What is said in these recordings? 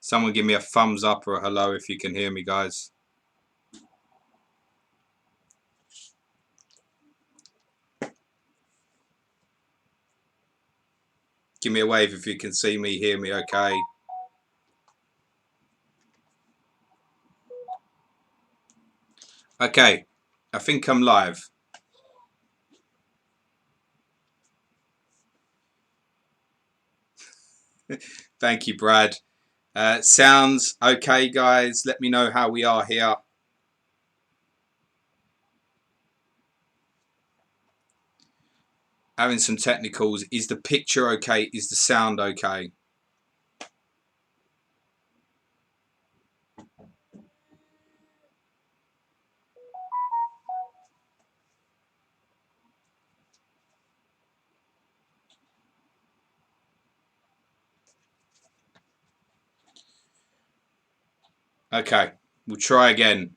Someone give me a thumbs up or a hello if you can hear me, guys. Give me a wave if you can see me, hear me, okay? Okay, I think I'm live. Thank you, Brad. Sounds okay, guys. Let me know how we are here. Having some technicals. Is the picture okay? Is the sound okay? Okay, we'll try again.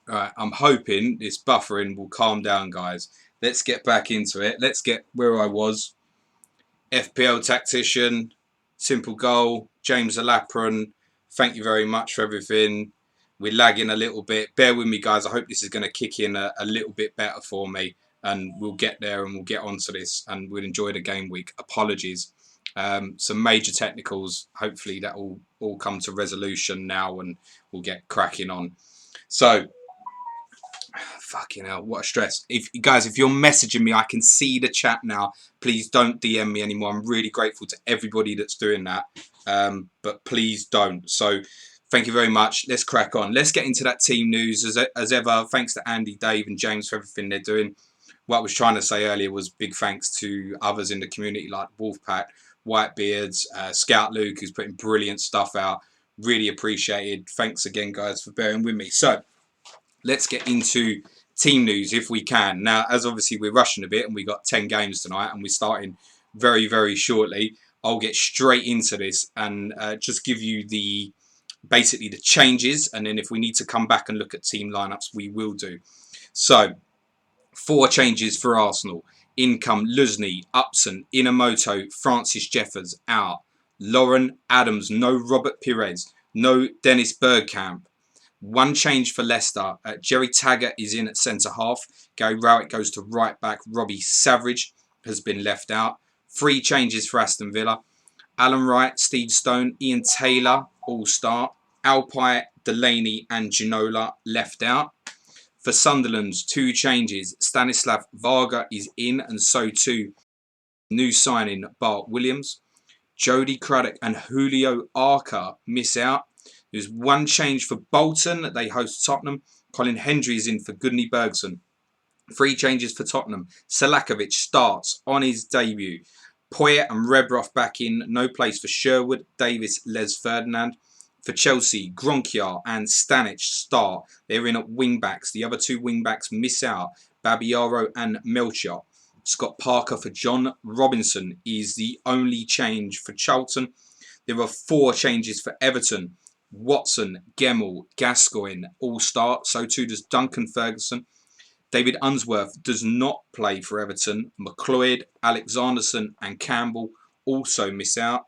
All right, I'm hoping this buffering will calm down, guys. Let's get back into it. Let's get where I was. FPL Tactician, Simple Goal, James Alapran. Thank you very much for everything. We're lagging a little bit. Bear with me, guys. I hope this is going to kick in a little bit better for me. And we'll get there and we'll get onto this. And we'll enjoy the game week. Apologies. Some major technicals. Hopefully that will all come to resolution now and we'll get cracking on. So, fucking hell, what a stress. If guys, if you're messaging me, I can see the chat now. Please don't DM me anymore. I'm really grateful to everybody that's doing that. But please don't. So thank you very much. Let's crack on. Let's get into that team news. As ever, thanks to Andy, Dave and James for everything they're doing. What I was trying to say earlier was big thanks to others in the community like Wolfpack, Whitebeards, Scout Luke, who's putting brilliant stuff out. Really appreciated. Thanks again, guys, for bearing with me. So let's get into team news if we can. Now, as obviously we're rushing a bit and we got 10 games tonight and we're starting very, very shortly, I'll get straight into this and just give you basically the changes. And then if we need to come back and look at team lineups, we will do. So, 4 changes for Arsenal. Income, Luzny, Upson, Inamoto, Francis Jeffers out. Lauren Adams, no Robert Pires, no Dennis Bergkamp. 1 change for Leicester. Jerry Taggart is in at centre-half. Gary Rowett goes to right-back. Robbie Savage has been left out. 3 changes for Aston Villa. Alan Wright, Steve Stone, Ian Taylor, all start. Alpay, Delaney and Ginola left out. For Sunderland's 2 changes. Stanislav Varga is in and so too new signing Bart Williams. Jody Craddock and Julio Arca miss out. There's 1 change for Bolton. They host Tottenham. Colin Hendry is in for Gudni Bergson. 3 changes for Tottenham. Selakovic starts on his debut. Poyet and Rebroff back in. No place for Sherwood, Davis, Les Ferdinand. For Chelsea, Gronkiar and Stanic start. They're in at wing-backs. The other 2 wing-backs miss out. Babiaro and Melchior. Scott Parker for John Robinson is the only change for Charlton. There are 4 changes for Everton. Watson, Gemmell, Gascoigne all start. So too does Duncan Ferguson. David Unsworth does not play for Everton. McLeod, Alexanderson and Campbell also miss out.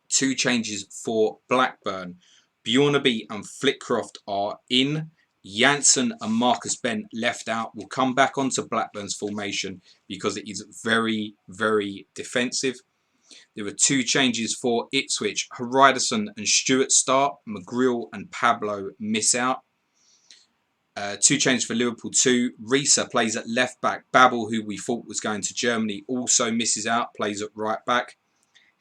2 changes for Blackburn. Bjornaby and Flitcroft are in. Janssen and Marcus Bent left out. We'll come back onto Blackburn's formation because it is very, very defensive. There were 2 changes for Ipswich. Hariderson and Stewart start. McGrill and Pablo miss out. 2 changes for Liverpool too. Risa plays at left back. Babel, who we thought was going to Germany, also misses out. Plays at right back.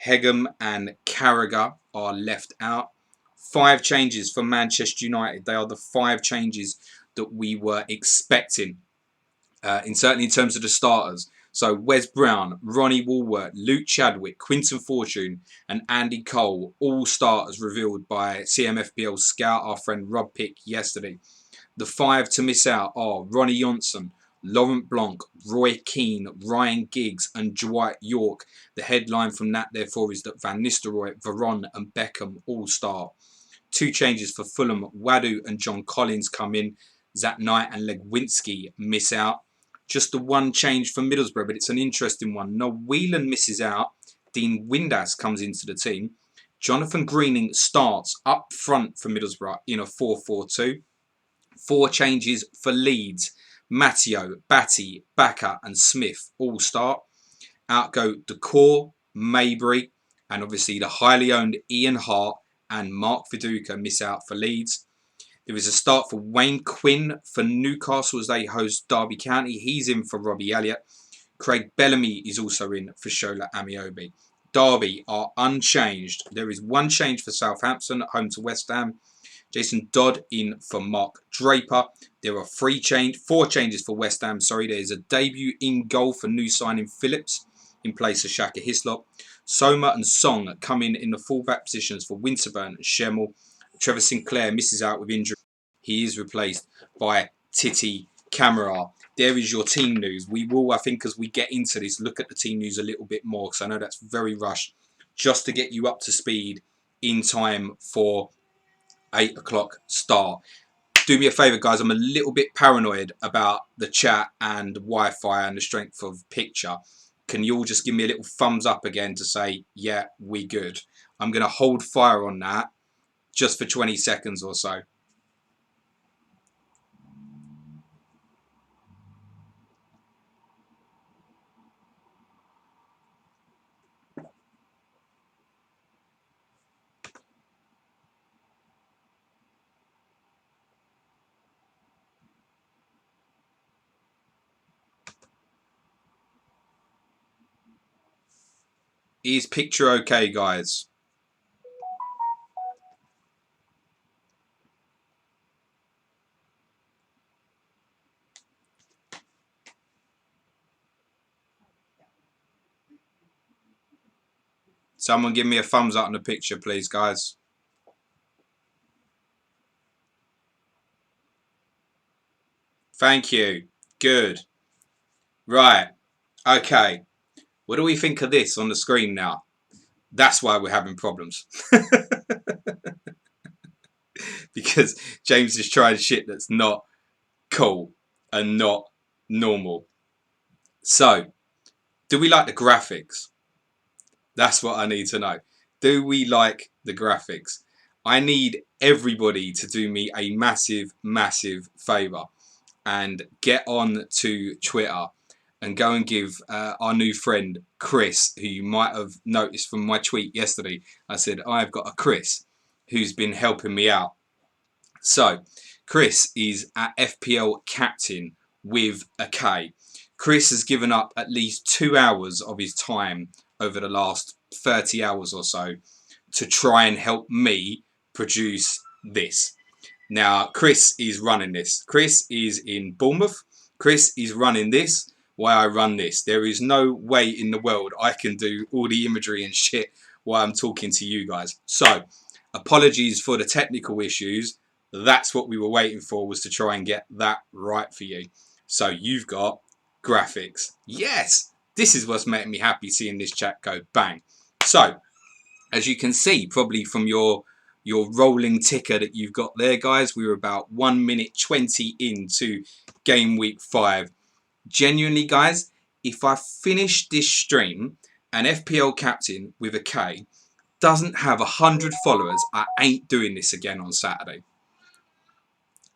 Hegem and Carragher are left out. 5 changes for Manchester United. They are the 5 changes that we were expecting. Certainly in terms of the starters. So Wes Brown, Ronnie Woolworth, Luke Chadwick, Quinton Fortune and Andy Cole, all starters revealed by CMFBL scout, our friend Rob Pick, yesterday. The 5 to miss out are Ronnie Johnson, Laurent Blanc, Roy Keane, Ryan Giggs and Dwight York. The headline from that, therefore, is that Van Nistelrooy, Veron and Beckham all start. 2 changes for Fulham. Wadu and John Collins come in. Zat Knight and Legwinski miss out. Just the 1 change for Middlesbrough, but it's an interesting one. Noel Whelan misses out. Dean Windass comes into the team. Jonathan Greening starts up front for Middlesbrough in a 4-4-2. 4 changes for Leeds. Matteo, Batty, Bakker and Smith all start. Out go Decor, Maybury, and obviously the highly owned Ian Hart and Mark Viduka miss out for Leeds. There is a start for Wayne Quinn for Newcastle as they host Derby County. He's in for Robbie Elliott. Craig Bellamy is also in for Shola Amiobi. Derby are unchanged. There is 1 change for Southampton at home to West Ham. Jason Dodd in for Mark Draper. There are 4 changes for West Ham. There is a debut in goal for new signing Phillips in place of Shaka Hislop. Soma and Song come in the fullback positions for Winterburn and Schemmel. Trevor Sinclair misses out with injury. He is replaced by Titi Camara. There is your team news. We will, I think, as we get into this, look at the team news a little bit more because I know that's very rushed, just to get you up to speed in time for 8 o'clock start. Do me a favour, guys. I'm a little bit paranoid about the chat and Wi-Fi and the strength of picture. Can you all just give me a little thumbs up again to say, yeah, we good? I'm going to hold fire on that just for 20 seconds or so. Is picture okay, guys? Someone give me a thumbs up on the picture, please, guys. Thank you. Good. Right. Okay. What do we think of this on the screen now? That's why we're having problems. Because James is trying shit that's not cool and not normal. So, do we like the graphics? That's what I need to know. Do we like the graphics? I need everybody to do me a massive, massive favour and get on to Twitter and go and give our new friend Chris, who you might have noticed from my tweet yesterday. I said, I've got a Chris who's been helping me out. So, Chris is at FPL Captain with a K. Chris has given up at least 2 hours of his time over the last 30 hours or so to try and help me produce this. Now, Chris is running this. Chris is in Bournemouth. Chris is running this while I run this. There is no way in the world I can do all the imagery and shit while I'm talking to you guys. So, apologies for the technical issues. That's what we were waiting for, was to try and get that right for you. So, you've got graphics. Yes! This is what's making me happy, seeing this chat go bang. So, as you can see, probably from your rolling ticker that you've got there, guys, we were about 1 minute 20 into game week 5. Genuinely, guys, if I finish this stream and FPL Captain with a K doesn't have 100 followers, I ain't doing this again on Saturday.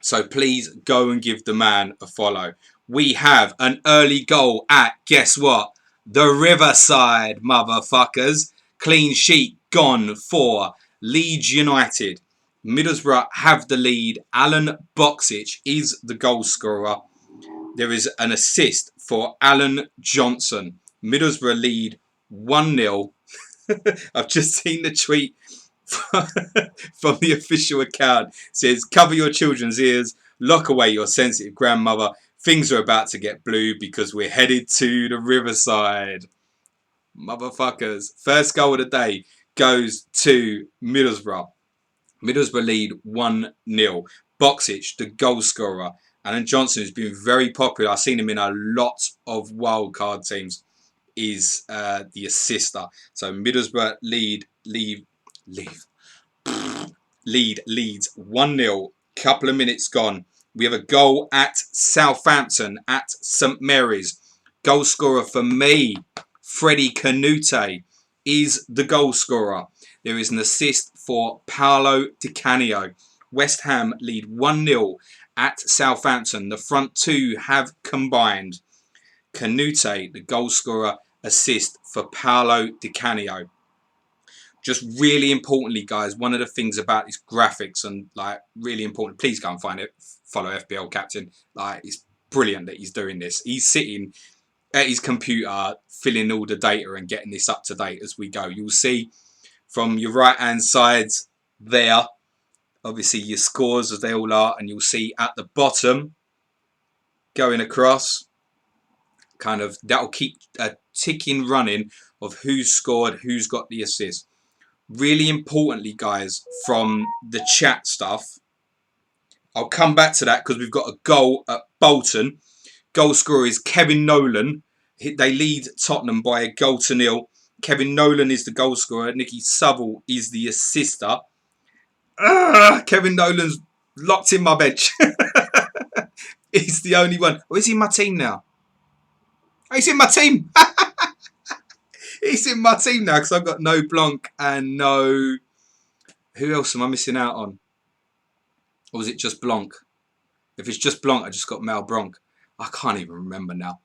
So please go and give the man a follow. We have an early goal at, guess what? The Riverside, motherfuckers. Clean sheet gone for Leeds United. Middlesbrough have the lead. Alan Boxic is the goal scorer. There is an assist for Alan Johnson. Middlesbrough lead 1-0. I've just seen the tweet from the official account. It says, cover your children's ears, lock away your sensitive grandmother. Things are about to get blue because we're headed to the Riverside. Motherfuckers. First goal of the day goes to Middlesbrough. Middlesbrough lead 1-0. Boxic, the goal scorer. Alan Johnson, who's been very popular. I've seen him in a lot of wildcard teams, is the assister. So Middlesbrough lead leads 1-0. Couple of minutes gone. We have a goal at Southampton at St Mary's. Goal scorer for me, Freddie Canute, is the goal scorer. There is an assist for Paolo Di Canio. West Ham lead 1-0 at Southampton. The front two have combined. Canute, the goal scorer, assist for Paolo Di Canio. Just really importantly, guys, one of the things about these graphics and like really important, please go and find it, follow FPL Captain. Like, it's brilliant that he's doing this. He's sitting at his computer, filling all the data and getting this up to date as we go. You'll see from your right hand side there, obviously your scores as they all are, and you'll see at the bottom going across, kind of that'll keep a ticking running of who's scored, who's got the assist. Really importantly, guys, from the chat stuff, I'll come back to that because we've got a goal at Bolton. Goal scorer is Kevin Nolan. They lead Tottenham by a 0-0. Kevin Nolan is the goal scorer. Nicky Saville is the assister. Kevin Nolan's locked in my bench. He's the only one. Oh, is he in my team now? Oh, he's in my team. He's in my team now because I've got no Blanc and no... Who else am I missing out on? Or was it just Blanc? If it's just Blanc, I just got Mal Blanc. I can't even remember now.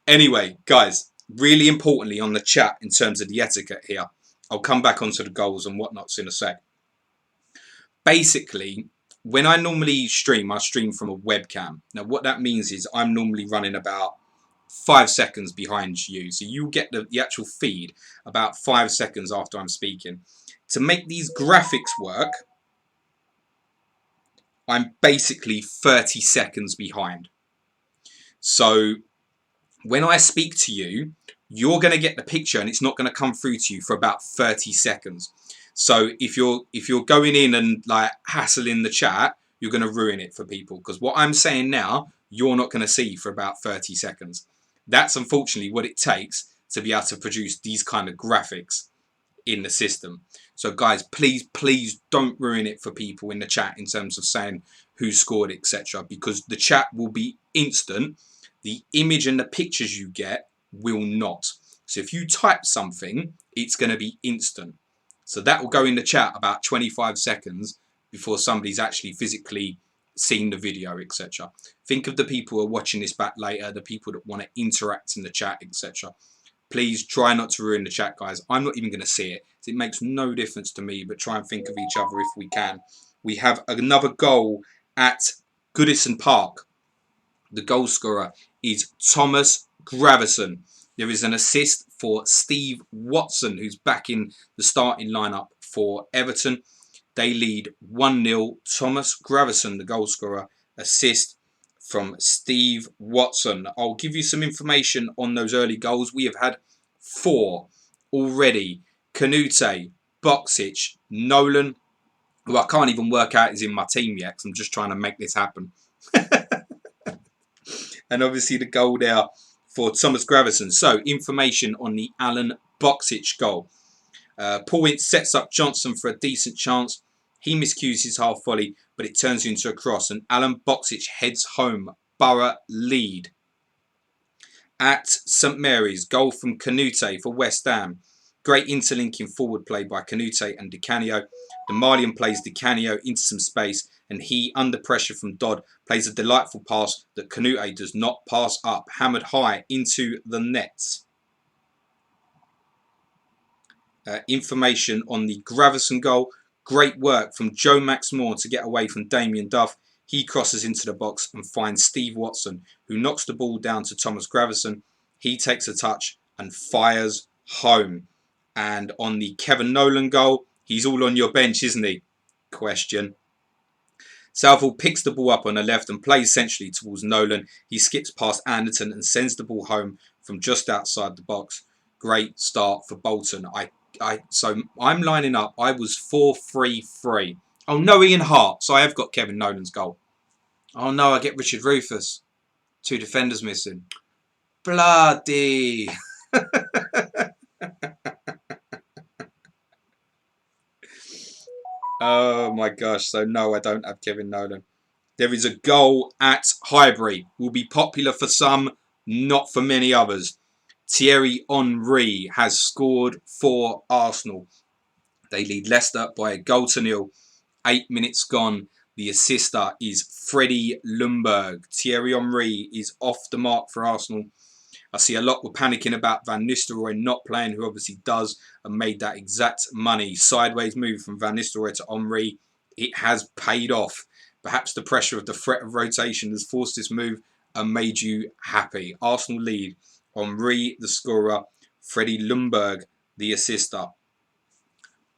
Anyway, guys, really importantly on the chat in terms of the etiquette here, I'll come back onto the goals and whatnots in a sec. Basically, when I normally stream, I stream from a webcam. Now, what that means is I'm normally running about 5 seconds behind you. So you get the actual feed about 5 seconds after I'm speaking. To make these graphics work, I'm basically 30 seconds behind. So when I speak to you, you're going to get the picture and it's not going to come through to you for about 30 seconds. So if you're going in and like hassling the chat, you're going to ruin it for people, because what I'm saying now, you're not going to see for about 30 seconds. That's unfortunately what it takes to be able to produce these kind of graphics in the system. So guys, please don't ruin it for people in the chat in terms of saying who scored, etc., because the chat will be instant. The image and the pictures you get will not. So if you type something, it's going to be instant. So that will go in the chat about 25 seconds before somebody's actually physically seen the video, etc. Think of the people who are watching this back later, the people that want to interact in the chat, etc. Please try not to ruin the chat, guys. I'm not even going to see it. It makes no difference to me, but try and think of each other if we can. We have another goal at Goodison Park. The goal scorer is Thomas Gravison. There is an assist for Steve Watson, who's back in the starting lineup for Everton. They lead 1-0. Thomas Gravison, the goal scorer, assist from Steve Watson. I'll give you some information on those early goals. We have had 4 already. Canute, Boksic, Nolan, who I can't even work out is in my team yet because I'm just trying to make this happen. And obviously the goal there for Thomas Gravison. So information on the Alan Boksic goal. Paul Ince sets up Johnson for a decent chance. He miscues his half volley, but it turns into a cross, and Alan Boksic heads home. Borough lead. At St Mary's, goal from Canute for West Ham. Great interlinking forward play by Canute and Di Canio. The Malian plays Di Canio into some space, and he, under pressure from Dodd, plays a delightful pass that Canute does not pass up. Hammered high into the nets. Information on the Gravison goal. Great work from Joe Max Moore to get away from Damien Duff. He crosses into the box and finds Steve Watson, who knocks the ball down to Thomas Gravison. He takes a touch and fires home. And on the Kevin Nolan goal, he's all on your bench, isn't he? Question. Southall picks the ball up on the left and plays centrally towards Nolan. He skips past Anderton and sends the ball home from just outside the box. Great start for Bolton. So I'm lining up. I was 4-3-3. Oh no, Ian Hart. So I have got Kevin Nolan's goal. Oh no, I get Richard Rufus. 2 defenders missing. Bloody. Oh my gosh. So no, I don't have Kevin Nolan. There is a goal at Highbury. Will be popular for some, not for many others. Thierry Henry has scored for Arsenal. They lead Leicester by a goal to nil. 8 minutes gone. The assister is Freddie Ljungberg. Thierry Henry is off the mark for Arsenal. I see a lot were panicking about Van Nistelrooy not playing, who obviously does and made that exact money. Sideways move from Van Nistelrooy to Henry. It has paid off. Perhaps the pressure of the threat of rotation has forced this move and made you happy. Arsenal lead. Henry, the scorer. Freddie Ljungberg, the assister.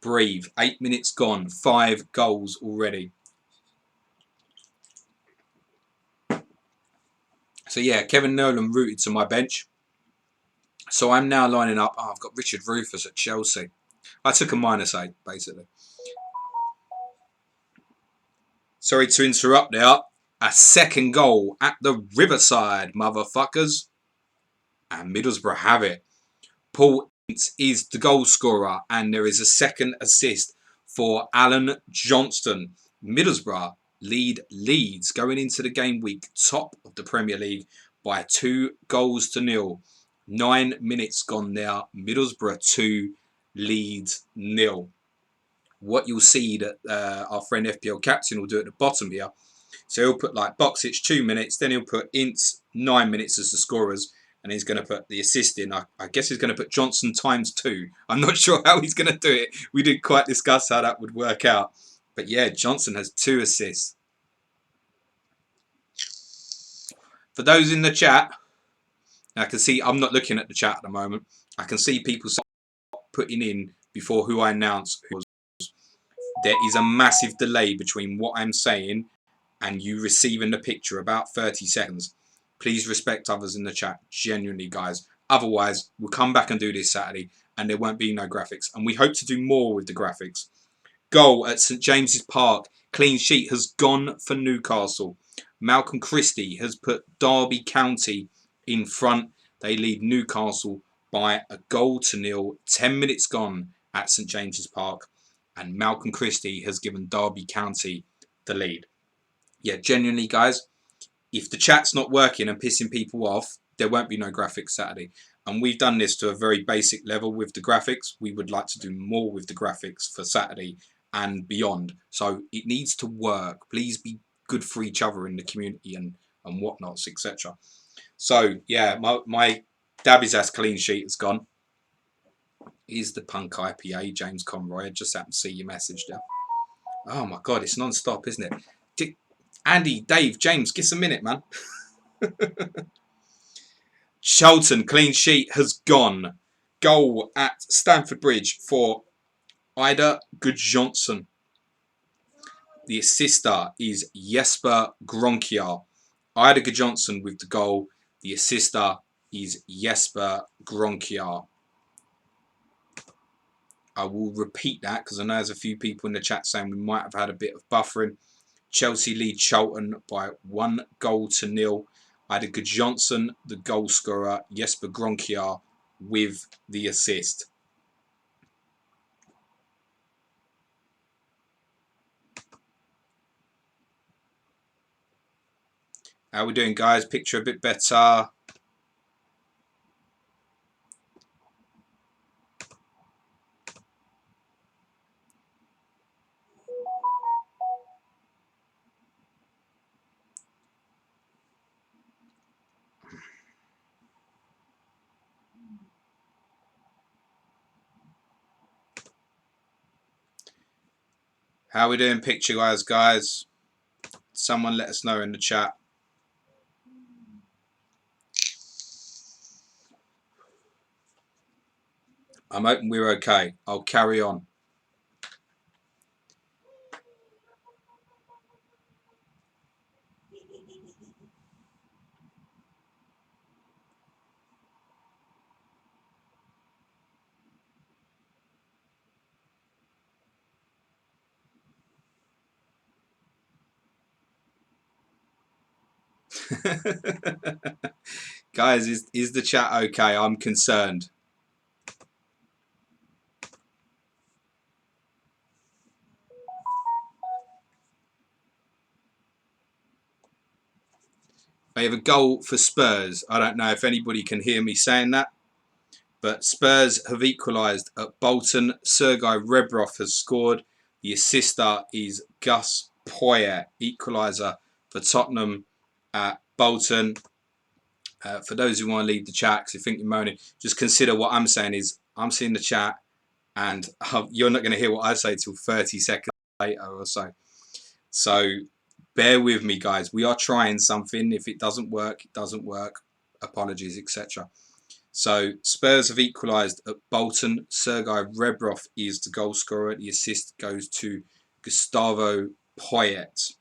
Breathe. 8 minutes gone. 5 goals already. So yeah, Kevin Nolan rooted to my bench. So I'm now lining up. Oh, I've got Richard Rufus at Chelsea. I took a -8, basically. Sorry to interrupt there. A second goal at the Riverside, motherfuckers. And Middlesbrough have it. Paul Ince is the goal scorer, and there is a second assist for Alan Johnston. Middlesbrough lead Leeds going into the game week, top of the Premier League by 2 goals to nil. 9 minutes gone now. Middlesbrough 2, Leeds 0. What you'll see that our friend FPL Captain will do at the bottom here. So he'll put like Boxic 2 minutes, then he'll put Ince 9 minutes as the scorers, and he's going to put the assist in. I guess he's going to put Johnson ×2. I'm not sure how he's going to do it. We didn't quite discuss how that would work out. But yeah, Johnson has 2 assists. For those in the chat, I can see, I'm not looking at the chat at the moment. I can see people putting in before who I announce who was. There is a massive delay between what I'm saying and you receiving the picture, about 30 seconds. Please respect others in the chat, genuinely, guys. Otherwise, we'll come back and do this Saturday and there won't be no graphics. And we hope to do more with the graphics. Goal at St James's Park. Clean sheet has gone for Newcastle. Malcolm Christie has put Derby County in front. They lead Newcastle by a goal to nil. 10 minutes gone at St James's Park. And Malcolm Christie has given Derby County the lead. Yeah, genuinely, guys, if the chat's not working and pissing people off, there won't be no graphics Saturday. And we've done this to a very basic level with the graphics. We would like to do more with the graphics for Saturday and beyond. So it needs to work. Please be good for each other in the community and whatnots, etc. So, yeah, my Dabby's ass clean sheet has gone. Here's the Punk IPA, James Conroy. I just happened to see your message there. Oh, my God, it's non-stop, isn't it? Andy, Dave, James, give us a minute, man. Charlton, clean sheet has gone. Goal at Stamford Bridge for Ida Gudjohnsen. The assister is Jesper Gronkier. Ida Gudjohnsen with the goal. The assister is Jesper Gronkier. I will repeat that because I know there's a few people in the chat saying we might have had a bit of buffering. Chelsea lead Charlton by 1 goal to nil. Ida Gudjohnsen, the goal scorer. Jesper Gronkier with the assist. How we doing, guys? Picture a bit better. How we doing, picture guys? Someone let us know in the chat. I'm hoping we're okay. I'll carry on. Guys, is the chat okay? I'm concerned. I have a goal for Spurs. I don't know if anybody can hear me saying that, but Spurs have equalised at Bolton. Sergei Rebrov has scored. The assister is Gus Poyet, equaliser for Tottenham at Bolton. For those who want to leave the chat, because you think you're moaning, just consider what I'm saying is I'm seeing the chat, and you're not going to hear what I say till 30 seconds later or so. So bear with me, guys. We are trying something. If it doesn't work, it doesn't work. Apologies, etc. So Spurs have equalised at Bolton. Sergei Rebrov is the goal scorer. The assist goes to Gustavo Poyet.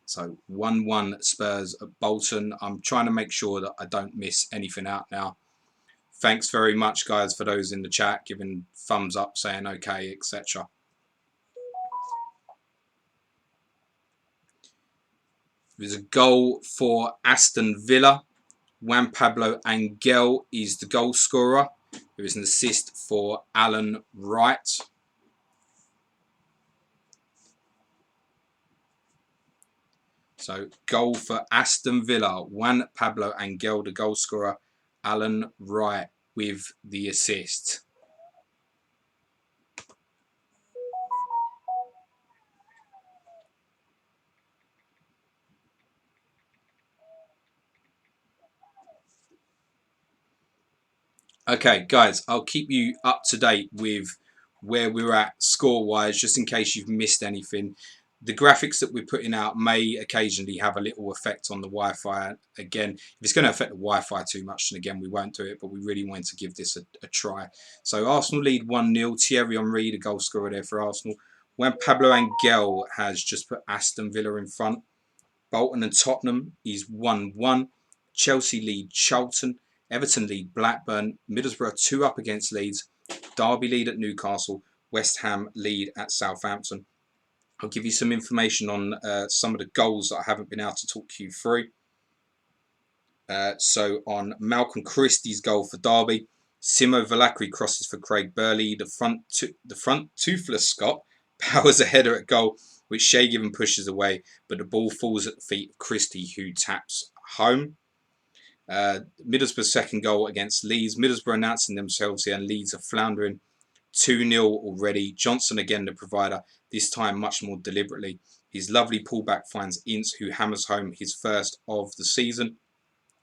So 1-1 Spurs at Bolton. I'm trying to make sure that I don't miss anything out now. Thanks very much, guys, for those in the chat giving thumbs up, saying okay, etc. There's a goal for Aston Villa. Juan Pablo Angel is the goal scorer. There is an assist for Alan Wright. So goal for Aston Villa. Juan Pablo Angel, the goal scorer. Alan Wright with the assist. Okay, guys, I'll keep you up to date with where we're at score-wise, just in case you've missed anything. The graphics that we're putting out may occasionally have a little effect on the Wi-Fi. Again, if it's going to affect the Wi-Fi too much, then again, we won't do it, but we really wanted to give this a try. So Arsenal lead 1-0. Thierry Henry, the goal scorer there for Arsenal. When Pablo Angel has just put Aston Villa in front. Bolton and Tottenham is 1-1. Chelsea lead Charlton. Everton lead Blackburn. Middlesbrough 2 up against Leeds. Derby lead at Newcastle. West Ham lead at Southampton. I'll give you some information on some of the goals that I haven't been able to talk you through. So on Malcolm Christie's goal for Derby, Simo Valakri crosses for Craig Burley. The front toothless Scot powers a header at goal, which Shay Given pushes away, but the ball falls at the feet of Christie, who taps home. Middlesbrough's second goal against Leeds. Middlesbrough announcing themselves here, and Leeds are floundering. 2-0 already. Johnson again the provider, this time much more deliberately. His lovely pullback finds Ince, who hammers home his first of the season.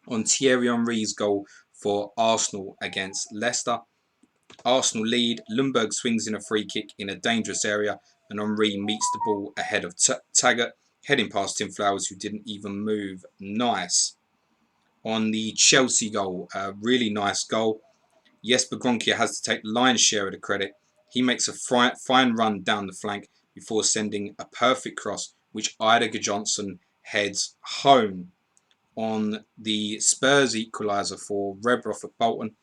On Thierry Henry's goal for Arsenal against Leicester. Arsenal lead. Lundberg swings in a free kick in a dangerous area, and Henry meets the ball ahead of Taggart, heading past Tim Flowers, who didn't even move. Nice. On the Chelsea goal, a really nice goal. Jesper Gronkia has to take the lion's share of the credit. He makes a fine run down the flank before sending a perfect cross, which Ida Johnson heads home. On the Spurs equaliser for Rebrov at Bolton,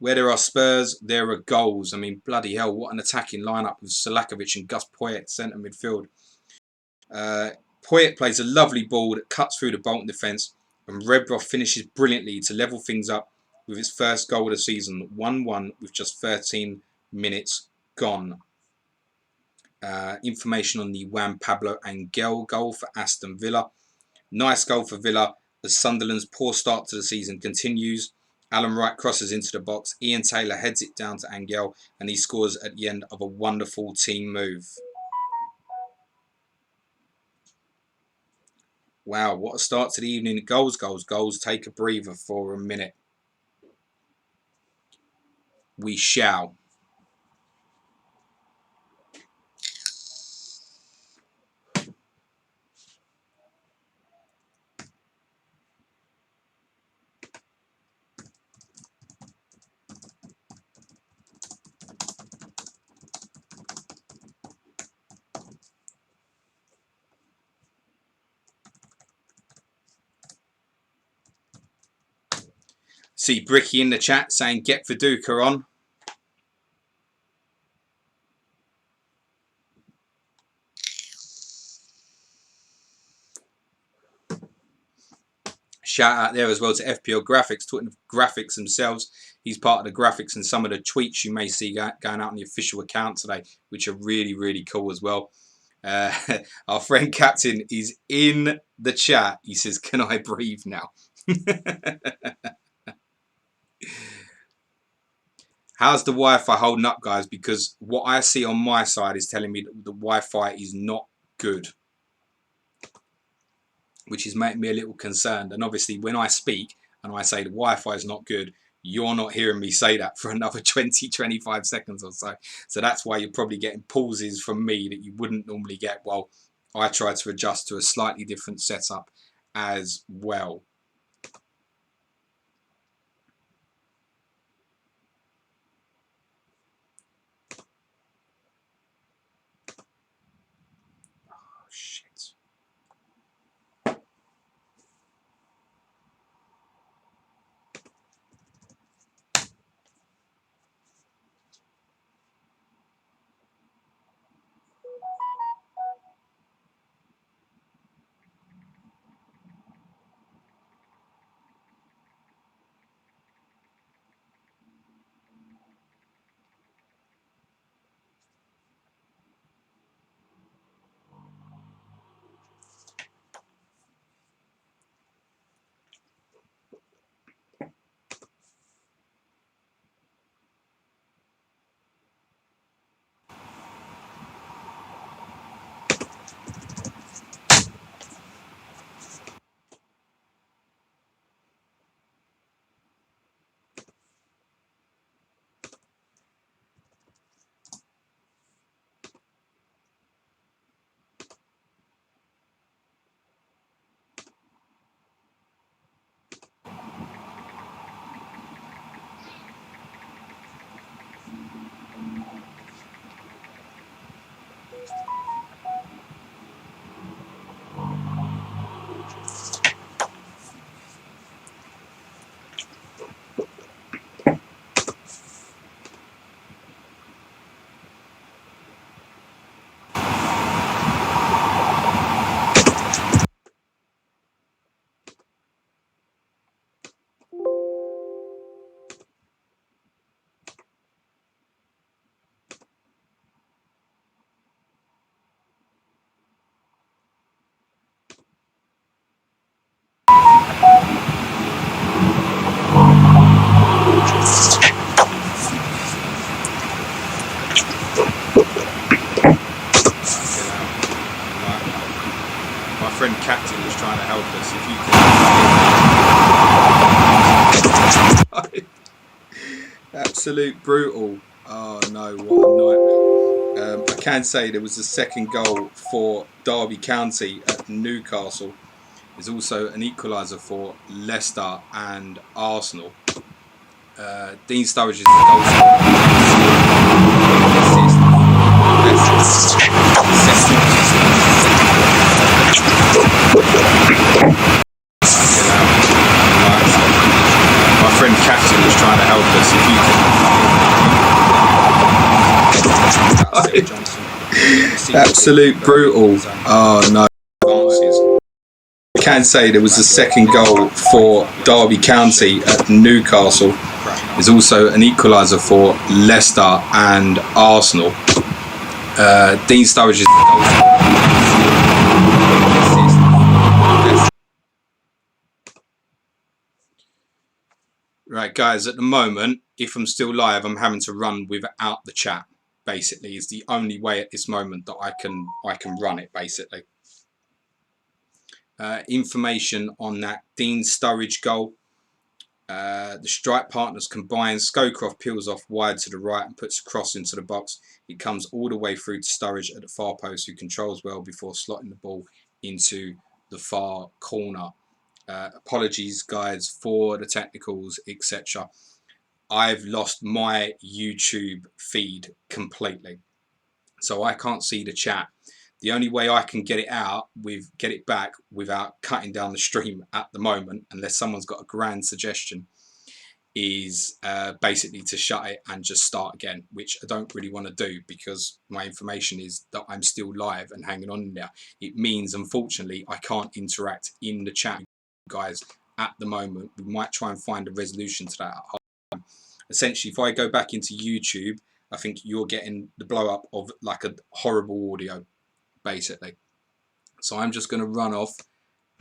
where there are Spurs, there are goals. I mean, bloody hell, what an attacking lineup with Selakovic and Gus Poyet centre midfield. Poyet plays a lovely ball that cuts through the Bolton defence, and Rebrov finishes brilliantly to level things up with his first goal of the season, 1-1 with just 13 minutes gone. Information on the Juan Pablo Angel goal for Aston Villa. Nice goal for Villa as Sunderland's poor start to the season continues. Alan Wright crosses into the box. Ian Taylor heads it down to Angel, and he scores at the end of a wonderful team move. Wow, what a start to the evening. Goals, goals, goals. Take a breather for a minute. We shall. See Bricky in the chat saying get Viduka on. Shout out there as well to FPL Graphics, talking of graphics themselves. He's part of the graphics and some of the tweets you may see going out on the official account today, which are really, really cool as well. Uh, our friend Captain is in the chat. He says, "Can I breathe now?" How's the Wi-Fi holding up, guys? Because what I see on my side is telling me that the Wi-Fi is not good, which is making me a little concerned. And obviously, when I speak and I say the Wi-Fi is not good, you're not hearing me say that for another 20-25 seconds or so. So that's why you're probably getting pauses from me that you wouldn't normally get while I try to adjust to a slightly different setup as well. Oh, shit. My friend Captain is trying to help us. If you can. Absolute brutal. Oh no, what a nightmare. I can say there was a second goal for Derby County at Newcastle. There's also an equaliser for Leicester and Arsenal. Dean Sturridge is the goal scorer. My friend Captain is trying to help us. If you can. Absolute brutal. Oh no. I can say there was a second goal for Derby County at Newcastle. There's also an equaliser for Leicester and Arsenal. Dean Sturridge is the goal scorer. Right, guys, at the moment, if I'm still live, I'm having to run without the chat, basically. It's the only way at this moment that I can run it, basically. Information on that Dean Sturridge goal. The strike partners combine. Scowcroft peels off wide to the right and puts a cross into the box. It comes all the way through to Sturridge at the far post, who controls well before slotting the ball into the far corner. Apologies, guys, for the technicals, etc. I've lost my YouTube feed completely, so I can't see the chat. The only way I can get it back without cutting down the stream at the moment, unless someone's got a grand suggestion, is basically to shut it and just start again, which I don't really want to do because my information is that I'm still live and hanging on there. It means, unfortunately, I can't interact in the chat, guys, at the moment. We might try and find a resolution to that. Essentially, if I go back into YouTube, I think you're getting the blow up of like a horrible audio. basically. So I'm just going to run off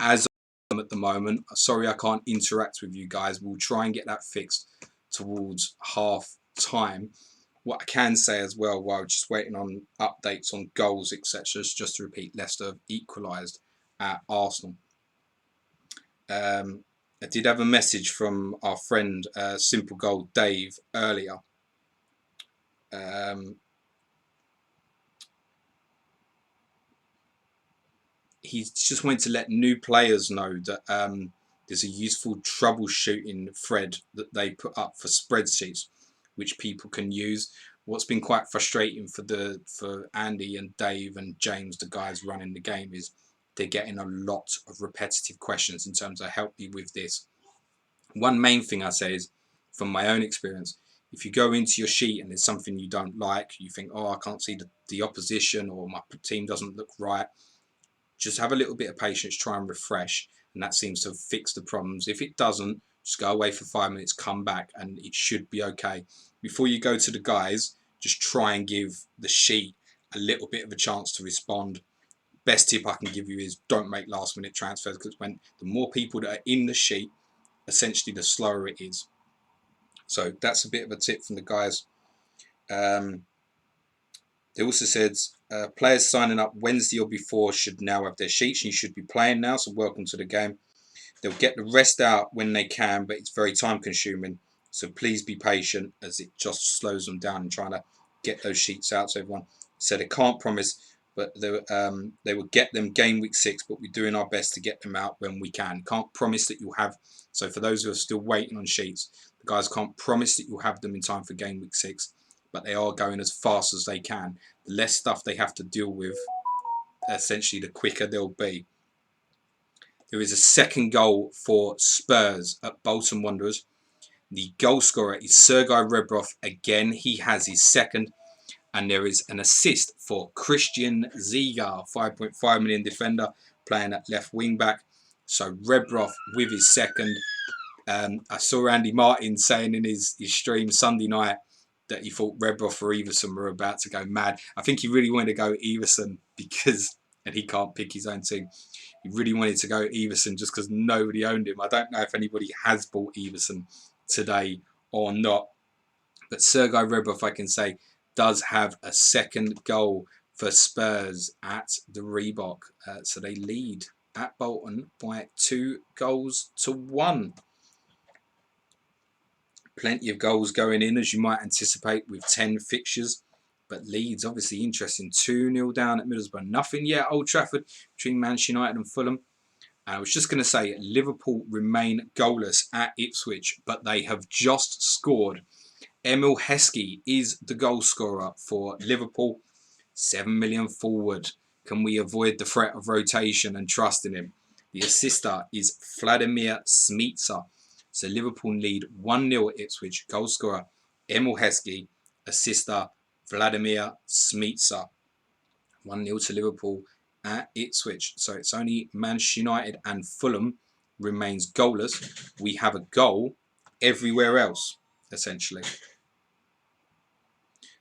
as I am at the moment. Sorry I can't interact with you guys. We'll try and get that fixed towards half time. What I can say as well, while just waiting on updates on goals, etc., is just to repeat, Leicester have equalised at Arsenal. I did have a message from our friend Simple Goal Dave earlier. He just wanted to let new players know that there's a useful troubleshooting thread that they put up for spreadsheets, which people can use. What's been quite frustrating for Andy and Dave and James, the guys running the game, is they're getting a lot of repetitive questions in terms of help me with this. One main thing I say is, from my own experience, if you go into your sheet and there's something you don't like, you think, oh, I can't see the opposition, or my team doesn't look right, just have a little bit of patience, try and refresh, and that seems to fix the problems. If it doesn't, just go away for 5 minutes, come back, and it should be okay. Before you go to the guys, just try and give the sheet a little bit of a chance to respond. Best tip I can give you is don't make last minute transfers, because when the more people that are in the sheet, essentially the slower it is. So that's a bit of a tip from the guys. They also said players signing up Wednesday or before should now have their sheets, and you should be playing now, so welcome to the game. They'll get the rest out when they can, but it's very time consuming, so please be patient, as it just slows them down in trying to get those sheets out to everyone. So they can't promise, but they will get them game week 6, but we're doing our best to get them out when we can. Can't promise that you'll have, so for those who are still waiting on sheets, the guys can't promise that you'll have them in time for game week 6, but they are going as fast as they can. The less stuff they have to deal with, essentially, the quicker they'll be. There is a second goal for Spurs at Bolton Wanderers. The goal scorer is Sergei Rebrov. Again, he has his second. And there is an assist for Christian Ziga, 5.5 million defender, playing at left wing back. So Rebrov with his second. I saw Andy Martin saying in his stream Sunday night that he thought Rebrov or Everson were about to go mad. I think he really wanted to go Everson because, and he can't pick his own team, he really wanted to go Everson just because nobody owned him. I don't know if anybody has bought Everson today or not. But Sergei Rebrov, I can say, does have a second goal for Spurs at the Reebok. So they lead at Bolton by 2-1. Plenty of goals going in, as you might anticipate, with 10 fixtures. But Leeds, obviously interesting. 2-0 down at Middlesbrough. Nothing yet at Old Trafford between Manchester United and Fulham. And I was just going to say, Liverpool remain goalless at Ipswich, but they have just scored. Emil Heskey is the goal scorer for Liverpool. 7 million forward. Can we avoid the threat of rotation and trust in him? The assister is Vladimir Smica. So Liverpool lead 1-0 at Ipswich. Goal scorer Emil Heskey. Assister Vladimir Smica. 1-0 to Liverpool at Ipswich. So it's only Manchester United and Fulham remains goalless. We have a goal everywhere else, essentially.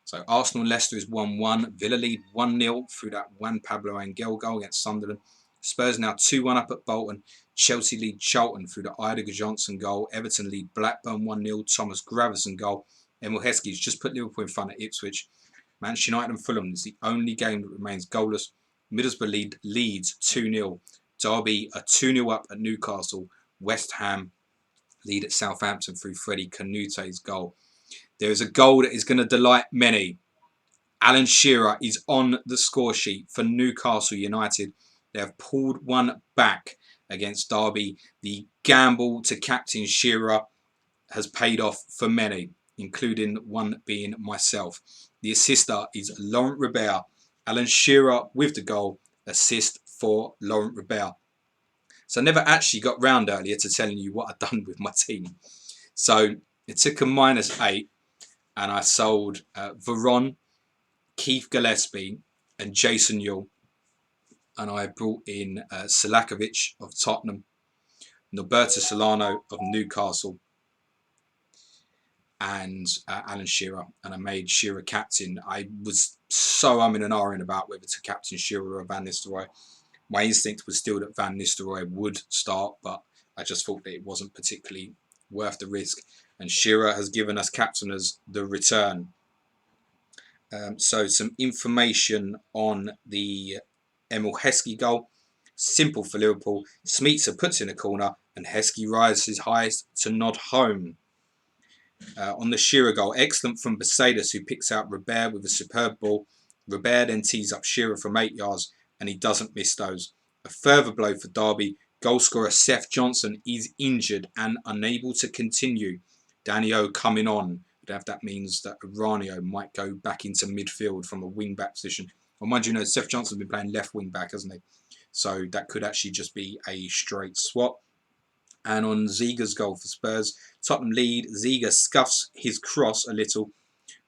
So Arsenal Leicester is 1-1. Villa lead 1-0 through that Juan Pablo Angel goal against Sunderland. Spurs now 2-1 up at Bolton. Chelsea lead Charlton through the Idaho Johnson goal. Everton lead Blackburn 1-0. Thomas Gravesen goal. Emil Heskey's just put Liverpool in front at Ipswich. Manchester United and Fulham is the only game that remains goalless. Middlesbrough lead Leeds 2-0. Derby are 2-0 up at Newcastle. West Ham lead at Southampton through Freddie Canute's goal. There is a goal that is going to delight many. Alan Shearer is on the score sheet for Newcastle United. They have pulled one back against Derby. The gamble to captain Shearer has paid off for many, including one being myself. The assister is Laurent Robert. Alan Shearer with the goal. Assist for Laurent Robert. So I never actually got round earlier to telling you what I'd done with my team. So it took a -8. And I sold Veron, Keith Gillespie, and Jason Yull. And I brought in Selakovic of Tottenham, Norberto Solano of Newcastle, and Alan Shearer, and I made Shearer captain. I was so umming and ahhing about whether to captain Shearer or Van Nistelrooy. My instinct was still that Van Nistelrooy would start, but I just thought that it wasn't particularly worth the risk. And Shearer has given us captainers the return. So some information on the Emil Heskey goal. Simple for Liverpool. Smeetser puts in a corner and Heskey rises his highest to nod home. On the Shearer goal, excellent from Besaidis, who picks out Robert with a superb ball. Robert then tees up Shearer from 8 yards and he doesn't miss those. A further blow for Derby. Goalscorer Seth Johnson is injured and unable to continue. Danny O coming on. If that means that Aranio might go back into midfield from a wing-back position. Well, mind you, Seth Johnson's been playing left wing-back, hasn't he? So that could actually just be a straight swap. And on Ziga's goal for Spurs, Tottenham lead. Ziga scuffs his cross a little,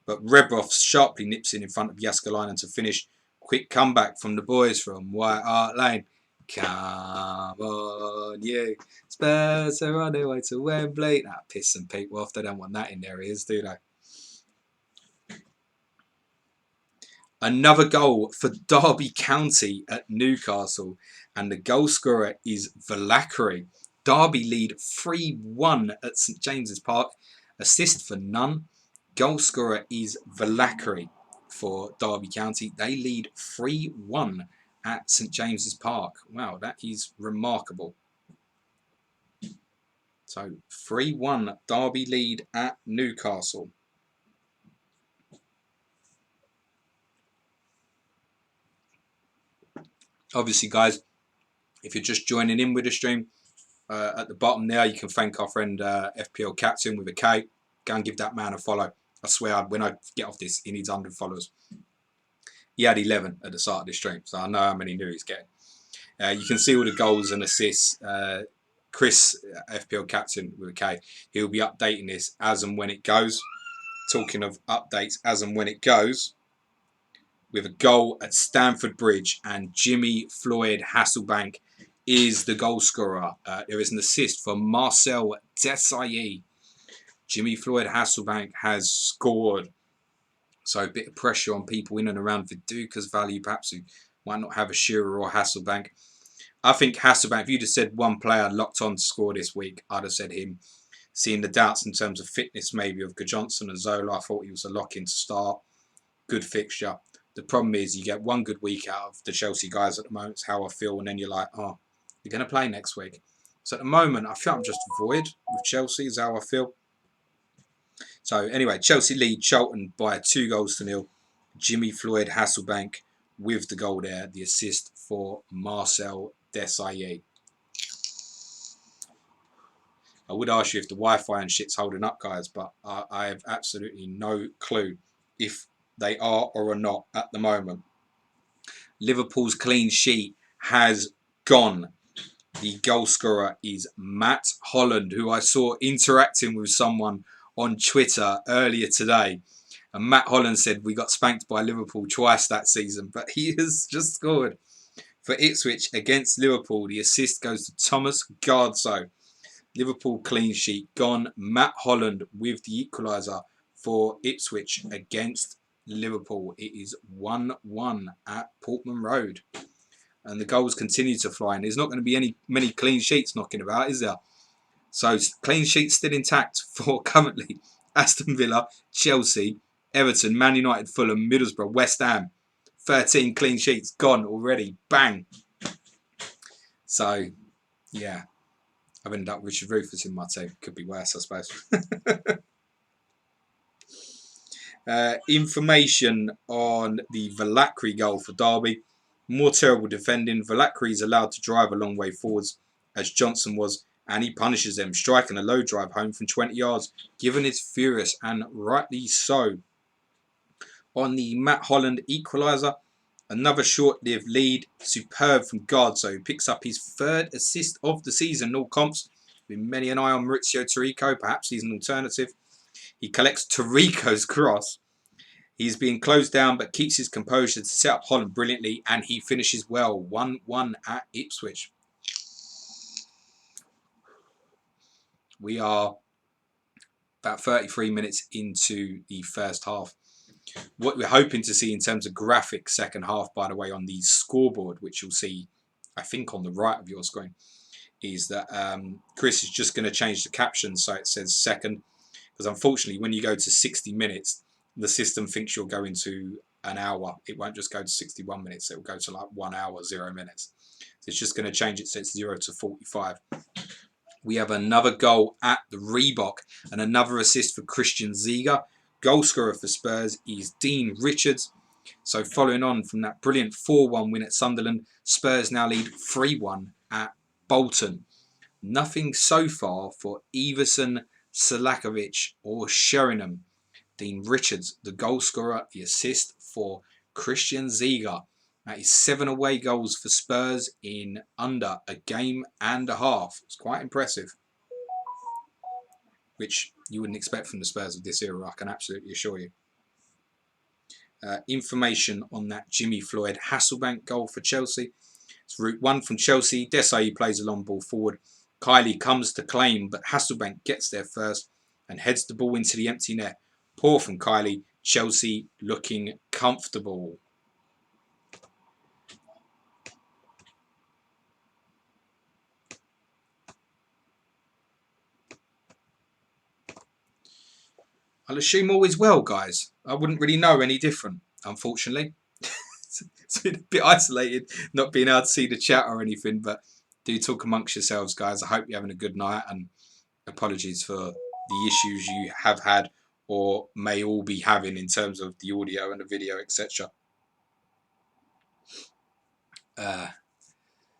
but Rebrov sharply nips in front of Jääskeläinen to finish. Quick comeback from the boys from White Hart Lane. Come on, you. Spurs are on their way to Wembley. That piss some people off. They don't want that in their ears, do they? Another goal for Derby County at Newcastle. And the goal scorer is Valakari. Derby lead 3-1 at St James's Park. Assist for none. Goal scorer is Valakari for Derby County. They lead 3-1 at St James's Park. Wow, that is remarkable. So 3-1 Derby lead at Newcastle. Obviously, guys, if you're just joining in with the stream, at the bottom there, you can thank our friend FPL Captain with a K. Go and give that man a follow. I swear, when I get off this, he needs 100 followers. He had 11 at the start of the stream, so I know how many new he's getting. You can see all the goals and assists. Chris, FPL Captain with a K, he'll be updating this as and when it goes. Talking of updates as and when it goes, with a goal at Stamford Bridge, and Jimmy Floyd Hasselbank is the goal scorer. There is an assist for Marcel Desailly. Jimmy Floyd Hasselbank has scored. So a bit of pressure on people in and around Viduka's value, perhaps, who might not have a Shearer or Hasselbank. I think Hasselbank, if you'd have said one player locked on to score this week, I'd have said him. Seeing the doubts in terms of fitness maybe of Johnson and Zola, I thought he was a lock-in to start. Good fixture. The problem is you get one good week out of the Chelsea guys at the moment. It's how I feel. And then you're like, oh, you're going to play next week. So at the moment, I feel I'm just void with Chelsea is how I feel. So anyway, Chelsea lead Charlton by 2-0. Jimmy Floyd Hasselbank with the goal there. The assist for Marcel Desailly. I would ask you if the Wi-Fi and shit's holding up, guys, but I have absolutely no clue if they are or are not at the moment. Liverpool's clean sheet has gone. The goal scorer is Matt Holland, who I saw interacting with someone on Twitter earlier today. And Matt Holland said we got spanked by Liverpool twice that season, but he has just scored for Ipswich against Liverpool. The assist goes to Thomas Gardso. Liverpool clean sheet gone. Matt Holland with the equaliser for Ipswich against Liverpool. It is 1-1 at Portman Road. And the goals continue to fly. And there's not going to be many clean sheets knocking about, is there? So clean sheets still intact for currently Aston Villa, Chelsea, Everton, Man United, Fulham, Middlesbrough, West Ham. 13 clean sheets gone already. Bang. So, yeah. I've ended up with Richard Rufus in my team. Could be worse, I suppose. Information on the Valakari goal for Derby. More terrible defending. Valakari is allowed to drive a long way forwards, as Johnson was, and he punishes them, striking a low drive home from 20 yards. Given is furious, and rightly so. On the Matt Holland equaliser, another short-lived lead. Superb from Gardso, who picks up his 3rd assist of the season. All comps. Been many an eye on Maurizio Tirico. Perhaps he's an alternative. He collects Tirico's cross. He's being closed down but keeps his composure to set up Holland brilliantly, and he finishes well. 1-1 at Ipswich. We are about 33 minutes into the first half. What we're hoping to see in terms of graphic second half, by the way, on the scoreboard, which you'll see, I think, on the right of your screen, is that Chris is just going to change the caption so it says second. Because unfortunately, when you go to 60 minutes, the system thinks you'll go into an hour. It won't just go to 61 minutes. It will go to like 1 hour, 0 minutes. So it's just going to change it so it's 0 to 45. We have another goal at the Reebok and another assist for Christian Ziege. Goal scorer for Spurs is Dean Richards. So following on from that brilliant 4-1 win at Sunderland, Spurs now lead 3-1 at Bolton. Nothing so far for Iversen, Selakovic or Sheringham. Dean Richards, the goal scorer, the assist for Christian Ziege. That is 7 away goals for Spurs in under a game and a half. It's quite impressive, which you wouldn't expect from the Spurs of this era, I can absolutely assure you. Information on that Jimmy Floyd Hasselbank goal for Chelsea. It's route 1 from Chelsea. Desai plays a long ball forward. Kylie comes to claim, but Hasselbank gets there first and heads the ball into the empty net. Poor from Kylie. Chelsea looking comfortable. I'll assume all is well, guys. I wouldn't really know any different, unfortunately. It's been a bit isolated, not being able to see the chat or anything, but do talk amongst yourselves, guys. I hope you're having a good night, and apologies for the issues you have had or may all be having in terms of the audio and the video, etc.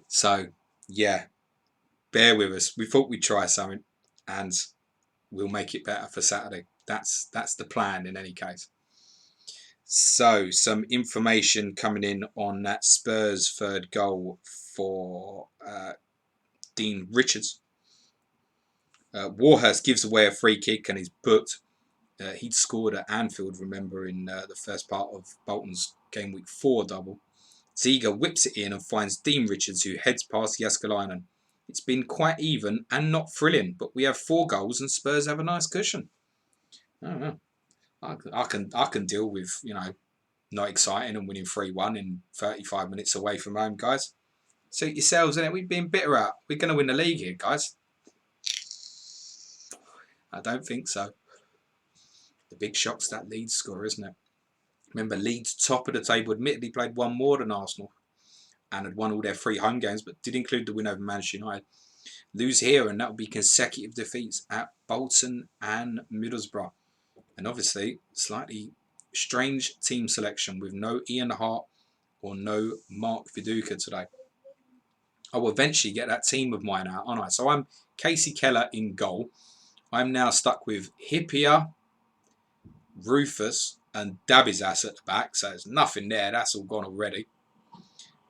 So, yeah, bear with us. We thought we'd try something, and we'll make it better for Saturday. That's the plan in any case. So, some information coming in on that Spurs third goal for Dean Richards. Warhurst gives away a free kick and is booked. He'd scored at Anfield, remember, in the first part of Bolton's game week 4 double. Ziege whips it in and finds Dean Richards, who heads past Jääskeläinen. It's been quite even and not thrilling, but we have 4 goals and Spurs have a nice cushion. I don't know. I can deal with, not exciting and winning 3-1 in 35 minutes away from home, guys. Suit yourselves, innit? We've been bitter out. We're going to win the league here, guys. I don't think so. The big shock's that Leeds score, isn't it? Remember, Leeds, top of the table, admittedly played 1 more than Arsenal and had won all their 3 home games, but did include the win over Manchester United. Lose here, and that would be consecutive defeats at Bolton and Middlesbrough. And obviously, slightly strange team selection with no Ian Hart or no Mark Viduka today. I will eventually get that team of mine out, aren't I? So I'm Casey Keller in goal. I'm now stuck with Hyypiä, Rufus and Dabizas at the back. So there's nothing there. That's all gone already.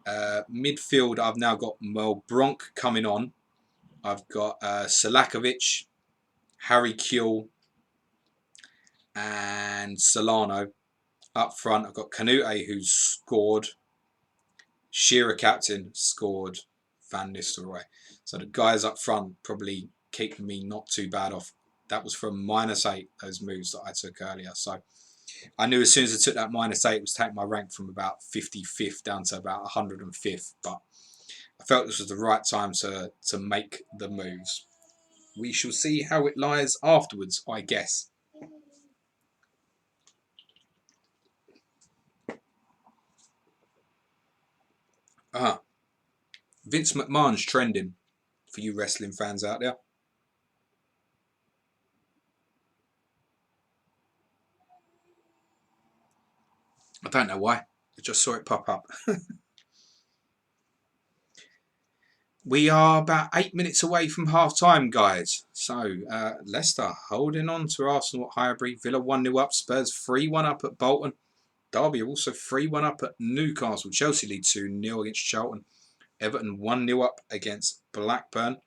Midfield, I've now got Mel Bronk coming on. I've got Selakovic, Harry Kewell and Solano. Up front, I've got Canute, who's scored. Shearer captain, scored. Van Nistelrooy. So the guys up front probably keeping me not too bad off. That was from -8, those moves that I took earlier. So I knew as soon as I took that -8, it was taking my rank from about 55th down to about 105th. But I felt this was the right time to make the moves. We shall see how it lies afterwards, I guess. Vince McMahon's trending for you wrestling fans out there. I don't know why. I just saw it pop up. We are about 8 minutes away from half time, guys. So, Leicester holding on to Arsenal at Highbury. Villa 1-0 up. Spurs 3-1 up at Bolton. Derby also 3-1 up at Newcastle. Chelsea lead 2-0 against Charlton. Everton 1-0 up against Blackburn.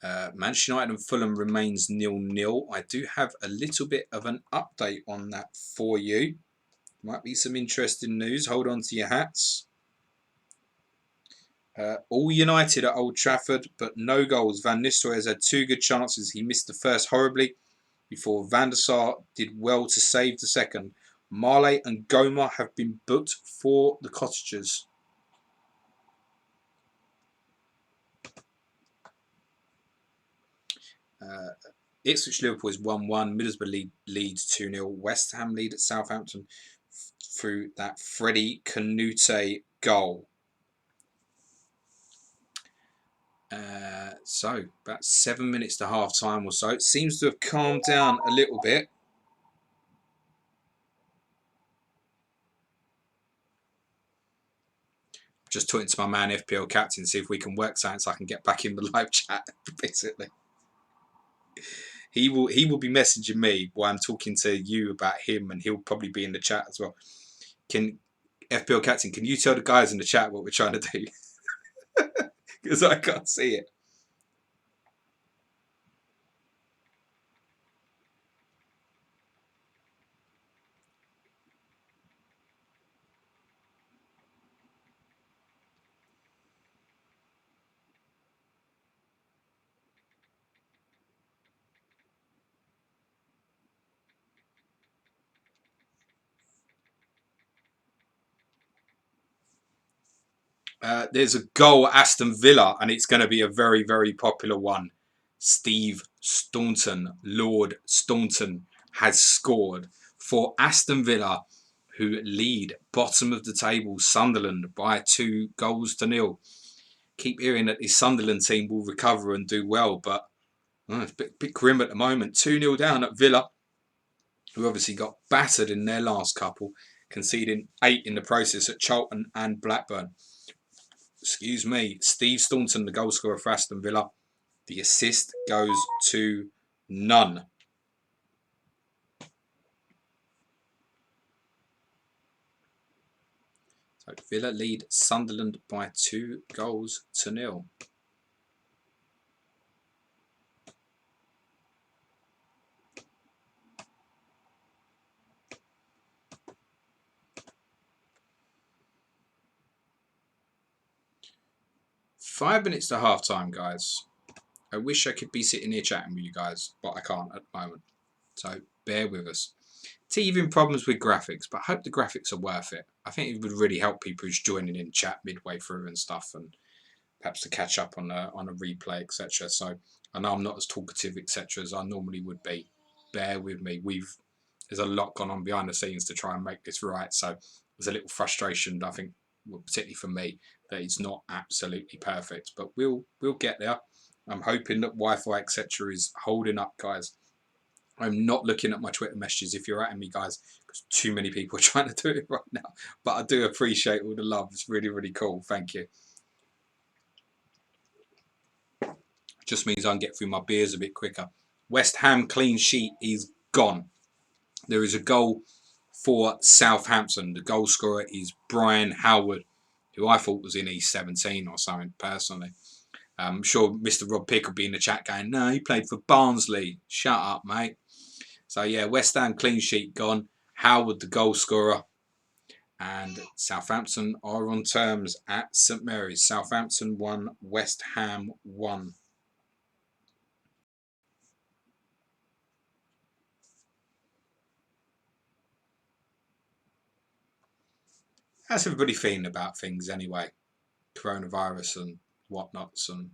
Manchester United and Fulham remains 0-0. I do have a little bit of an update on that for you. Might be some interesting news. Hold on to your hats. All United at Old Trafford, but no goals. Van Nistelrooy has had 2 good chances. He missed the first horribly. before Van der Sar did well to save the second. Marley and Goma have been booked for the Cottagers. Ipswich Liverpool is 1-1. Middlesbrough leads 2-0. West Ham lead at Southampton through that Freddie Canute goal. So about 7 minutes to half time or so. It seems to have calmed down a little bit. Just talking to my man FPL captain, see if we can work something so I can get back in the live chat. Basically, he will be messaging me while I'm talking to you about him, and he'll probably be in the chat as well. Can FPL captain, can you tell the guys in the chat what we're trying to do? Because I can't see it. There's a goal at Aston Villa, and it's going to be a very, very popular one. Steve Staunton, Lord Staunton, has scored for Aston Villa, who lead bottom of the table Sunderland by 2-0. Keep hearing that this Sunderland team will recover and do well, but it's a bit grim at the moment. 2-0 down at Villa, who obviously got battered in their last couple, conceding 8 in the process at Charlton and Blackburn. Excuse me, Steve Staunton, the goal scorer for Aston Villa. The assist goes to none. So Villa lead Sunderland by 2-0. 5 minutes to half time, guys. I wish I could be sitting here chatting with you guys, but I can't at the moment. So bear with us. Teething problems with graphics, but I hope the graphics are worth it. I think it would really help people who's joining in chat midway through and stuff, and perhaps to catch up on a replay, etc. So I know I'm not as talkative, etc. as I normally would be. Bear with me. There's a lot gone on behind the scenes to try and make this right. So there's a little frustration, I think, particularly for me, that it's not absolutely perfect, but we'll get there. I'm hoping that Wi-Fi, etc. is holding up, guys. I'm not looking at my Twitter messages if you're at me, guys, because too many people are trying to do it right now. But I do appreciate all the love. It's really, really cool. Thank you. Just means I can get through my beers a bit quicker. West Ham clean sheet is gone. There is a goal for Southampton. The goal scorer is Brian Howard, who I thought was in E17 or something, personally. I'm sure Mr. Rob Pick will be in the chat going, no, he played for Barnsley. Shut up, mate. So, yeah, West Ham clean sheet gone. Howard, the goal scorer. And Southampton are on terms at St Mary's. Southampton 1, West Ham 1. How's everybody feeling about things anyway? Coronavirus and whatnots, and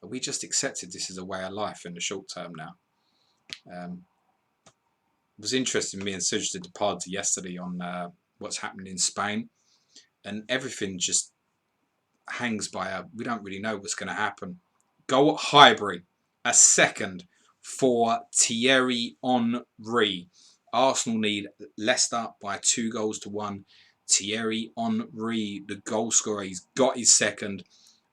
we just accepted this as a way of life in the short term now. It was interesting, me and Suj did the pod yesterday on what's happening in Spain, and everything just hangs by we don't really know what's going to happen. Goal at Highbury, a second for Thierry Henry. Arsenal need Leicester by 2-1. Thierry Henry, the goal scorer, he's got his second.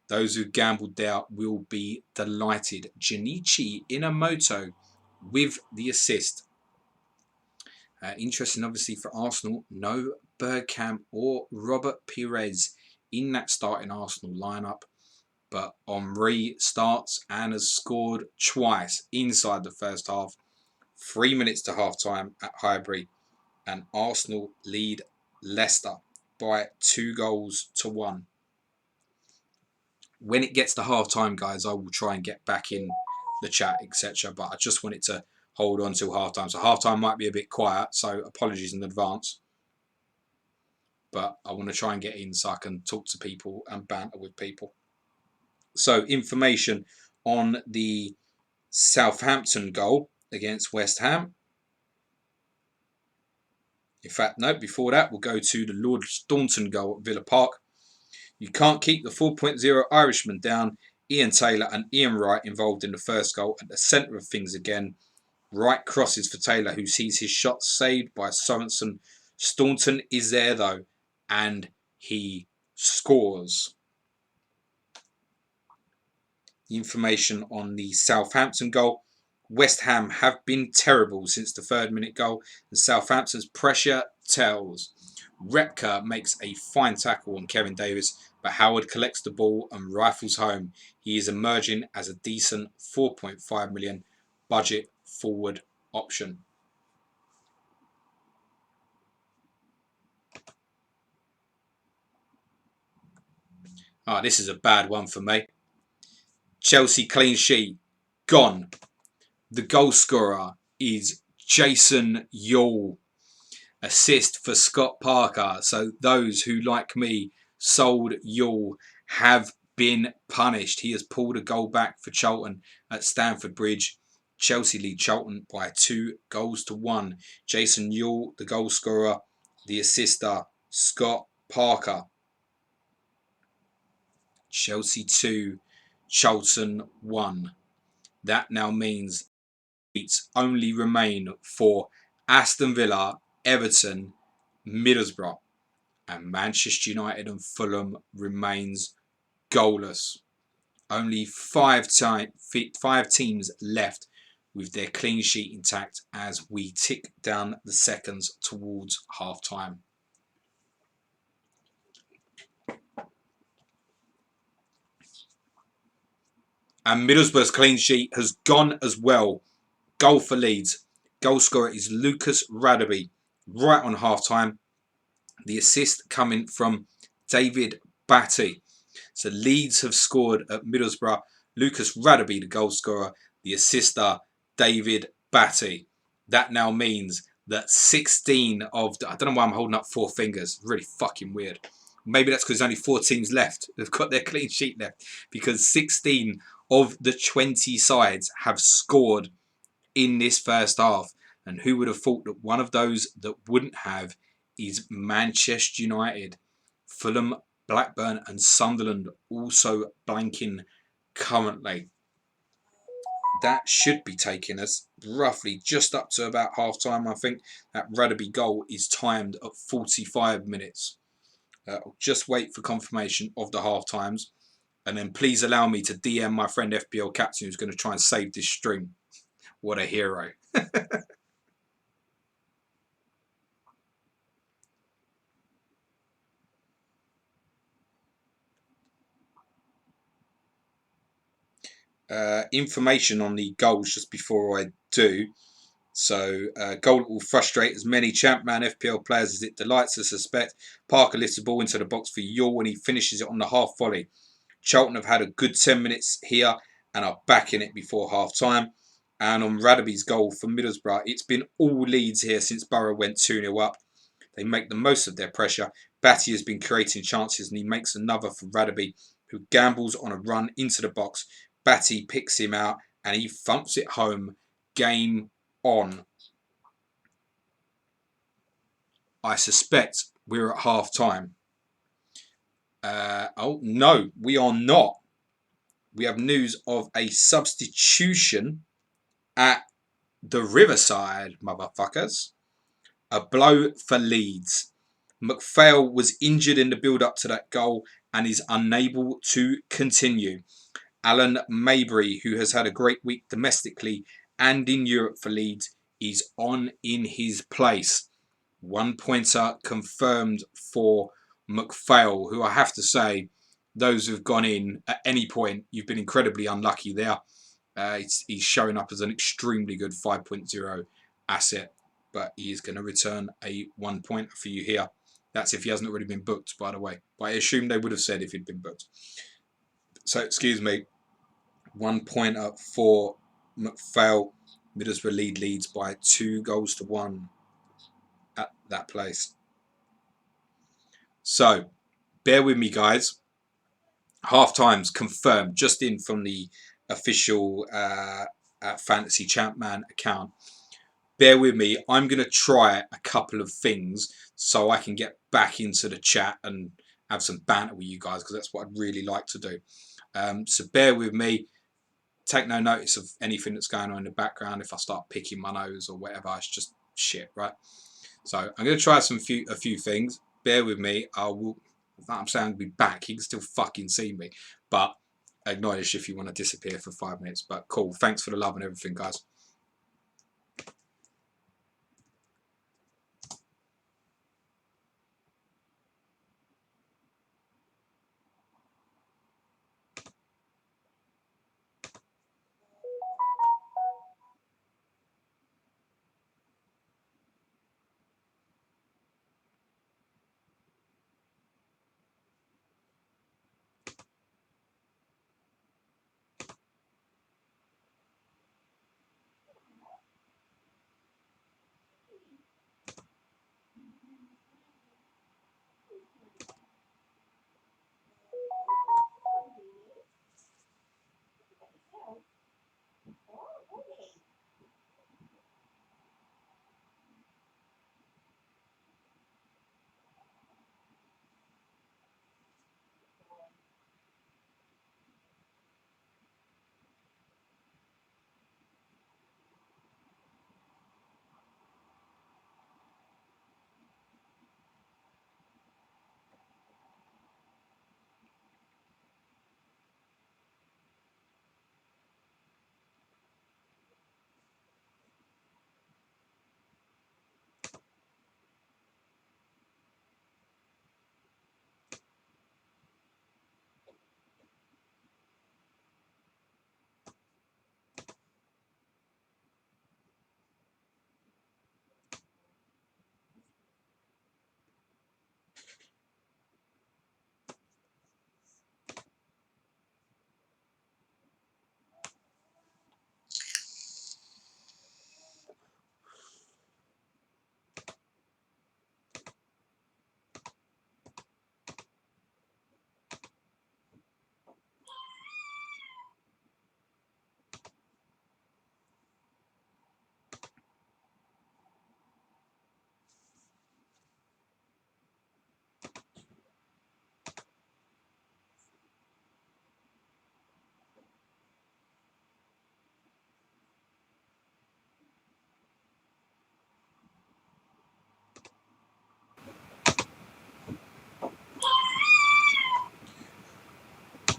Those who gambled there will be delighted. Junichi Inamoto with the assist. Interesting, obviously, for Arsenal, no Bergkamp or Robert Pires in that starting Arsenal lineup. But Henry starts and has scored twice inside the first half. 3 minutes to half time at Highbury. And Arsenal lead Leicester by 2-1. When it gets to half time, guys, I will try and get back in the chat, etc. But I just wanted to hold on till half time. So half time might be a bit quiet, so apologies in advance. But I want to try and get in so I can talk to people and banter with people. So information on the Southampton goal against West Ham. In fact, no, before that, we'll go to the Lord Staunton goal at Villa Park. You can't keep the 4.0 Irishman down. Ian Taylor and Ian Wright involved in the first goal at the centre of things again. Wright crosses for Taylor, who sees his shot saved by Sorensen. Staunton is there though, and he scores. The information on the Southampton goal. West Ham have been terrible since the 3rd minute goal, and Southampton's pressure tells. Repka makes a fine tackle on Kevin Davis, but Howard collects the ball and rifles home. He is emerging as a decent 4.5 million budget forward option. This is a bad one for me. Chelsea clean sheet, gone. The goal scorer is Jason Yuell. Assist for Scott Parker. So those who, like me, sold Yuell have been punished. He has pulled a goal back for Charlton at Stamford Bridge. Chelsea lead Charlton by 2-1. Jason Yuell, the goal scorer, the assister, Scott Parker. Chelsea 2, Charlton 1. That now means it's only remain for Aston Villa, Everton, Middlesbrough, and Manchester United and Fulham remains goalless. Only five teams left with their clean sheet intact as we tick down the seconds towards half time. And Middlesbrough's clean sheet has gone as well. Goal for Leeds. Goal scorer is Lucas Radebe. Right on half time. The assist coming from David Batty. So Leeds have scored at Middlesbrough. Lucas Radebe, the goal scorer. The assister, David Batty. That now means that 16 of... I don't know why I'm holding up 4 fingers. Really fucking weird. Maybe that's because there's only 4 teams left. They've got their clean sheet left. Because 16 of the 20 sides have scored in this first half. And who would have thought that one of those that wouldn't have is Manchester United. Fulham, Blackburn and Sunderland also blanking currently. That should be taking us roughly just up to about half time. I think that Radebe goal is timed at 45 minutes. I'll just wait for confirmation of the half times. And then please allow me to DM my friend FPL Captain who's going to try and save this stream. What a hero. Information on the goals just before I do. So, goal will frustrate as many Champman FPL players as it delights to suspect. Parker lifts the ball into the box for Yuell when he finishes it on the half volley. Charlton have had a good 10 minutes here and are back in it before half time. And on Radebe's goal for Middlesbrough, it's been all Leeds here since Borough went 2-0 up. They make the most of their pressure. Batty has been creating chances and he makes another for Radebe, who gambles on a run into the box. Batty picks him out and he thumps it home. Game on. I suspect we're at half time. Oh, no, we are not. We have news of a substitution at the Riverside, motherfuckers. A blow for Leeds. McPhail was injured in the build-up to that goal and is unable to continue. Alan Mabry, who has had a great week domestically and in Europe for Leeds, is on in his place. 1 pointer confirmed for McPhail, who I have to say, those who've gone in at any point, you've been incredibly unlucky there. He's showing up as an extremely good 5.0 asset, but he is going to return a 1 pointer for you here. That's if he hasn't already been booked, by the way. But I assume they would have said if he'd been booked. So, excuse me, 1 pointer for McPhail. Middlesbrough lead Leeds by 2-1 at that place. So, bear with me, guys. Half times confirmed, just in from the official Fantasy Champman account. Bear with me. I'm going to try a couple of things so I can get back into the chat and have some banter with you guys, because that's what I'd really like to do. So bear with me. Take no notice of anything that's going on in the background. If I start picking my nose or whatever, it's just shit, right? So I'm going to try a few things. Bear with me. I'm saying I'll be back. You can still fucking see me, but acknowledge if you want to disappear for 5 minutes. But cool. Thanks for the love and everything, guys.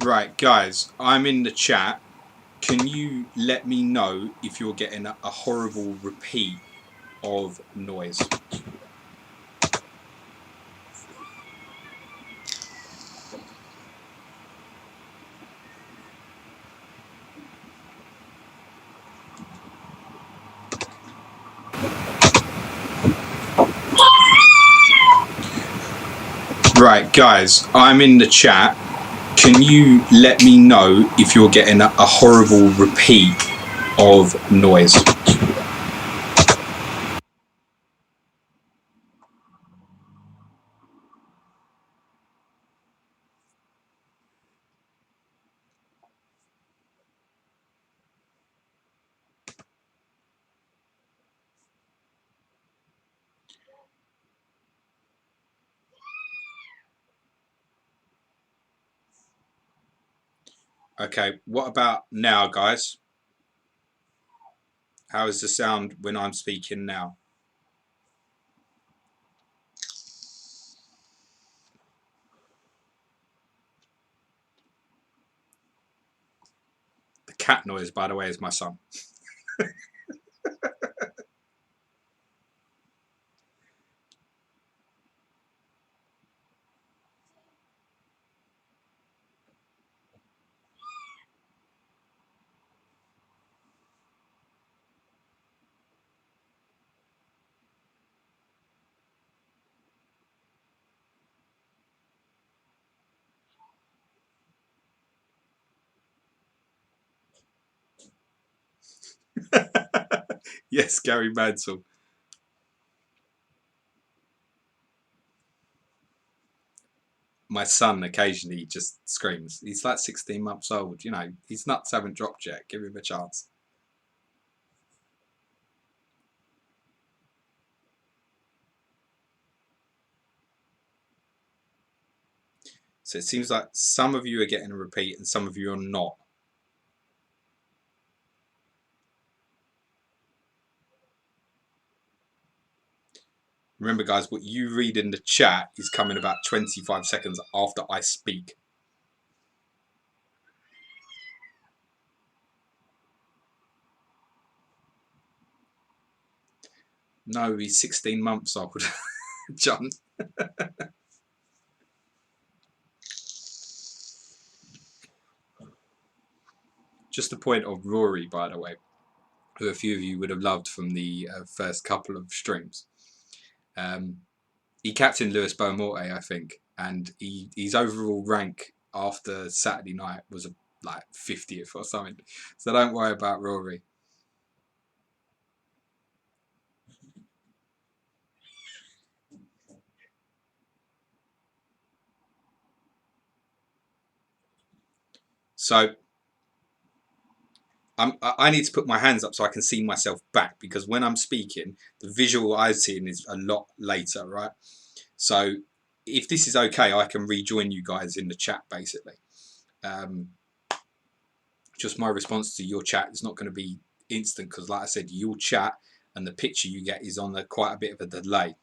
Right, guys, I'm in the chat. Can you let me know if you're getting a horrible repeat of noise? Right, guys, I'm in the chat. Can you let me know if you're getting a horrible repeat of noise? Okay, what about now, guys? How is the sound when I'm speaking now? The cat noise, by the way, is my son. Yes, Gary Mansell. My son occasionally just screams. He's like 16 months old. You know, his nuts haven't dropped yet. Give him a chance. So it seems like some of you are getting a repeat and some of you are not. Remember, guys, what you read in the chat is coming about 25 seconds after I speak. No, he's 16 months old, John. Just a point of Rory, by the way, who a few of you would have loved from the first couple of streams. He captained Lewis Beaumorte, I think, and his overall rank after Saturday night was like 50th or something. So don't worry about Rory. So I need to put my hands up so I can see myself back, because when I'm speaking, the visual I'm seeing is a lot later, right? So if this is okay, I can rejoin you guys in the chat, basically. Just my response to your chat is not going to be instant, because like I said, you'll chat and the picture you get is on quite a bit of a delay.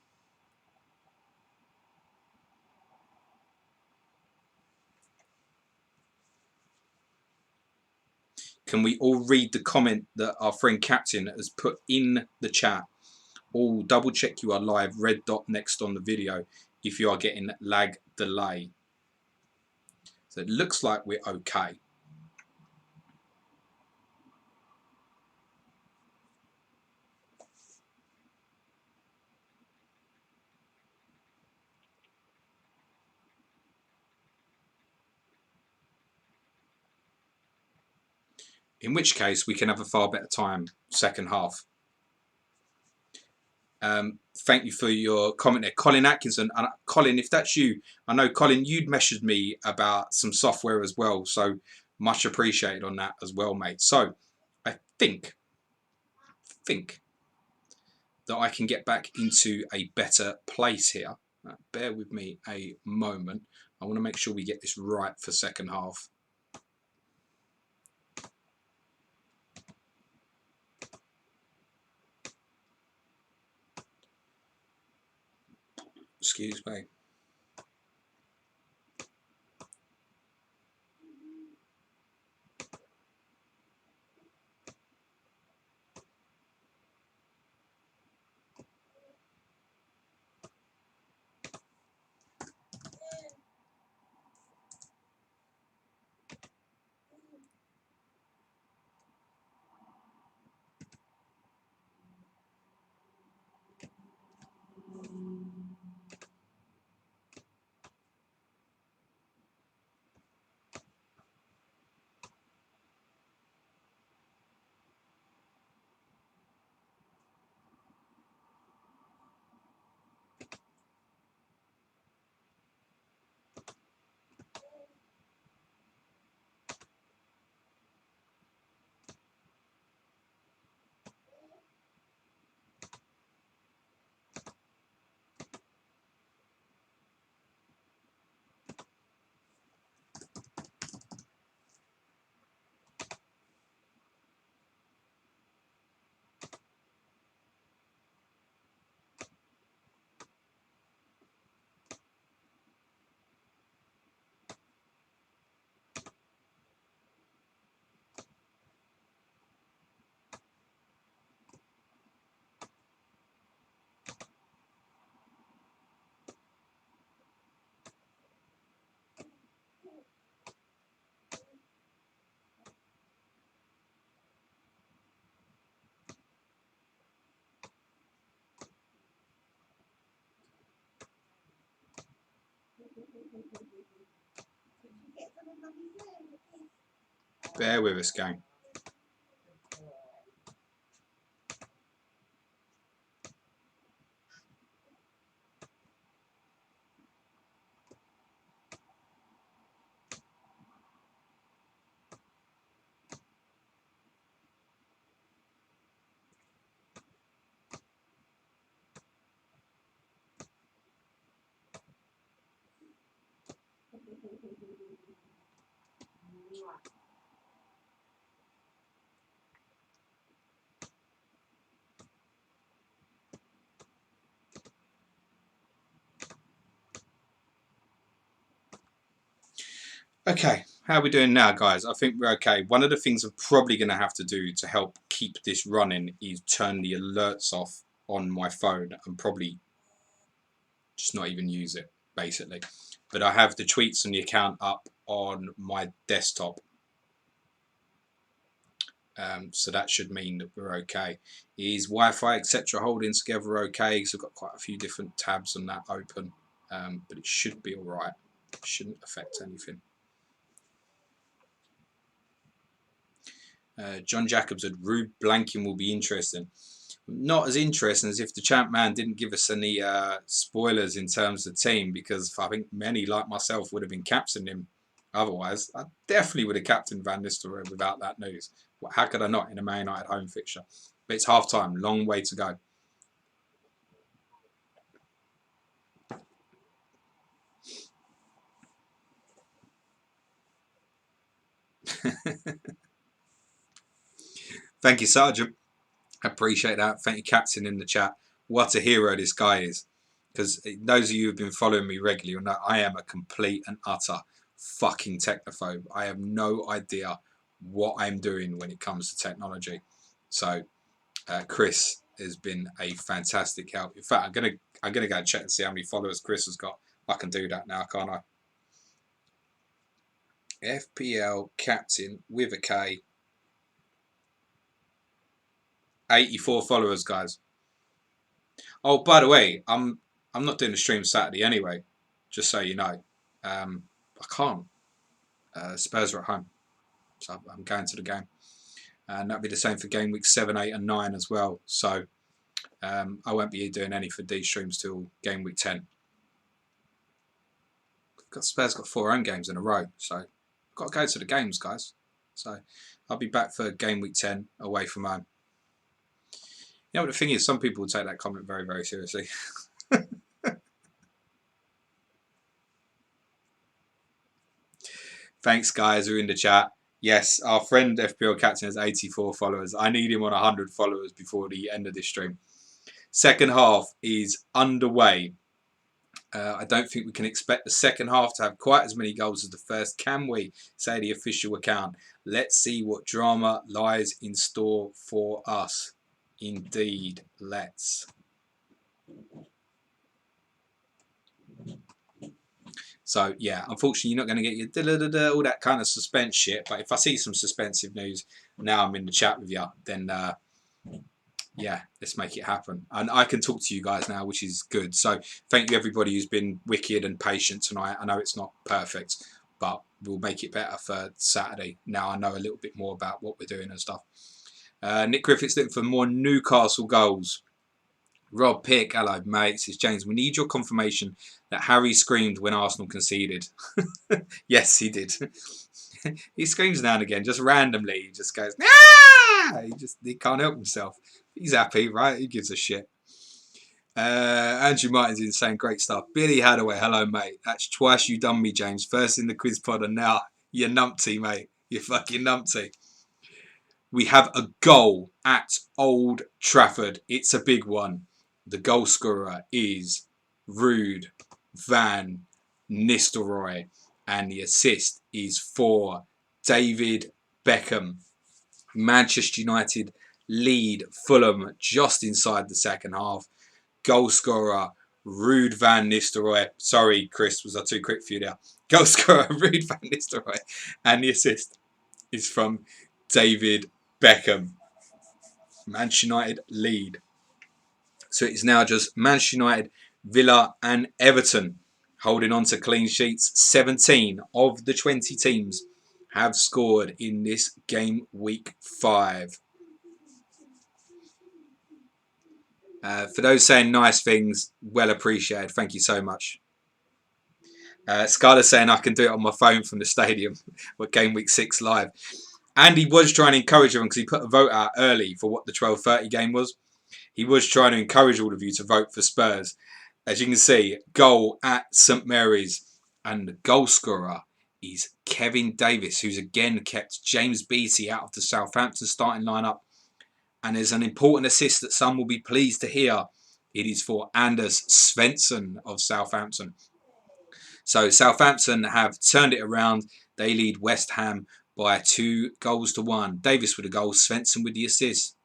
Can we all read the comment that our friend Captain has put in the chat? All double check you are live, red dot next on the video if you are getting lag delay. So it looks like we're okay. In which case we can have a far better time second half. Thank you for your comment there, Colin Atkinson. And Colin, if that's you, I know Colin, you'd messaged me about some software as well, so much appreciated on that as well, mate. So I think that I can get back into a better place here. Bear with me a moment. I want to make sure we get this right for second half. Excuse me. Bear with us, gang. Okay, how are we doing now, guys? I think we're okay. One of the things I'm probably going to have to do to help keep this running is turn the alerts off on my phone and probably just not even use it, basically. But I have the tweets and the account up on my desktop. So that should mean that we're okay. Is Wi-Fi, etc. holding together okay? Because I've got quite a few different tabs on that open. But it should be alright. It shouldn't affect anything. John Jacobs said, Rude blanking will be interesting. Not as interesting as if the champ man didn't give us any spoilers in terms of team, because I think many, like myself, would have been captaining him. Otherwise, I definitely would have captained Van Nistelrooy without that news. How could I not in a Man United home fixture? But it's half time, long way to go. Thank you, Sergeant. I appreciate that. Thank you, Captain, in the chat. What a hero this guy is. Because those of you who've been following me regularly know I am a complete and utter fucking technophobe. I have no idea what I'm doing when it comes to technology. So Chris has been a fantastic help. In fact, I'm gonna go check and see how many followers Chris has got. I can do that now, can't I? FPL Captain with a K. 84 followers, guys. Oh, by the way, I'm not doing the stream Saturday anyway. Just so you know, I can't. Spurs are at home, so I'm going to the game, and that'll be the same for game week 7, 8, and 9 as well. So I won't be doing any for D streams till game week 10. Spurs got 4 home games in a row, so I've got to go to the games, guys. So I'll be back for game week 10 away from home. You know what the thing is, some people will take that comment very, very seriously. Thanks, guys, who are in the chat. Yes, our friend FPL Captain has 84 followers. I need him on 100 followers before the end of this stream. Second half is underway. I don't think we can expect the second half to have quite as many goals as the first, can we? Say the official account. Let's see what drama lies in store for us. Indeed, let's. So, yeah, unfortunately, you're not going to get your all that kind of suspense shit. But if I see some suspensive news, now I'm in the chat with you, then, yeah, let's make it happen. And I can talk to you guys now, which is good. So, thank you, everybody who's been wicked and patient tonight. I know it's not perfect, but we'll make it better for Saturday. Now I know a little bit more about what we're doing and stuff. Nick Griffiths looking for more Newcastle goals. Rob Pick, hello mate, says James, we need your confirmation that Harry screamed when Arsenal conceded. Yes, he did. He screams now and again, just randomly. He just goes, nah! He can't help himself. He's happy, right? He gives a shit. Andrew Martin's in saying great stuff. Billy Hadaway, hello mate. That's twice you done me, James. First in the quiz pod and now you're numpty, mate. You're fucking numpty. We have a goal at Old Trafford. It's a big one. The goal scorer is Ruud van Nistelrooy. And the assist is for David Beckham. Manchester United lead Fulham just inside the second half. Goal scorer Ruud van Nistelrooy. Sorry, Chris, was I too quick for you there? Goal scorer Ruud van Nistelrooy. And the assist is from David Beckham. Manchester United lead. So it is now just Manchester United, Villa and Everton holding on to clean sheets. 17 of the 20 teams have scored in this game week 5. For those saying nice things, well appreciated. Thank you so much. Skylar's saying I can do it on my phone from the stadium with game week 6 live. Andy was trying to encourage everyone because he put a vote out early for what the 12:30 game was. He was trying to encourage all of you to vote for Spurs. As you can see, goal at St Mary's. And the goal scorer is Kevin Davis, who's again kept James Beattie out of the Southampton starting lineup. And there's an important assist that some will be pleased to hear. It is for Anders Svensson of Southampton. So Southampton have turned it around. They lead West Ham by 2-1. Davis with a goal, Svensson with the assist.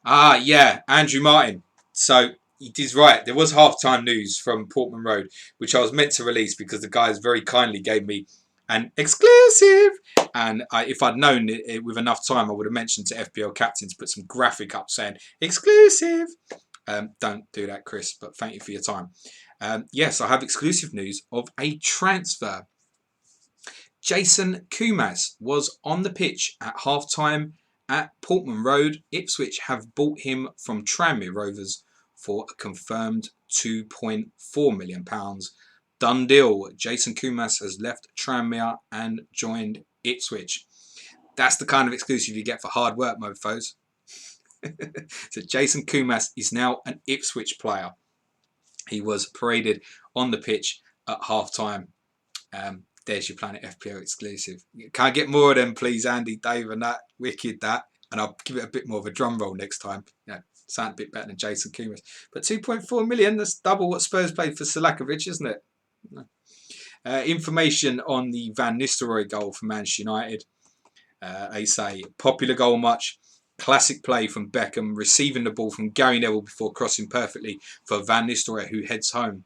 Yeah, Andrew Martin. So it is right. There was halftime news from Portman Road, which I was meant to release because the guys very kindly gave me an exclusive. And if I'd known it with enough time, I would have mentioned to FPL captain to put some graphic up saying exclusive. Don't do that, Chris, but thank you for your time. Yes, I have exclusive news of a transfer. Jason Kumas was on the pitch at half-time at Portman Road. Ipswich have bought him from Tranmere Rovers for a confirmed £2.4 million. Done deal. Jason Kumas has left Tranmere and joined Ipswich. That's the kind of exclusive you get for hard work, mofos. So Jason Kumas is now an Ipswich player. He was paraded on the pitch at half-time. There's your Planet FPL exclusive. Can I get more of them, please, Andy, Dave, and that? Wicked, that. And I'll give it a bit more of a drum roll next time. Sound a bit better than Jason Kumas. But 2.4 million, that's double what Spurs paid for Selakovic, isn't it? Information on the Van Nistelrooy goal for Manchester United. They say, popular goal much. Classic play from Beckham, receiving the ball from Gary Neville before crossing perfectly for Van Nistelrooy, who heads home.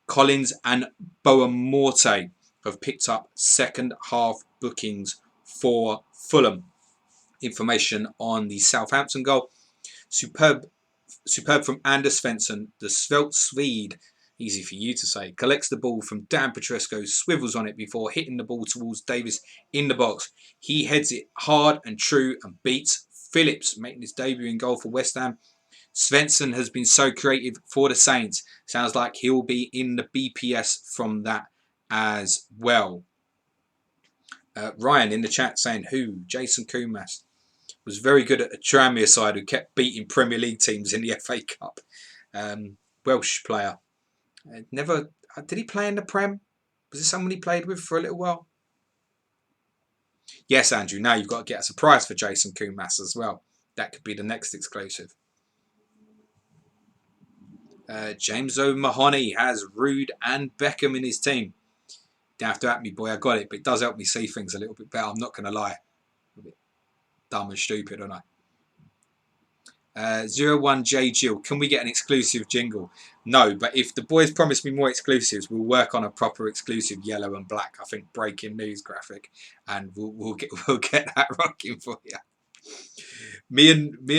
Collins and Boamorte have picked up second half bookings for Fulham. Information on the Southampton goal. Superb from Anders Svensson, the svelte Swede, easy for you to say, collects the ball from Dan Petresco, swivels on it before hitting the ball towards Davis in the box. He heads it hard and true and beats Phillips, making his debut in goal for West Ham. Svensson has been so creative for the Saints. Sounds like he'll be in the BPS from that as well. Ryan in the chat saying, who? Jason Kumas. Was very good at the Tranmere side who kept beating Premier League teams in the FA Cup. Welsh player. Never did he play in the Prem? Was it someone he played with for a little while? Yes, Andrew. Now you've got to get a surprise for Jason Kumas as well. That could be the next exclusive. James O'Mahony has Rude and Beckham in his team. Don't have to at me, boy. I got it, but it does help me see things a little bit better. I'm not going to lie. A bit dumb and stupid, aren't I? 01J Jill, can we get an exclusive jingle? No, but if the boys promise me more exclusives, we'll work on a proper exclusive yellow and black, I think, breaking news graphic, and we'll get that rocking for you. Me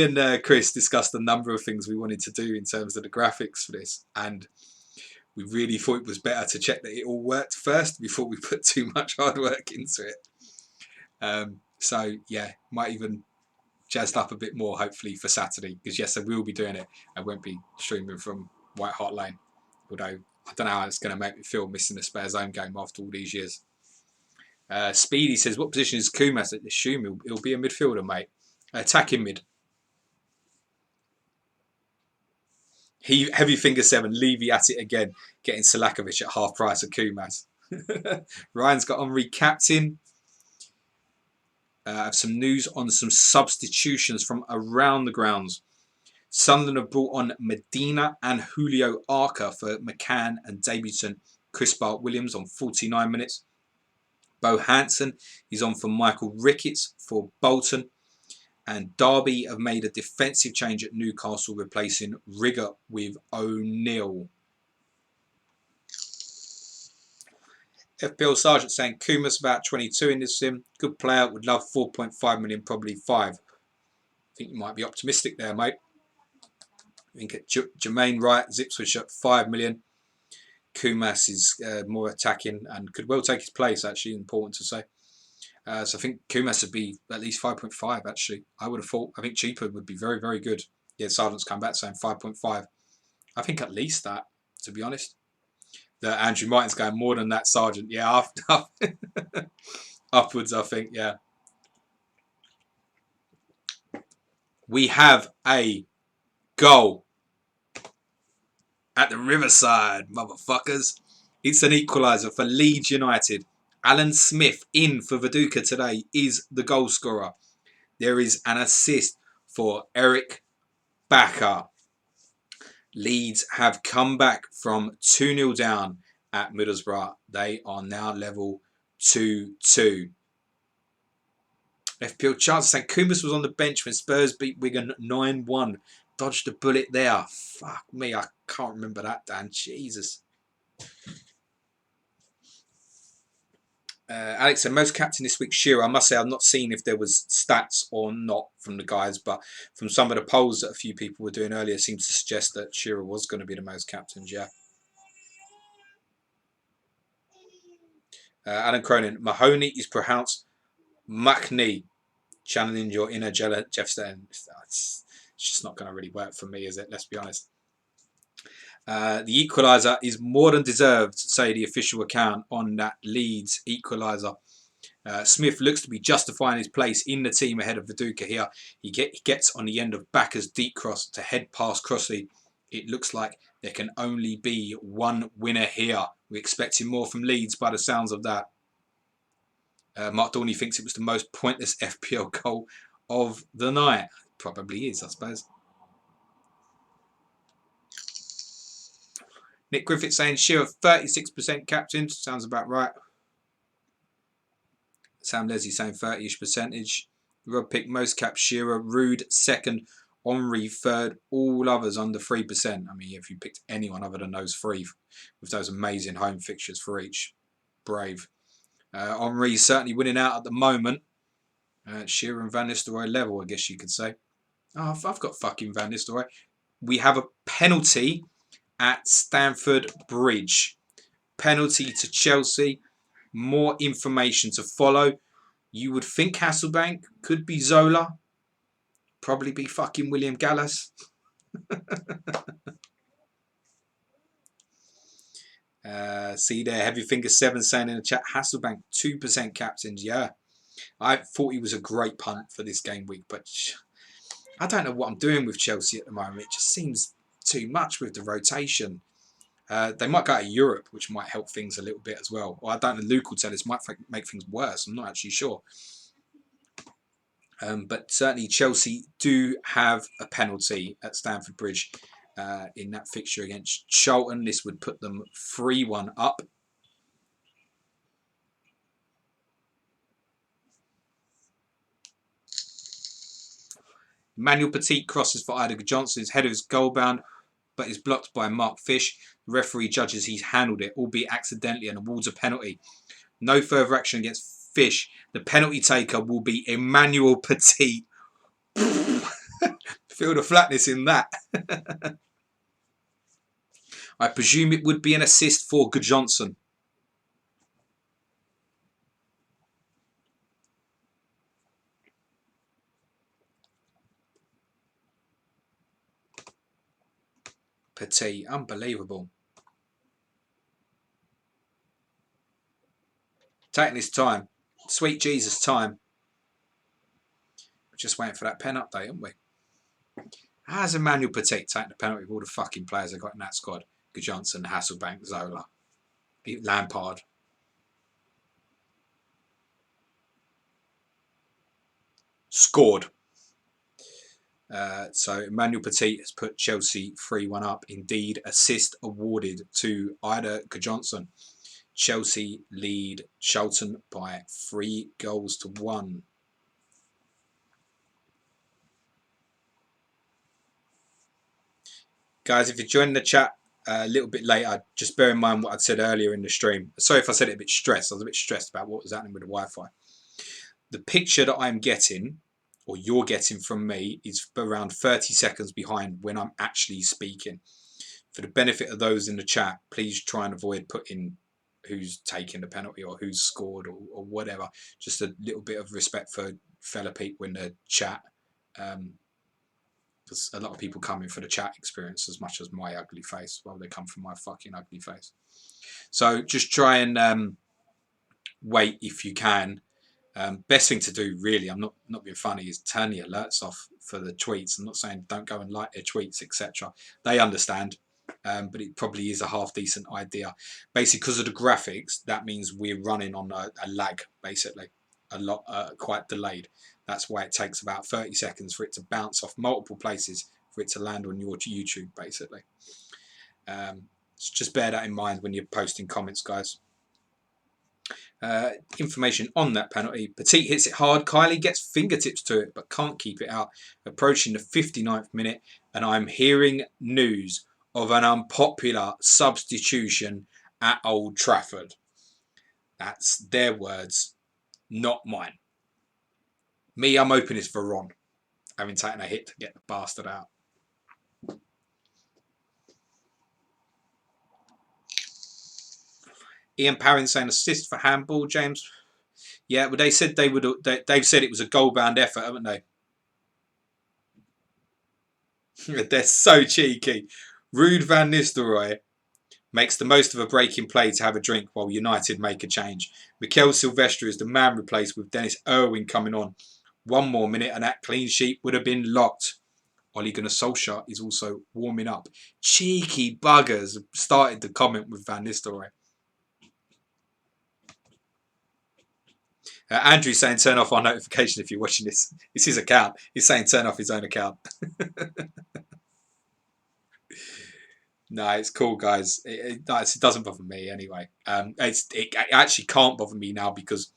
and Chris discussed a number of things we wanted to do in terms of the graphics for this, and we really thought it was better to check that it all worked first before we put too much hard work into it. So yeah, might even jazzed up a bit more hopefully for Saturday, because yes, I will be doing it. I won't be streaming from White Hart Lane, although I don't know how it's going to make me feel missing the Spurs home game after all these years. Speedy says, what position is Kumas at? Assume he'll be a midfielder, mate. Attacking mid. Heavy finger 7, Levy at it again, getting Selakovic at half price of Kumas. Ryan's got Henry captain. I have some news on some substitutions from around the grounds. Sunderland have brought on Medina and Julio Arca for McCann and debutant Chris Bart-Williams on 49 minutes. Bo Hansen is on for Michael Ricketts for Bolton. And Derby have made a defensive change at Newcastle, replacing Rigger with O'Neill. FPL Sergeant saying Kumas about 22 in this sim. Good player. Would love 4.5 million, probably 5. I think you might be optimistic there, mate. I think Jermaine Wright, Ipswich at 5 million. Kumas is more attacking and could well take his place, actually, important to say. So I think Kumas would be at least 5.5, actually. I would have thought. I think cheaper would be very, very good. Yeah, Sergeant's come back saying 5.5. I think at least that, to be honest. That Andrew Martin's going more than that, Sergeant. Yeah, upwards, I think, yeah. We have a goal at the Riverside, motherfuckers. It's an equaliser for Leeds United. Alan Smith in for Viduka today is the goal scorer. There is an assist for Eric Bakker. Leeds have come back from 2-0 down at Middlesbrough. They are now level 2-2. FPL Charles saying Kumas was on the bench when Spurs beat Wigan 9-1. Dodged a bullet there. Fuck me, I can't remember that, Dan. Jesus. Alex said, most captain this week, Shearer. I must say, I've not seen if there was stats or not from the guys, but from some of the polls that a few people were doing earlier, seems to suggest that Shearer was going to be the most captains, yeah. Alan Cronin, Mahoney is pronounced Machney, channeling your inner Jeff Stenn. It's just not going to really work for me, is it? Let's be honest. The equaliser is more than deserved, say the official account on that Leeds equaliser. Smith looks to be justifying his place in the team ahead of Viduka here. He gets on the end of Bakker's deep cross to head past Crossley. It looks like there can only be one winner here. We're expecting more from Leeds by the sounds of that. Mark Dorney thinks it was the most pointless FPL goal of the night. Probably is, I suppose. Nick Griffith saying Shearer 36% captain. Sounds about right. Sam Leslie saying 30-ish percentage. Rob picked most cap Shearer. Rude second. Henry third. All others under 3%. I mean, if you picked anyone other than those three with those amazing home fixtures for each. Brave. Henry's certainly winning out at the moment. Shearer and Van Nistelrooy level, I guess you could say. Oh, I've got fucking Van Nistelrooy. We have a penalty at Stamford Bridge. Penalty to Chelsea. More information to follow. You would think Hasselbank could be Zola. Probably be fucking William Gallas. See there, Heavy Finger 7 saying in the chat, Hasselbank 2% captains. Yeah, I thought he was a great punt for this game week, but I don't know what I'm doing with Chelsea at the moment. It just seems too much with the rotation. They might go to Europe, which might help things a little bit as well. Or I don't know, Luke will tell us, might make things worse. I'm not actually sure. But certainly Chelsea do have a penalty at Stamford Bridge in that fixture against Charlton. This would put them 3-1 up. Emmanuel Petit crosses for Ida Johnson. His header is goal-bound, but is blocked by Mark Fish. The referee judges he's handled it, albeit accidentally, and awards a penalty. No further action against Fish. The penalty taker will be Emmanuel Petit. Feel the flatness in that. I presume it would be an assist for Johnson. Petit, unbelievable. Taking his time. Sweet Jesus time. We're just waiting for that pen update, aren't we? How's Emmanuel Petit taking the penalty of all the fucking players they've got in that squad? Johnson, Hasselbank, Zola, Lampard. Scored. So Emmanuel Petit has put Chelsea 3-1 up. Indeed, assist awarded to Ida Johnson. Chelsea lead Charlton by 3-1. Guys, if you're joining the chat a little bit later, just bear in mind what I said earlier in the stream. Sorry if I said it a bit stressed. I was a bit stressed about what was happening with the Wi-Fi. The picture that I'm getting, or you're getting from me, is around 30 seconds behind when I'm actually speaking. For the benefit of those in the chat, please try and avoid putting who's taking the penalty or who's scored or whatever. Just a little bit of respect for fella people in the chat. Because a lot of people come in for the chat experience as much as my ugly face. Well, they come from my fucking ugly face. So just try and wait if you can. Best thing to do, really, I'm not being funny, is turn the alerts off for the tweets. I'm not saying don't go and like their tweets, etc. They understand. but it probably is a half decent idea. Basically, because of the graphics, that means we're running on a lag, basically, a lot quite delayed. That's why it takes about 30 seconds for it to bounce off multiple places for it to land on your YouTube, basically. So just bear that in mind when you're posting comments, guys. Information on that penalty. Petit hits it hard. Kylie gets fingertips to it, but can't keep it out. Approaching the 59th minute, and I'm hearing news of an unpopular substitution at Old Trafford. That's their words, not mine. Me, I'm hoping it's Veron, having taken a hit to get the bastard out. Ian Parrin saying assist for handball, James. Yeah, well, they said they would. They've said it was a goal-bound effort, haven't they? They're so cheeky. Ruud van Nistelrooy makes the most of a breaking play to have a drink while United make a change. Mikel Silvestre is the man replaced with Dennis Irwin coming on. One more minute and that clean sheet would have been locked. Ole Gunnar Solskjaer is also warming up. Cheeky buggers started the comment with Van Nistelrooy. Andrew's saying turn off our notification if you're watching this. It's his account. He's saying turn off his own account. No, it's cool, guys. It doesn't bother me anyway. It actually can't bother me now because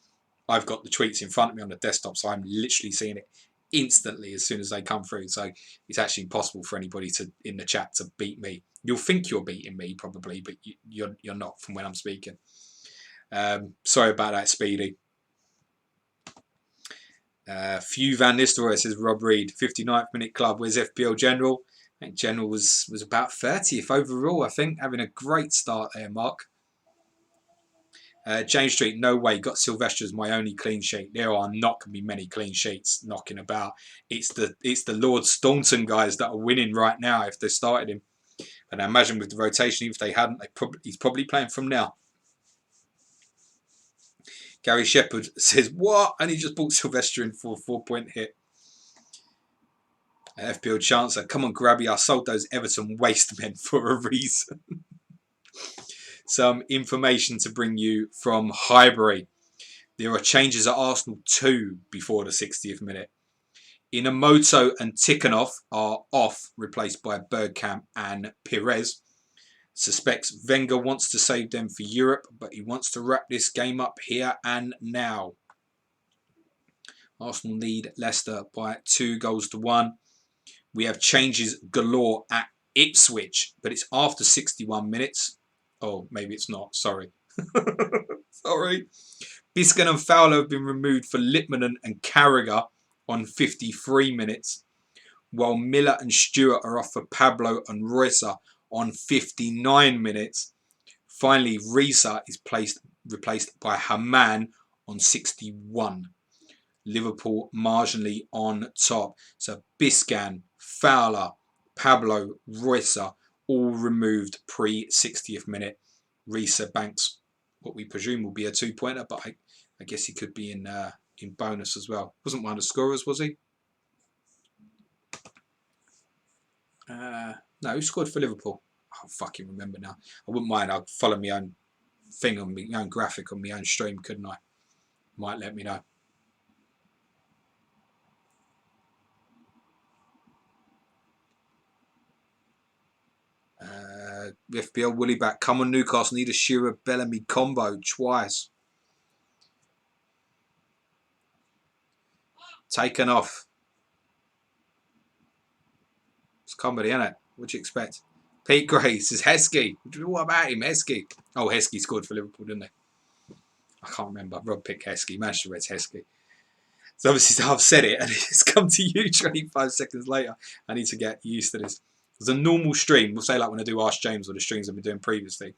I've got the tweets in front of me on the desktop, so I'm literally seeing it instantly as soon as they come through. So it's actually impossible for anybody in the chat to beat me. You'll think you're beating me probably, but you're not from when I'm speaking. Sorry about that, Speedy. Few Van Nistelrooy, says Rob Reed. 59th minute club. Where's FPL General? I think General was about 30th overall, I think. Having a great start there, Mark. James Street, no way. Got Silvestre as my only clean sheet. There are not going to be many clean sheets knocking about. It's the Lord Staunton guys that are winning right now if they started him. And I imagine with the rotation, if they hadn't, he's probably playing from now. Gary Shepherd says, what? And he just bought Silvestre in for a 4-point hit. FPL Chancellor, come on, Grabby. I sold those Everton waste men for a reason. Some information to bring you from Highbury. There are changes at Arsenal too before the 60th minute. Inamoto and Tikhonov are off, replaced by Bergkamp and Pires. Suspects Wenger wants to save them for Europe, but he wants to wrap this game up here and now. Arsenal lead Leicester by 2-1. We have changes galore at Ipswich, but it's after 61 minutes. Oh, maybe it's not. Sorry. Sorry. Biscan and Fowler have been removed for Littman and Carragher on 53 minutes, while Miller and Stewart are off for Pablo and Reuser on 59 minutes. Finally, Risa is replaced by Haman on 61. Liverpool marginally on top. So Biscan, Fowler, Pablo, Reuser all removed pre-60th minute. Risa banks what we presume will be a 2-pointer, but I guess he could be in bonus as well. Wasn't one of the scorers, was he? No, who scored for Liverpool? I don't fucking remember now. I wouldn't mind. I'd follow my own thing on my own graphic on my own stream, couldn't I? Might let me know. FPL Willie back. Come on, Newcastle. Need a Shearer Bellamy combo twice. Taken off. It's comedy, isn't it? What do you expect? Pete Gray says Heskey. What about him, Heskey? Oh, Heskey scored for Liverpool, didn't he? I can't remember. Rob picked Heskey. Manchester Red's Heskey. So obviously I've said it and it's come to you 25 seconds later. I need to get used to this. It's a normal stream. We'll say like when I do Ask James or the streams I've been doing previously.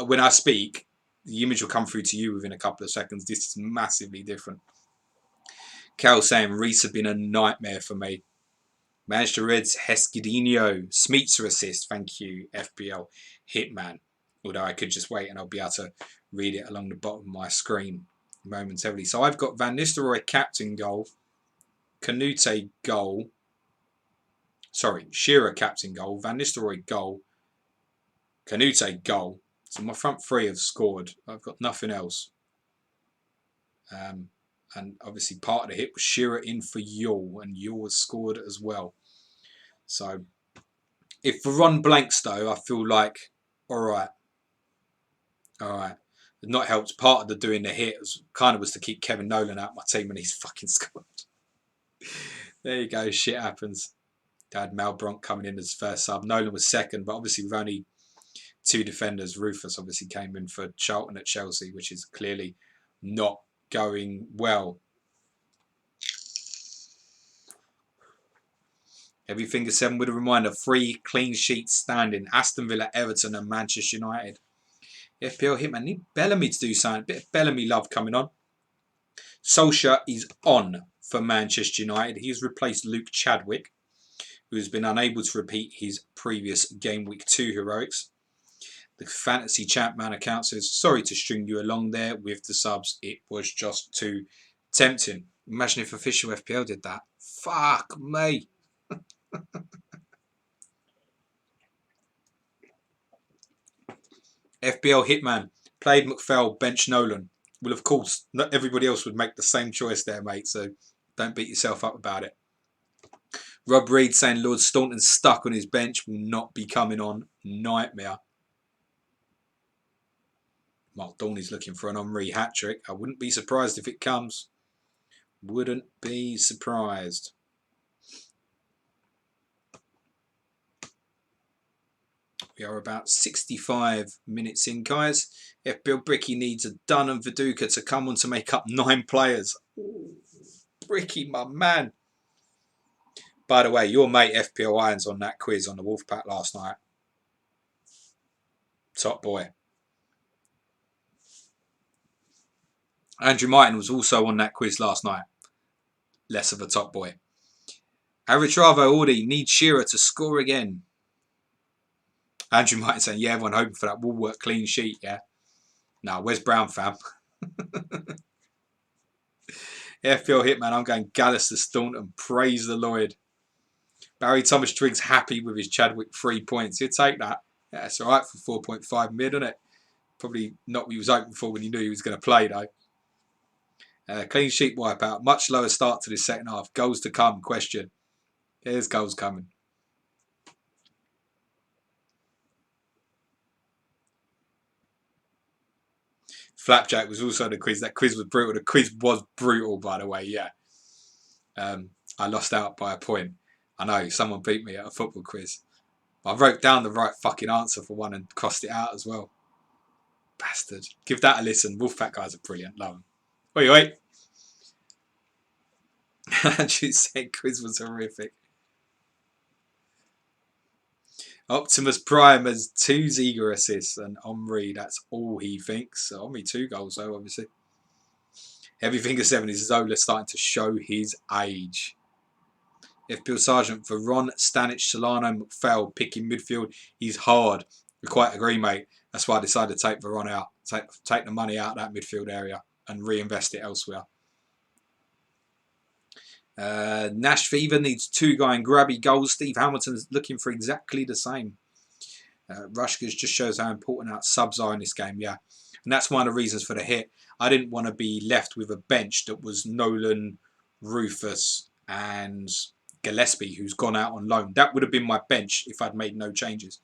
When I speak, the image will come through to you within a couple of seconds. This is massively different. Cal saying Reese has been a nightmare for me. Manchester Reds, Heskidinho, Smeetzer assist. Thank you, FPL Hitman. Although I could just wait and I'll be able to read it along the bottom of my screen momentarily. So I've got Van Nistelrooy captain goal, Canute goal. Sorry, Shearer captain goal, Van Nistelrooy goal, Canute goal. So my front three have scored. I've got nothing else. And obviously part of the hit was Shearer in for Yule, and Yule has scored as well. So if Veron blanks though, I feel like alright. It not helped. Part of the doing the hit was to keep Kevin Nolan out of my team, and he's fucking scored. There you go, shit happens. I had Mal Bronk coming in as first sub. Nolan was second, but obviously with only two defenders, Rufus obviously came in for Charlton at Chelsea, which is clearly not going well. Heavy Finger 7 with a reminder, 3 clean sheets standing. Aston Villa, Everton and Manchester United. FPL Hitman need Bellamy to do something. A bit of Bellamy love coming on. Solskjaer is on for Manchester United. He's replaced Luke Chadwick, who has been unable to repeat his previous Game Week 2 heroics. The Fantasy Champman account says, sorry to string you along there with the subs. It was just too tempting. Imagine if official FPL did that. Fuck me. FPL Hitman played McPhail, bench Nolan. Well, of course, not everybody else would make the same choice there, mate. So don't beat yourself up about it. Rob Reed saying Lord Staunton stuck on his bench, will not be coming on. Nightmare. Mark Dorney's looking for an Henry hat-trick. I wouldn't be surprised if it comes. Wouldn't be surprised. We are about 65 minutes in, guys. FPL Bricky needs a Dunn and Viduka to come on to make up 9 players. Ooh, Bricky, my man. By the way, your mate FPL Irons on that quiz on the Wolfpack last night. Top boy. Andrew Martin was also on that quiz last night. Less of a top boy. Aritravo Audi needs Shearer to score again. Andrew Martin saying, yeah, everyone hoping for that Woolwork clean sheet, yeah? Nah, where's Brown, fam? FPL Hitman, I'm going Gallister Staunton. Praise the Lord. Barry Thomas Triggs happy with his Chadwick 3 points. He'll take that. Yeah, it's all right for 4.5 mid, isn't it? Probably not what he was hoping for when he knew he was going to play, though. Clean sheet wipeout. Much lower start to this second half. Goals to come, question. Here's goals coming. Flapjack was also the quiz. That quiz was brutal. The quiz was brutal, by the way, yeah. I lost out by a point. I know, someone beat me at a football quiz. I wrote down the right fucking answer for one and crossed it out as well. Bastard. Give that a listen. Wolfpack guys are brilliant. Love them. Oi, oi. Andrew said quiz was horrific. Optimus Prime has 2 Ziga assists and Omri, that's all he thinks. So Omri 2 goals though, obviously. Heavy Finger 7 is Zola starting to show his age. FPL Sergeant for Ron, Stanic, Solano, McPhail picking midfield. He's hard. We quite agree, mate. That's why I decided to take Veron out. Take the money out of that midfield area and reinvest it elsewhere. Nash Fever needs 2 guy and grabby goals. Steve Hamilton's looking for exactly the same. Rushkers just shows how important our subs are in this game, yeah. And that's one of the reasons for the hit. I didn't want to be left with a bench that was Nolan, Rufus and Gillespie, who's gone out on loan. That would have been my bench if I'd made no changes.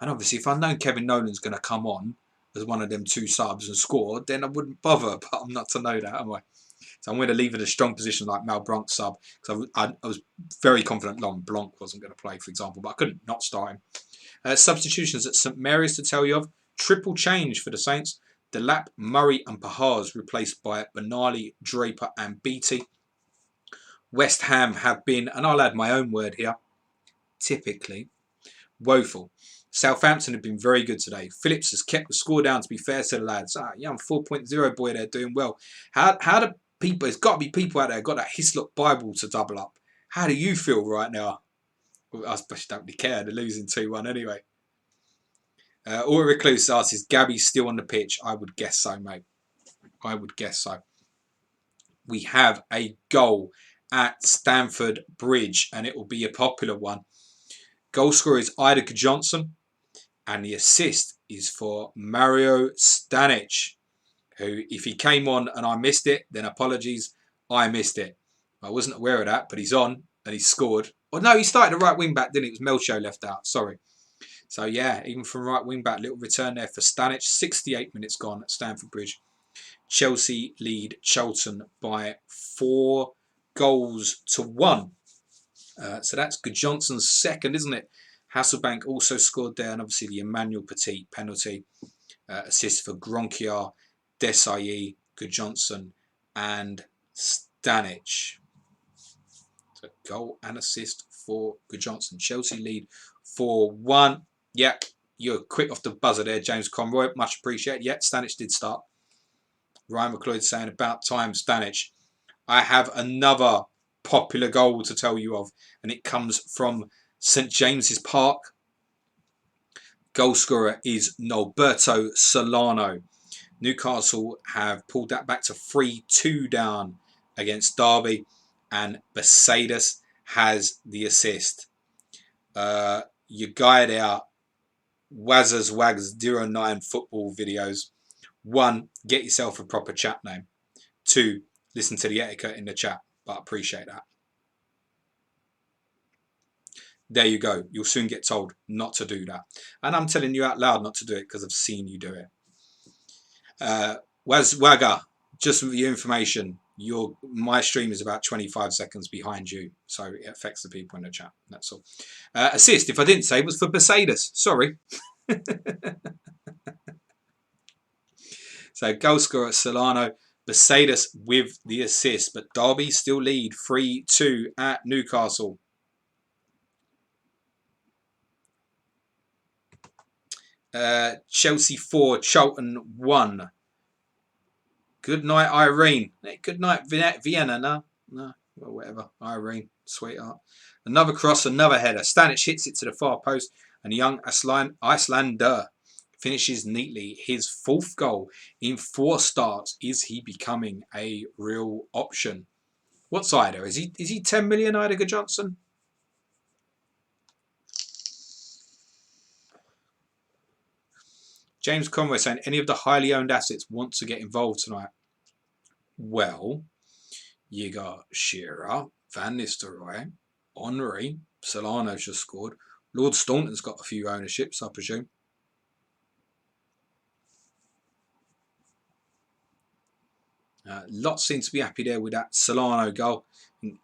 And obviously, if I'd known Kevin Nolan's going to come on as one of them 2 subs and score, then I wouldn't bother. But I'm not to know that, am I? So I'm going to leave it a strong position like Mal Blanc sub. Because I was very confident Blanc wasn't going to play, for example. But I couldn't not start him. Substitutions at St Mary's to tell you of. Triple change for the Saints. Delap, Murray and Pahars replaced by Benali, Draper and Beattie. West Ham have been, and I'll add my own word here, typically woeful. Southampton have been very good today. Phillips has kept the score down, to be fair to the lads. Young 4.0 boy, they're doing well. How do people, there's got to be people out there got that Hislop Bible to double up. How do you feel right now? Well, I especially don't really care. They're losing 2-1 anyway. Aura Recluse asks, is Gabby still on the pitch? I would guess so, mate. I would guess so. We have a goal at Stamford Bridge, and it will be a popular one. Goal scorer is Ida Johnson. And the assist is for Mario Stanic, who, if he came on and I missed it, then apologies, I missed it. I wasn't aware of that, but he's on and he scored. Oh no, he started the right wing back, didn't he? It was Melcho left out, sorry. So yeah, even from right wing back, little return there for Stanic. 68 minutes gone at Stamford Bridge. Chelsea lead Charlton by 4 goals to 1. So that's Gudjonson's second, isn't it? Hasselbank also scored there, and obviously the Emmanuel Petit penalty. Assist for Gronkiar, Desailly, Gudjohnson and Stanic. So goal and assist for Gudjohnson. Chelsea lead 4-1. Yeah, you're quick off the buzzer there, James Conroy. Much appreciated. Yeah, Stanic did start. Ryan McLeod saying about time, Stanic. I have another popular goal to tell you of, and it comes from St James's Park. Goal scorer is Norberto Solano. Newcastle have pulled that back to 3-2 down against Derby, and Besaidis has the assist. Your guy there, Wazzers Wags 09 football videos. 1, get yourself a proper chat name. 2, listen to the etiquette in the chat, but I appreciate that. There you go. You'll soon get told not to do that. And I'm telling you out loud not to do it because I've seen you do it. Wagga, just with your information, my stream is about 25 seconds behind you, so it affects the people in the chat. That's all. Assist, if I didn't say, was for Besaidis. Sorry. So goal scorer Solano, Besaidis with the assist, but Derby still lead 3-2 at Newcastle. Chelsea 4, Charlton 1. Good night, Irene. Good night, Vienna. No, well, whatever. Irene, sweetheart. Another cross, another header. Stanic hits it to the far post, and the young Icelander finishes neatly. His 4th goal in 4 starts. Is he becoming a real option? What's Ida? Is he 10 million, Ida Gudjohnson? James Conway saying, any of the highly owned assets want to get involved tonight? Well, you got Shearer, Van Nistelrooy, Henry, Solano's just scored. Lord Staunton's got a few ownerships, I presume. Lots seem to be happy there with that Solano goal.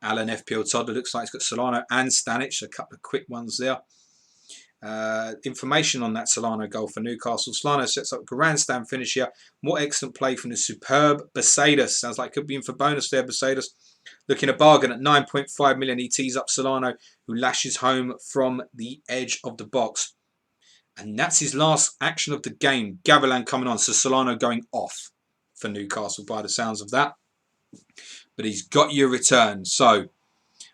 Alan FPL Toddler looks like he's got Solano and Stanic, a couple of quick ones there. Information on that Solano goal for Newcastle. Solano sets up a grandstand finish here. More excellent play from the superb Besaidis. Sounds like could be in for bonus there, Besaidis. Looking a bargain at 9.5 million. He tees up Solano, who lashes home from the edge of the box. And that's his last action of the game. Gavilan coming on. So Solano going off for Newcastle by the sounds of that. But he's got your return. So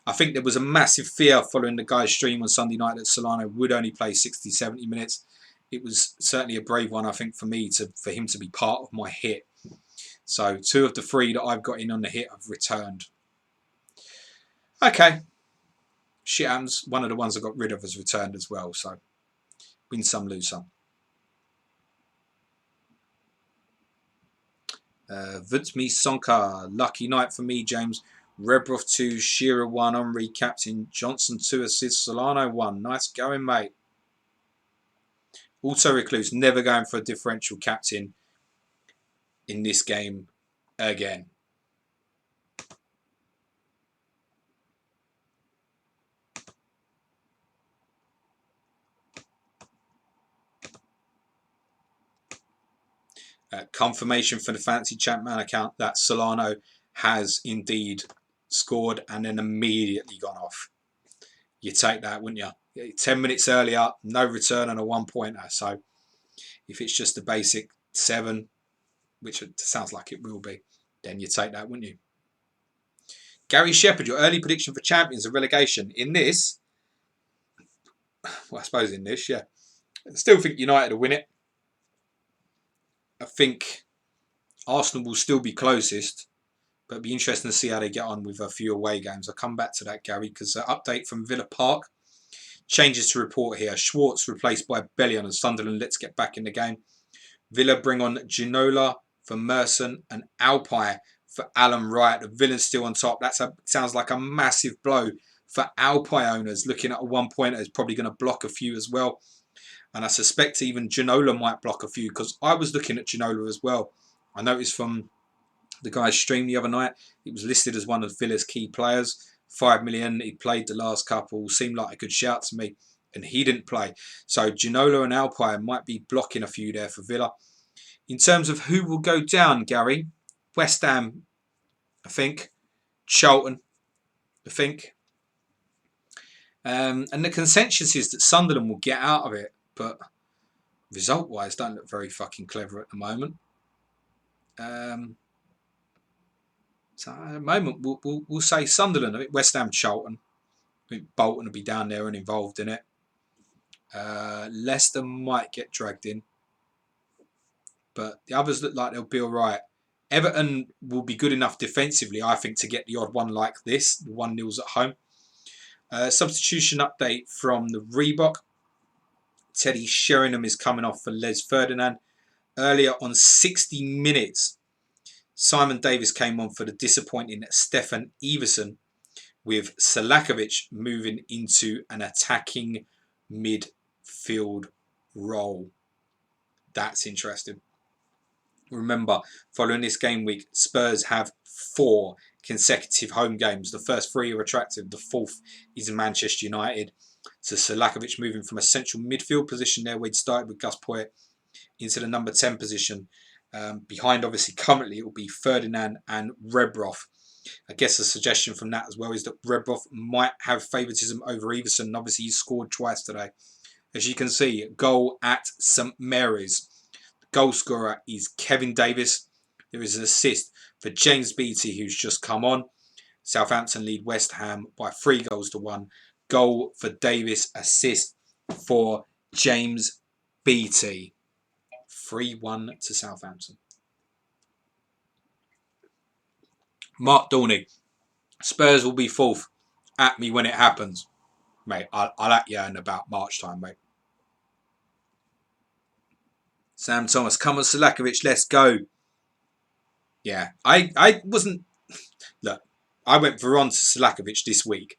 I think there was a massive fear following the guy's stream on Sunday night that Solano would only play 60, 70 minutes. It was certainly a brave one, I think, for him to be part of my hit. So 2 of the 3 that I've got in on the hit have returned. Okay. Shit happens. One of the ones I got rid of has returned as well. So win some, lose some. Vutmi Sonka. Lucky night for me, James. Rebrov 2, Shearer 1, Henry captain, Johnson 2 assists, Solano 1. Nice going, mate. Auto Recluse, never going for a differential captain in this game again. Confirmation for the Fancy Champman account that Solano has indeed scored and then immediately gone off. You take that, wouldn't you? 10 minutes earlier, no return and a 1-pointer. So if it's just a basic 7, which it sounds like it will be, then you take that, wouldn't you? Gary Shepherd, your early prediction for champions of relegation. In this, well, I suppose in this, yeah. I still think United will win it. I think Arsenal will still be closest. But it'd be interesting to see how they get on with a few away games. I'll come back to that, Gary, because update from Villa Park. Changes to report here. Schwartz replaced by Bellion and Sunderland. Let's get back in the game. Villa bring on Ginola for Merson and Alpay for Alan Wright. The Villain's still on top. Sounds like a massive blow for Alpay owners. Looking at a 1-pointer is probably going to block a few as well. And I suspect even Ginola might block a few because I was looking at Ginola as well. I noticed from the guy's stream the other night, he was listed as one of Villa's key players. 5 million, he played the last couple, seemed like a good shout to me, and he didn't play. So Ginola and Alpay might be blocking a few there for Villa. In terms of who will go down, Gary, West Ham, I think. Charlton, I think. And the consensus is that Sunderland will get out of it, but result-wise don't look very fucking clever at the moment. So at the moment, we'll say Sunderland. I think West Ham, Charlton. I think Bolton will be down there and involved in it. Leicester might get dragged in. But the others look like they'll be all right. Everton will be good enough defensively, I think, to get the odd one like this. The 1-0s at home. Substitution update from the Reebok. Teddy Sheringham is coming off for Les Ferdinand. Earlier on 60 minutes, Simon Davis came on for the disappointing Stefan Everson, with Selakovic moving into an attacking midfield role. That's interesting. Remember, following this game week, Spurs have 4 consecutive home games. The first 3 are attractive. The 4th is in Manchester United. So Selakovic moving from a central midfield position there, where he'd started with Gus Poyet, into the number 10 position. Behind, obviously, currently it will be Ferdinand and Rebrov. I guess a suggestion from that as well is that Rebrov might have favouritism over Everson. Obviously, he scored twice today. As you can see, goal at St Mary's. The goal scorer is Kevin Davis. There is an assist for James Beattie, who's just come on. Southampton lead West Ham by 3-1. Goal for Davis, assist for James Beattie. 3-1 to Southampton. Mark Dorney. Spurs will be 4th. At me when it happens. Mate, I'll at you in about March time, mate. Sam Thomas. Come on, Selakovic. Let's go. Yeah. I wasn't... Look, I went Veron to Selakovic this week.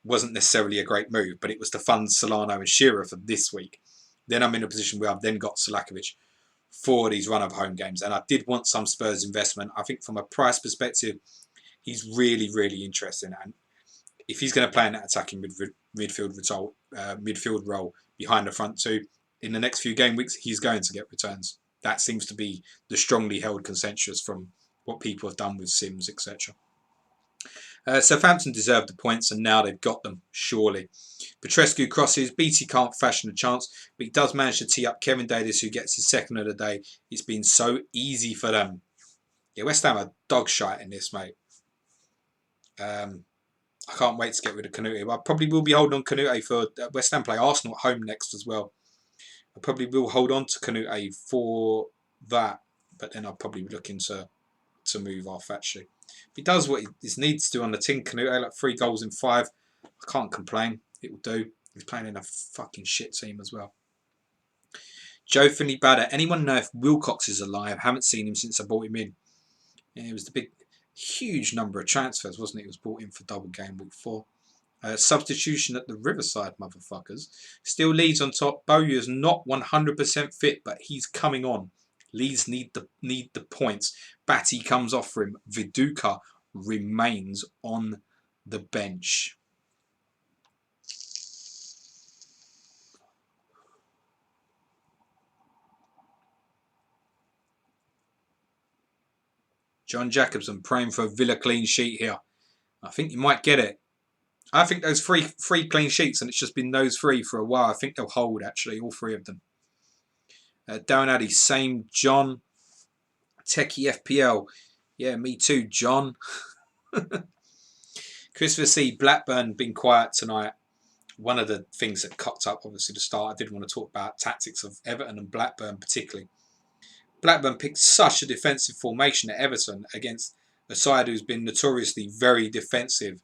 Wasn't necessarily a great move, but it was to fund Solano and Shearer for this week. Then I'm in a position where I've then got Selakovic for these run of home games. And I did want some Spurs investment. I think from a price perspective, he's really, really interesting. And if he's going to play in that attacking midfield role behind the front 2, in the next few game weeks, he's going to get returns. That seems to be the strongly held consensus from what people have done with Sims, etc. Southampton deserved the points, and now they've got them, surely. Petrescu crosses. Beattie can't fashion a chance, but he does manage to tee up Kevin Davis, who gets his second of the day. It's been so easy for them. Yeah, West Ham are dog shite in this, mate. I can't wait to get rid of Canute. I probably will be holding on Canute for West Ham play Arsenal at home next as well. I probably will hold on to Canute for that, but then I'll probably be looking to move off, actually. If he does what he needs to do on the tin, Canute, like 3 goals in 5, I can't complain. It will do. He's playing in a fucking shit team as well. Joe Finley Badder. Anyone know if Wilcox is alive? Haven't seen him since I bought him in. Yeah, it was the big, huge number of transfers, wasn't it? He was bought in for double game week 4. Substitution at the Riverside, motherfuckers. Still Leeds on top. Bowyer's not 100% fit, but he's coming on. Leeds need the points. Batty comes off for him. Viduka remains on the bench. John Jacobson praying for a Villa clean sheet here. I think you might get it. I think those three clean sheets, and it's just been those 3 for a while. I think they'll hold, actually, all 3 of them. Darren Addy, same John. Techie FPL. Yeah, me too, John. Christopher C. Blackburn been quiet tonight. One of the things that cocked up, obviously, to start, I did want to talk about tactics of Everton and Blackburn particularly. Blackburn picked such a defensive formation at Everton against a side who's been notoriously very defensive.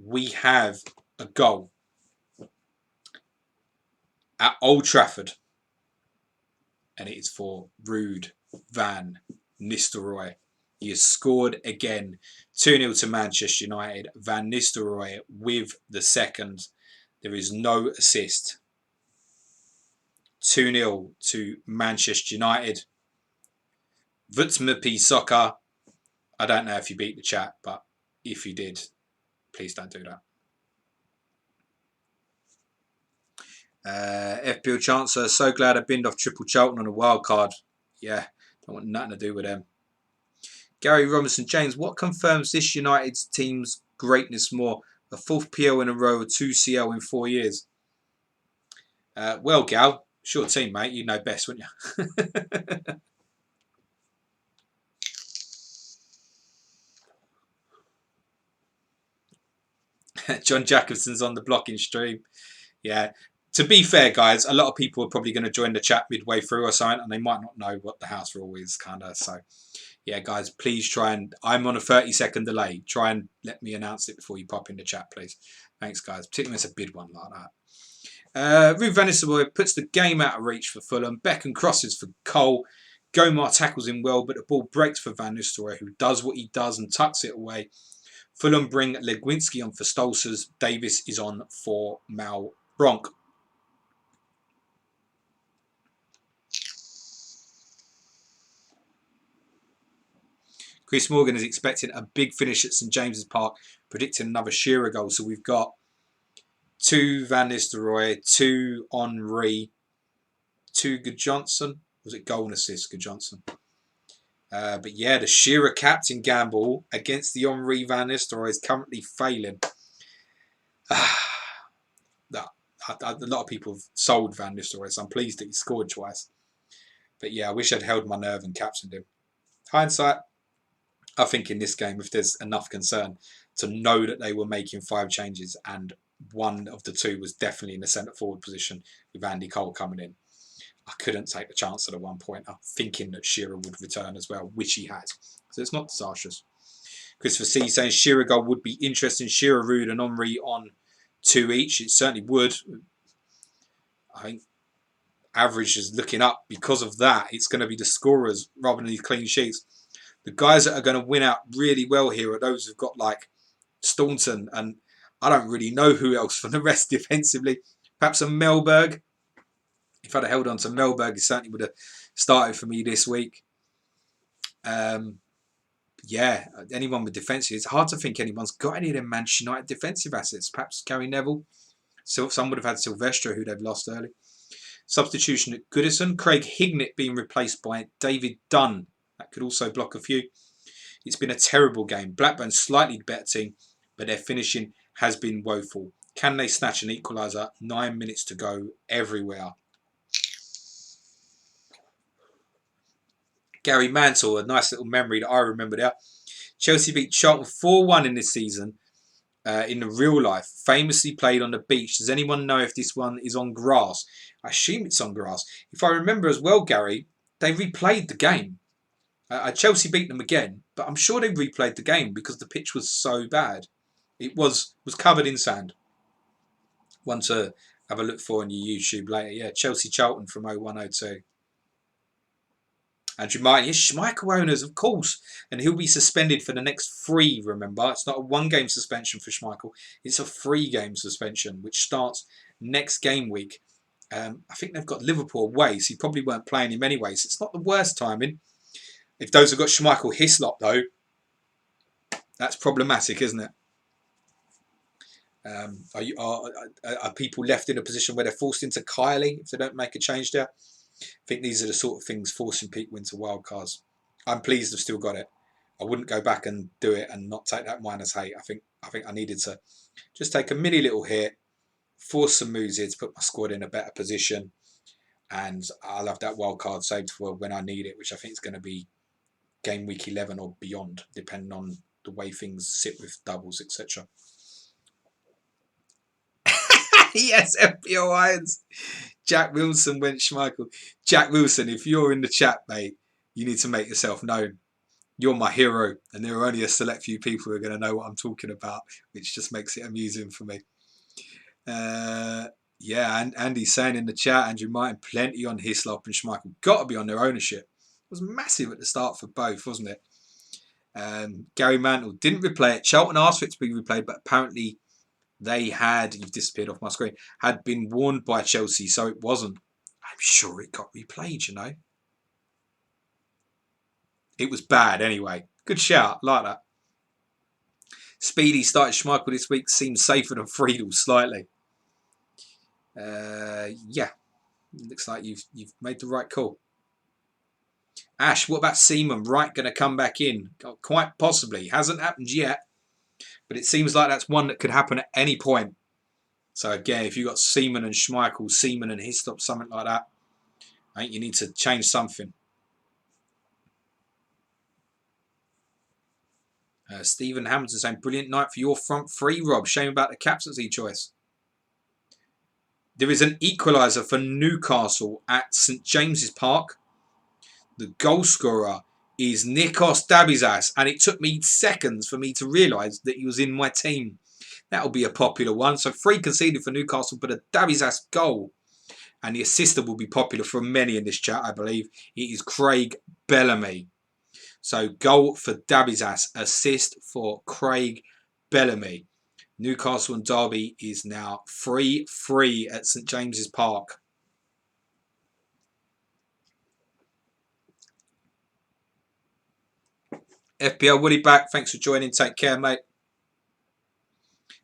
We have a goal. at Old Trafford. And it is for Ruud van Nistelrooy. He has scored again. 2-0 to Manchester United. Van Nistelrooy with the second. There is no assist. 2-0 to Manchester United. Vutsmapi Soccer. I don't know if you beat the chat, but if you did, please don't do that. FPL Chancellor, so glad I binned off Triple Charlton on a wild card. Yeah, don't want nothing to do with them. Gary Robinson, James, what confirms this United team's greatness more? A 4th PL in a row or 2 CL in 4 years? Well, Gal, it's your team, mate. You know best, wouldn't you? John Jacobson's on the blocking stream. Yeah. To be fair, guys, a lot of people are probably going to join the chat midway through or something, and they might not know what the house rule is, kind of. So, yeah, guys, please try and... I'm on a 30-second delay. Try and let me announce it before you pop in the chat, please. Thanks, guys. Particularly when it's a big one like that. Ruud van Nistelrooy puts the game out of reach for Fulham. Beckham crosses for Cole. Gomar tackles him well, but the ball breaks for Van Nistelrooy, who does what he does and tucks it away. Fulham bring Legwinski on for Stolzers. Davis is on for Malbronk. Chris Morgan is expecting a big finish at St James's Park, predicting another Shearer goal. So we've got 2 Van Nistelrooy, 2 Henry, 2 Gudjohnsen. Was it goal and assist, Gudjohnsen? But yeah, the Shearer captain gamble against the Henry Van Nistelrooy is currently failing. A lot of people have sold Van Nistelrooy, so I'm pleased that he scored twice. But yeah, I wish I'd held my nerve and captained him. Hindsight, I think in this game, if there's enough concern to know that they were making 5 changes and one of the 2 was definitely in the centre forward position with Andy Cole coming in, I couldn't take the chance at a 1-pointer, thinking that Shearer would return as well, which he has. So it's not disastrous. Christopher C saying Shearer goal would be interesting. Shearer, Ruud and Henry on 2 each. It certainly would. I think average is looking up because of that. It's going to be the scorers rather than these clean sheets. The guys that are going to win out really well here are those who've got like Staunton, and I don't really know who else for the rest defensively. Perhaps a Mellberg. If I'd have held on to Mellberg, he certainly would have started for me this week. Yeah, anyone with defensive. It's hard to think anyone's got any of them Manchester United defensive assets. Perhaps Gary Neville. So some would have had Silvestre, who they've lost early. Substitution at Goodison. Craig Hignett being replaced by David Dunn. That could also block a few. It's been a terrible game. Blackburn's slightly better team, but their finishing has been woeful. Can they snatch an equaliser? 9 minutes to go everywhere. Gary Mantle, a nice little memory that I remember there. Chelsea beat Charlton 4-1 in this season in the real life. Famously played on the beach. Does anyone know if this one is on grass? I assume it's on grass. If I remember as well, Gary, they replayed the game. Chelsea beat them again, but I'm sure they replayed the game because the pitch was so bad. It was covered in sand. One to have a look for on your YouTube later. Yeah, Chelsea Charlton from 0102. Andrew Martin, yes, Schmeichel owners, of course. And he'll be suspended for the next 3, remember. It's not a 1-game suspension for Schmeichel. It's a 3-game suspension, which starts next game week. I think they've got Liverpool away, so you probably weren't playing him anyway. So it's not the worst timing. If those have got Schmeichel Hislop, though, that's problematic, isn't it? Are people left in a position where they're forced into Kylie if they don't make a change there? I think these are the sort of things forcing people into wildcards. I'm pleased I've still got it. I wouldn't go back and do it and not take that -8. I think I needed to just take a mini little hit, force some moves here to put my squad in a better position, and I'll have that wildcard saved for when I need it, which I think is going to be game week 11 or beyond, depending on the way things sit with doubles, etc. Yes, FPO Irons. Jack Wilson went Schmeichel. Jack Wilson, if you're in the chat, mate, you need to make yourself known. You're my hero, and there are only a select few people who are going to know what I'm talking about, which just makes it amusing for me. Yeah, and Andy's saying in the chat, Andrew Martin, plenty on Hislop and Schmeichel. Got to be on their ownership. It was massive at the start for both, wasn't it? Gary Mantle didn't replay it. Charlton asked for it to be replayed, but apparently they had, you've disappeared off my screen, had been warned by Chelsea, so it wasn't. I'm sure it got replayed, you know. It was bad anyway. Good shout, like that. Speedy started Schmeichel this week, seems safer than Friedel slightly. Yeah, looks like you've made the right call. Ash, what about Seaman? Wright going to come back in? Quite possibly. Hasn't happened yet, but it seems like that's one that could happen at any point. So again, if you've got Seaman and Schmeichel, Seaman and Hislop, something like that, I think you need to change something. Stephen Hamilton saying, brilliant night for your front three, Rob. Shame about the captaincy choice. There is an equaliser for Newcastle at St James's Park. The goal scorer is Nikos Dabizas, and it took me seconds for me to realise that he was in my team. That'll be a popular one. So 3 conceded for Newcastle, but a Dabizas goal. And the assister will be popular for many in this chat, I believe. It is Craig Bellamy. So goal for Dabizas, assist for Craig Bellamy. Newcastle and Derby is now 3-3 at St James's Park. FPL Woody back. Thanks for joining. Take care, mate.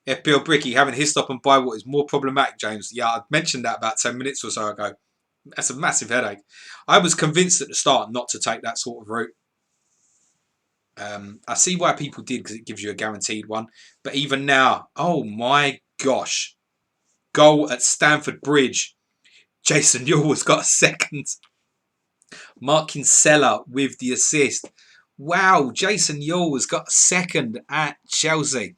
FPL Bricky, having Hislop and Bywater is more problematic, James. Yeah, I mentioned that about 10 minutes or so ago. That's a massive headache. I was convinced at the start not to take that sort of route. I see why people did, because it gives you a guaranteed one. But even now, oh my gosh. Goal at Stamford Bridge. Jason Ewell's got a second. Mark Kinsella with the assist. Wow, Jason Ewell has got a second at Chelsea.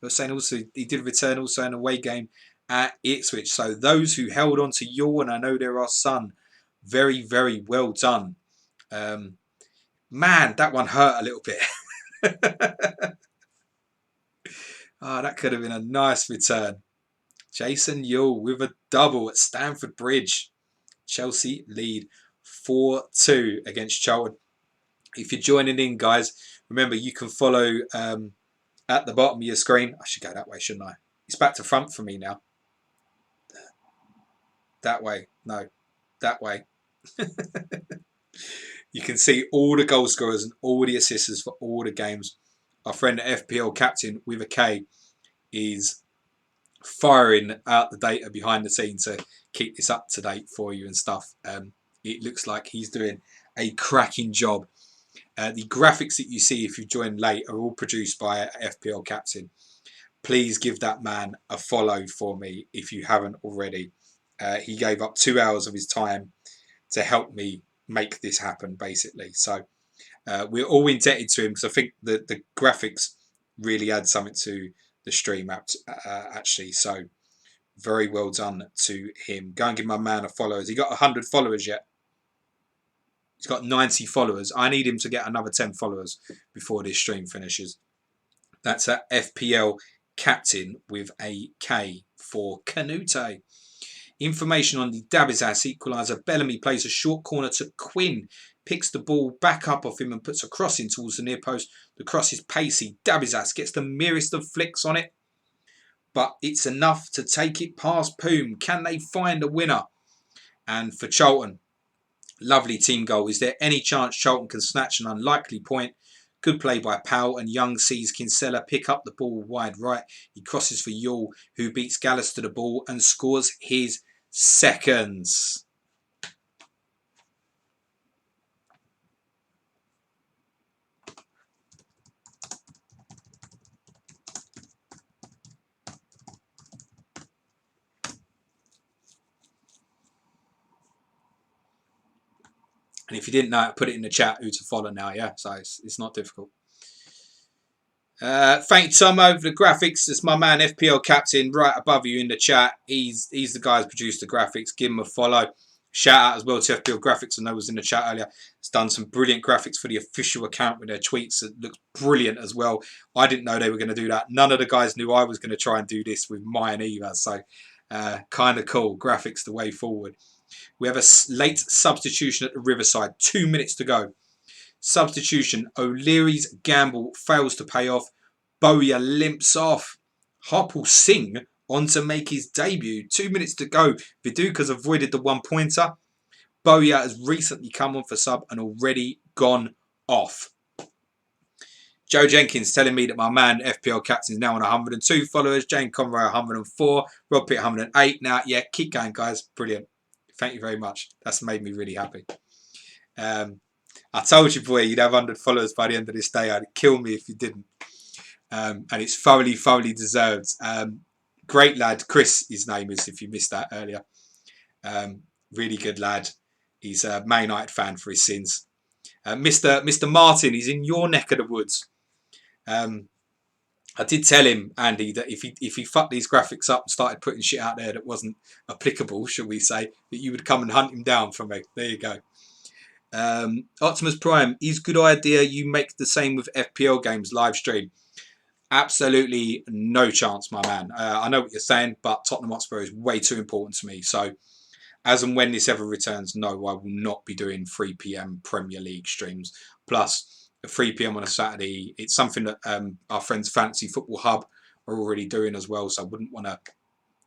I was saying also he did return also in an away game at Ipswich. So those who held on to Ewell, and I know there are some, very, very well done. Man, that one hurt a little bit. That could have been a nice return. Jason Ewell with a double at Stamford Bridge. Chelsea lead 4-2 against Charlton. If you're joining in, guys, remember you can follow at the bottom of your screen. I should go that way, shouldn't I? It's back to front for me now. That way. No, that way. You can see all the goal scorers and all the assisters for all the games. Our friend FPL Captain with a K is firing out the data behind the scenes to keep this up to date for you and stuff. It looks like he's doing a cracking job. The graphics that you see if you join late are all produced by FPL Captain. Please give that man a follow for me if you haven't already. He gave up 2 hours of his time to help me make this happen, basically. So we're all indebted to him, because I think the graphics really add something to the stream actually. So very well done to him. Go and give my man a follow. Has he got 100 followers yet? He's got 90 followers. I need him to get another 10 followers before this stream finishes. That's at FPL Captain with a K for Canute. Information on the Dabizas equaliser. Bellamy plays a short corner to Quinn. Picks the ball back up off him and puts a cross in towards the near post. The cross is pacey. Dabizas gets the merest of flicks on it, but it's enough to take it past Poom. Can they find a winner? And for Charlton, lovely team goal. Is there any chance Charlton can snatch an unlikely point? Good play by Powell, and Young sees Kinsella pick up the ball wide right. He crosses for Ewell, who beats Gallus to the ball and scores his seconds. And if you didn't know it, put it in the chat who to follow now, yeah? So it's not difficult. Thank you, Tom, over the graphics. It's my man FPL Captain right above you in the chat. He's the guy who's produced the graphics. Give him a follow. Shout out as well to FPL Graphics. I know was in the chat earlier. It's done some brilliant graphics for the official account with their tweets. It looks brilliant as well. I didn't know they were going to do that. None of the guys knew I was going to try and do this with mine either. So Kind of cool. Graphics the way forward. We have a late substitution at the Riverside. 2 minutes to go. Substitution. O'Leary's gamble fails to pay off. Bowyer limps off. Harpal Singh on to make his debut. 2 minutes to go. Viduka's avoided the 1-pointer. Bowyer has recently come on for sub and already gone off. Joe Jenkins telling me that my man FPL captain is now on 102 followers. Jane Conroy 104. Rob Pitt 108. Now, yeah, keep going, guys. Brilliant. Thank you very much. That's made me really happy. I told you, boy, you'd have 100 followers by the end of this day. It'd kill me if you didn't. And it's thoroughly deserved. Great lad. Chris, his name is, if you missed that earlier. Really good lad. He's a Man United fan for his sins. Mr. Martin, he's in your neck of the woods. I did tell him, Andy, that if he fucked these graphics up and started putting shit out there that wasn't applicable, shall we say, that you would come and hunt him down for me. There you go. Optimus Prime, is good idea you make the same with FPL games live stream. Absolutely no chance, my man. I know what you're saying, but Tottenham Hotspur is way too important to me. So as and when this ever returns, no, I will not be doing 3 p.m. Premier League streams. Plus, 3 p.m. on a Saturday, it's something that our friends Fantasy Football Hub are already doing as well. So I wouldn't want to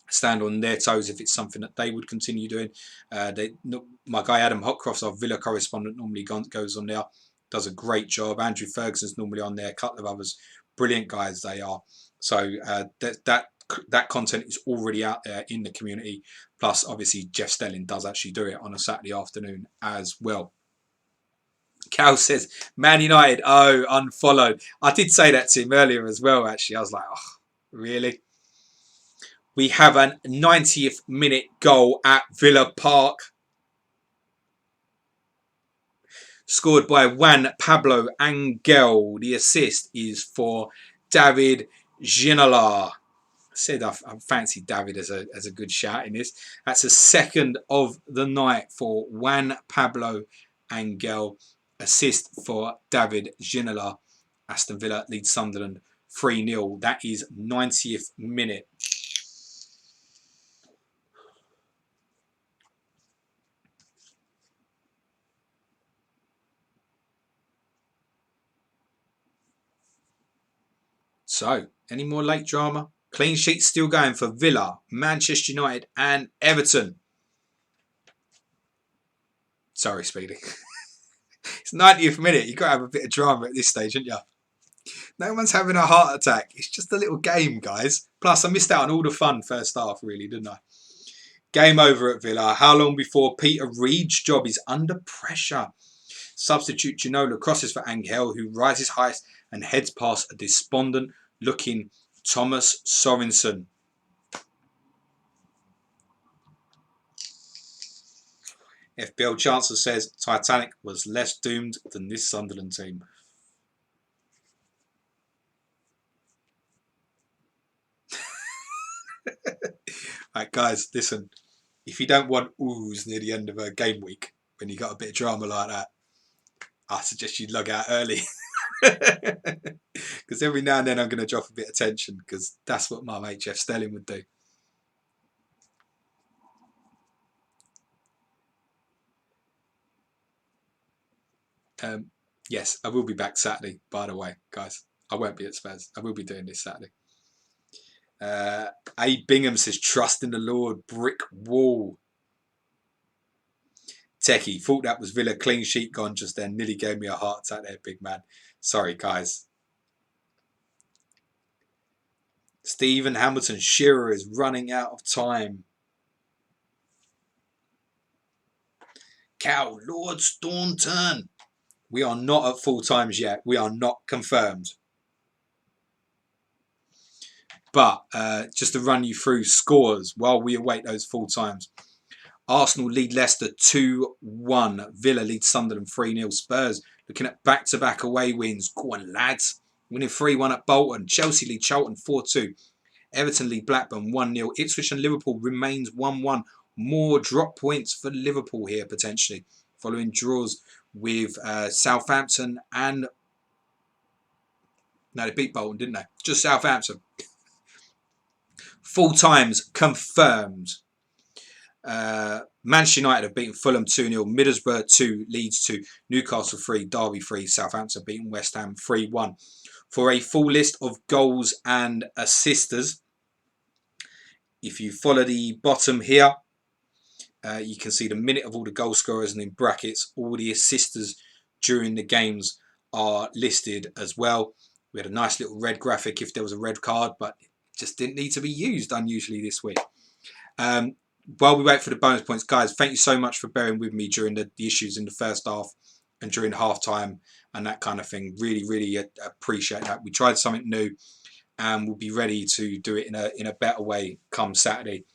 stand on their toes if it's something that they would continue doing. My guy Adam Hotcroft's our Villa correspondent, normally goes on there, does a great job. Andrew Ferguson's normally on there, a couple of others. Brilliant guys they are. So that content is already out there in the community. Plus, obviously, Jeff Stelling does actually do it on a Saturday afternoon as well. Cal says, Man United, oh, unfollowed. I did say that to him earlier as well, actually. I was like, oh, really? We have a 90th minute goal at Villa Park. Scored by Juan Pablo Angel. The assist is for David Ginola. I said I fancy David as a good shout in this. That's a second of the night for Juan Pablo Angel. Assist for David Ginola. Aston Villa leads Sunderland 3-0. That is 90th minute. So, any more late drama? Clean sheets still going for Villa, Manchester United and Everton. Sorry, Speedy. It's 90th minute. You've got to have a bit of drama at this stage, haven't you? No one's having a heart attack. It's just a little game, guys. Plus, I missed out on all the fun first half, really, didn't I? Game over at Villa. How long before Peter Reid's job is under pressure? Substitute Ginola crosses for Angel, who rises high and heads past a despondent-looking Thomas Sorensen. FPL Chancellor says Titanic was less doomed than this Sunderland team. Right, guys, listen. If you don't want oohs near the end of a game week, when you got a bit of drama like that, I suggest you log out early. Because every now and then I'm going to drop a bit of tension, because that's what my mate Jeff Stelling would do. Yes, I will be back Saturday, by the way, guys. I won't be at Spurs. I will be doing this Saturday. A. Bingham says, trust in the Lord, brick wall. Techie, thought that was Villa clean sheet gone just then. Nearly gave me a heart attack there, big man. Sorry, guys. Stephen Hamilton, Shearer is running out of time. Cal, Lord Staunton. We are not at full times yet. We are not confirmed. But just to run you through scores while we await those full times. Arsenal lead Leicester 2-1. Villa leads Sunderland 3-0. Spurs looking at back-to-back away wins. Go on, lads. Winning 3-1 at Bolton. Chelsea lead Charlton 4-2. Everton lead Blackburn 1-0. Ipswich and Liverpool remains 1-1. More drop points for Liverpool here potentially. Following draws with Southampton and... No, they beat Bolton, didn't they? Just Southampton. Full times confirmed. Manchester United have beaten Fulham 2-0, Middlesbrough 2, Leeds 2, Newcastle 3, Derby 3, Southampton beaten West Ham 3-1. For a full list of goals and assisters, if you follow the bottom here, you can see the minute of all the goal scorers, and in brackets all the assisters during the games are listed as well. We had a nice little red graphic if there was a red card, but it just didn't need to be used unusually this week. While we wait for the bonus points, guys, thank you so much for bearing with me during the issues in the first half and during half time and that kind of thing. Really, really appreciate that. We tried something new and we'll be ready to do it in a better way come Saturday.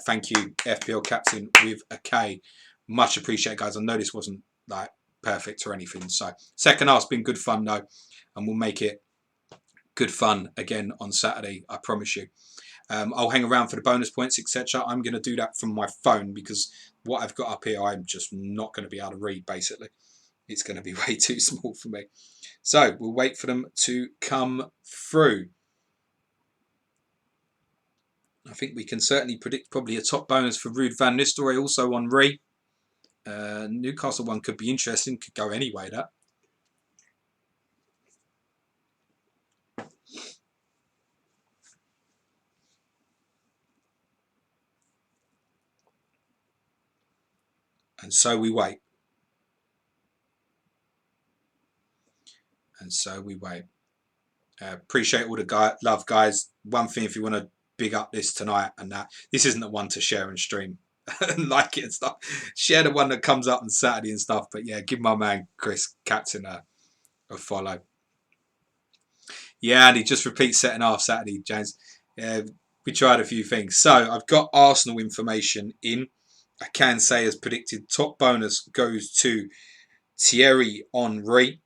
Thank you, FPL Captain with a K. Much appreciated, guys. I know this wasn't like perfect or anything. So second half's been good fun though, and we'll make it good fun again on Saturday, I promise you. I'll hang around for the bonus points, etc. I'm going to do that from my phone because what I've got up here, I'm just not going to be able to read, basically. It's going to be way too small for me. So we'll wait for them to come through. I think we can certainly predict probably a top bonus for Ruud van Nistelrooy, also on Ree. Newcastle one could be interesting, could go anyway, that. And so we wait. And so we wait. Appreciate all the love, guys. One thing, if you want to big up this tonight and that, this isn't the one to share and stream and like it and stuff. Share the one that comes up on Saturday and stuff. But yeah, give my man Chris Captain a follow. Yeah, and he just repeats second half Saturday, James. We tried a few things. So I've got Arsenal information in. I can say, as predicted, top bonus goes to Thierry Henry.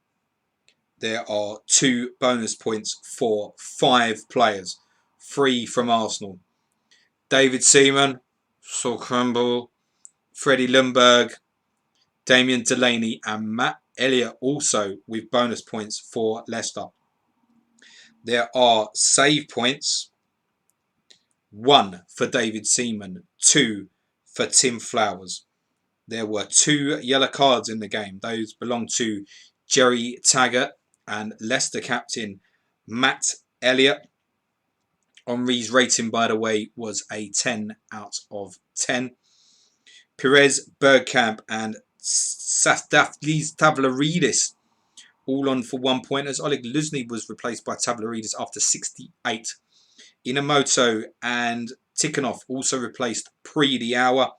There are 2 bonus points for 5 players. 3 from Arsenal. David Seaman, Sol Campbell, Freddie Ljungberg, Damien Delaney and Matt Elliott also with bonus points for Leicester. There are save points. 1 for David Seaman, 2 for Tim Flowers. There were 2 yellow cards in the game. Those belong to Jerry Taggart and Leicester captain Matt Elliott. Henry's rating, by the way, was a 10 out of 10. Perez, Bergkamp and Sastaflis Tavlaridis all on for 1 pointers. Oleg Luzny was replaced by Tavlaridis after 68. Inamoto and Tikhonov also replaced pre the hour.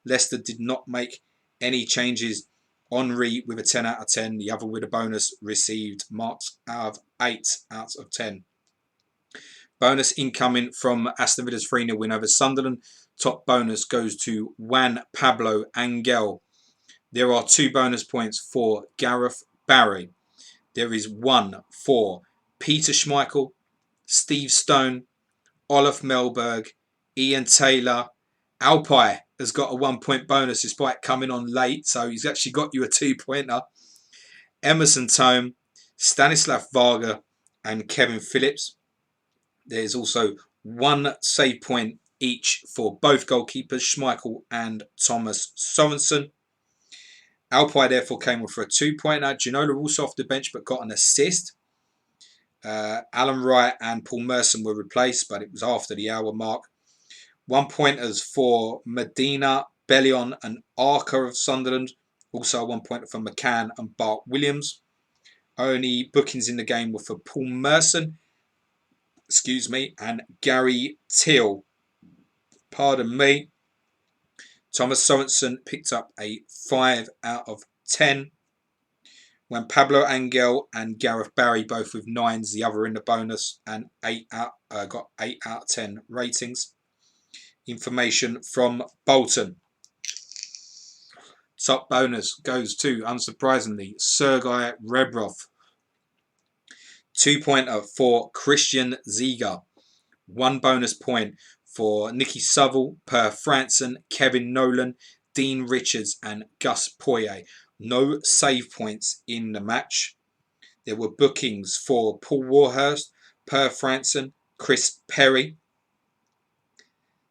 Leicester did not make any changes. Henry with a 10 out of 10. The other with a bonus received marks out of 8 out of 10. Bonus incoming from Aston Villa's 3-0 win over Sunderland. Top bonus goes to Juan Pablo Angel. There are 2 bonus points for Gareth Barry. There is 1 for Peter Schmeichel, Steve Stone, Olaf Melberg, Ian Taylor. Alpay has got a 1-point bonus despite coming on late, so he's actually got you a 2-pointer. Emerson Tome, Stanislav Varga and Kevin Phillips. There's also 1 save point each for both goalkeepers, Schmeichel and Thomas Sorensen. Alpay therefore came with for a 2-pointer. Ginola also off the bench but got an assist. Alan Wright and Paul Merson were replaced, but it was after the hour mark. 1-pointers for Medina, Bellion and Archer of Sunderland. Also a 1-pointer for McCann and Bart Williams. Only bookings in the game were for Paul Merson, and Gary Teal. Pardon me. Thomas Sorensen picked up a 5 out of 10. When Pablo Angel and Gareth Barry both with 9s, the other in the bonus, and got 8 out of 10 ratings. Information from Bolton. Top bonus goes to, unsurprisingly, Sergei Rebrov. 2-pointer for Christian Ziga. 1 bonus point for Nicky Saville, Per Franson, Kevin Nolan, Dean Richards and Gus Poyet. No save points in the match. There were bookings for Paul Warhurst, Per Franson, Chris Perry.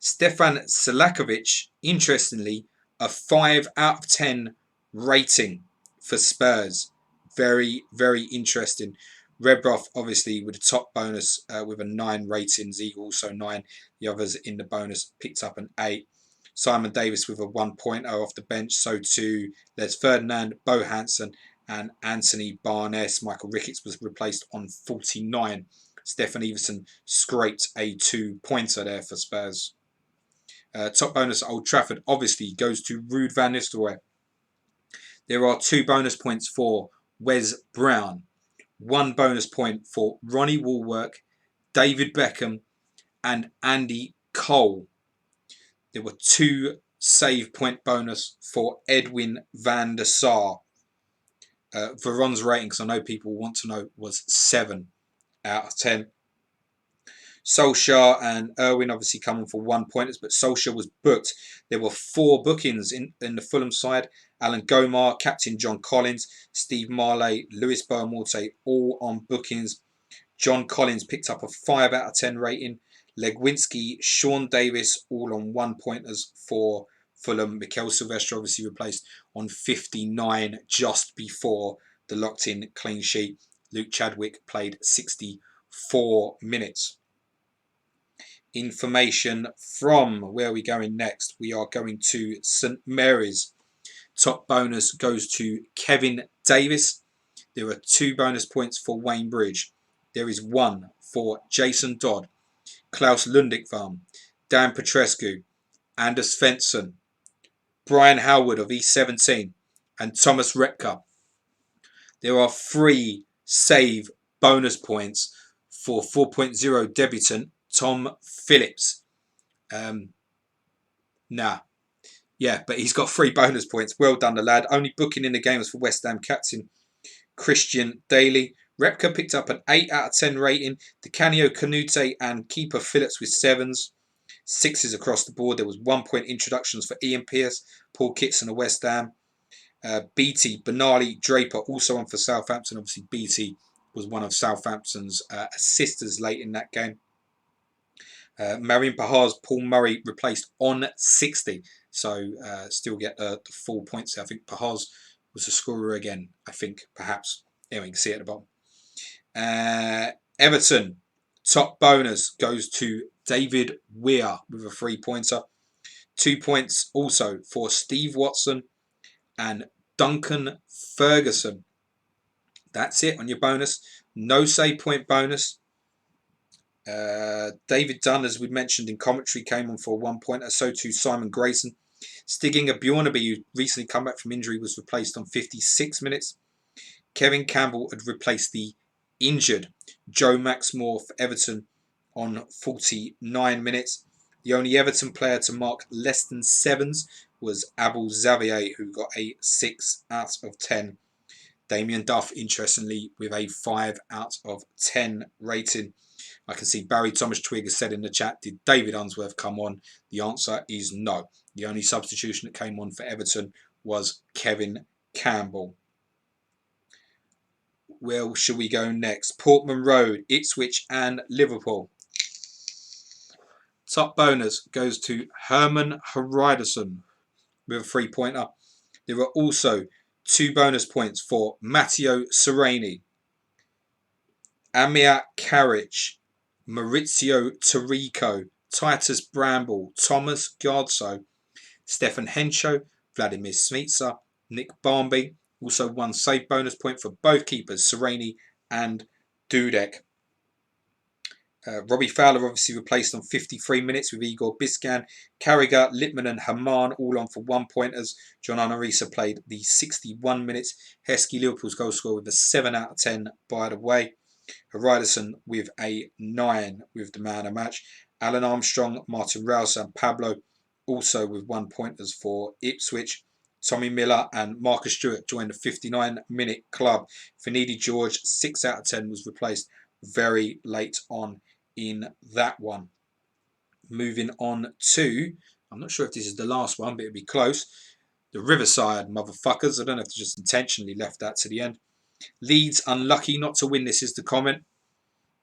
Stefan Selakovic, interestingly, a 5 out of 10 rating for Spurs. Very, very interesting. Rebrov, obviously, with a top bonus with a 9 rating. Ziegler also 9. The others in the bonus picked up an 8. Simon Davis with a 1.0 off the bench. So too Les Ferdinand, Bo Hansen, and Anthony Barnes. Michael Ricketts was replaced on 49. Stefan Everson scraped a 2-pointer there for Spurs. Top bonus at Old Trafford obviously goes to Ruud van Nistelrooy. There are 2 bonus points for Wes Brown, 1 bonus point for Ronnie Woolwork, David Beckham, and Andy Cole. There were 2 save point bonus for Edwin van der Sar. Veron's rating, because I know people want to know, was 7 out of 10. Solskjaer and Irwin obviously coming for 1 pointers, but Solskjaer was booked. There were 4 bookings in the Fulham side. Alan Gomar, Captain John Collins, Steve Marley, Lewis Boamorte, all on bookings. John Collins picked up a 5 out of 10 rating. Legwinski, Sean Davis, all on 1 pointers for Fulham. Mikel Silvestre obviously replaced on 59 just before the locked-in clean sheet. Luke Chadwick played 64 minutes. Information from where are we going next? We are going to St Mary's. Top bonus goes to Kevin Davis. There are 2 bonus points for Wayne Bridge. There is 1 for Jason Dodd, Klaus Lundigvarm, Dan Petrescu, Anders Svensson, Brian Howard of E17, and Thomas Repka. There are 3 save bonus points for 4.0 debutant Tom Phillips. Yeah, but he's got 3 bonus points. Well done, the lad. Only booking in the game was for West Ham captain Christian Daly. Repka picked up an 8 out of 10 rating. DeCanio, Canute, and keeper Phillips with 7s. 6s across the board. There was 1 point introductions for Ian Pearce, Paul Kitson of West Ham. Beattie, Benali, Draper also on for Southampton. Obviously, Beattie was one of Southampton's assisters late in that game. Marion Pahars, Paul Murray replaced on 60. So still get the full points. I think Pahars was a scorer again. I think, perhaps. Anyway, you can see it at the bottom. Everton, top bonus goes to David Weir with a 3-pointer. 2 points also for Steve Watson and Duncan Ferguson. That's it on your bonus. No save point bonus. David Dunn, as we mentioned in commentary, came on for a 1-pointer. So too Simon Grayson. Stigginger Bjornaby, who recently come back from injury, was replaced on 56 minutes. Kevin Campbell had replaced the injured Joe Maxmore for Everton on 49 minutes. The only Everton player to mark less than 7s was Abel Xavier, who got a 6 out of 10. Damien Duff, interestingly, with a 5 out of 10 rating. I can see Barry Thomas Twigg has said in the chat, did David Unsworth come on? The answer is no. The only substitution that came on for Everton was Kevin Campbell. Where should we go next? Portman Road, Ipswich and Liverpool. Top bonus goes to Herman Hreidarsson with a 3-pointer. There are also 2 bonus points for Matteo Sereni, Amir Karic, Maurizio Tarico, Titus Bramble, Thomas Gardso, Stefan Hencho, Vladimir Smitsa, Nick Barmby. Also 1 save bonus point for both keepers, Sereni and Dudek. Robbie Fowler obviously replaced on 53 minutes with Igor Biscan. Carragher, Littman and Haman all on for 1-pointers. John Anarisa played the 61 minutes. Heskey, Liverpool's goal scorer, with a 7 out of 10 by the way. Hreidarsson with a 9 with the man of match. Alan Armstrong, Martin Rouse and Pablo also with 1-pointers for Ipswich. Tommy Miller and Marcus Stewart joined the 59-minute club. Finidi George, 6 out of 10, was replaced very late on in that one. Moving on to, I'm not sure if this is the last one, but it'll be close. The Riverside motherfuckers. I don't know if they just intentionally left that to the end. Leeds unlucky not to win, this is the comment.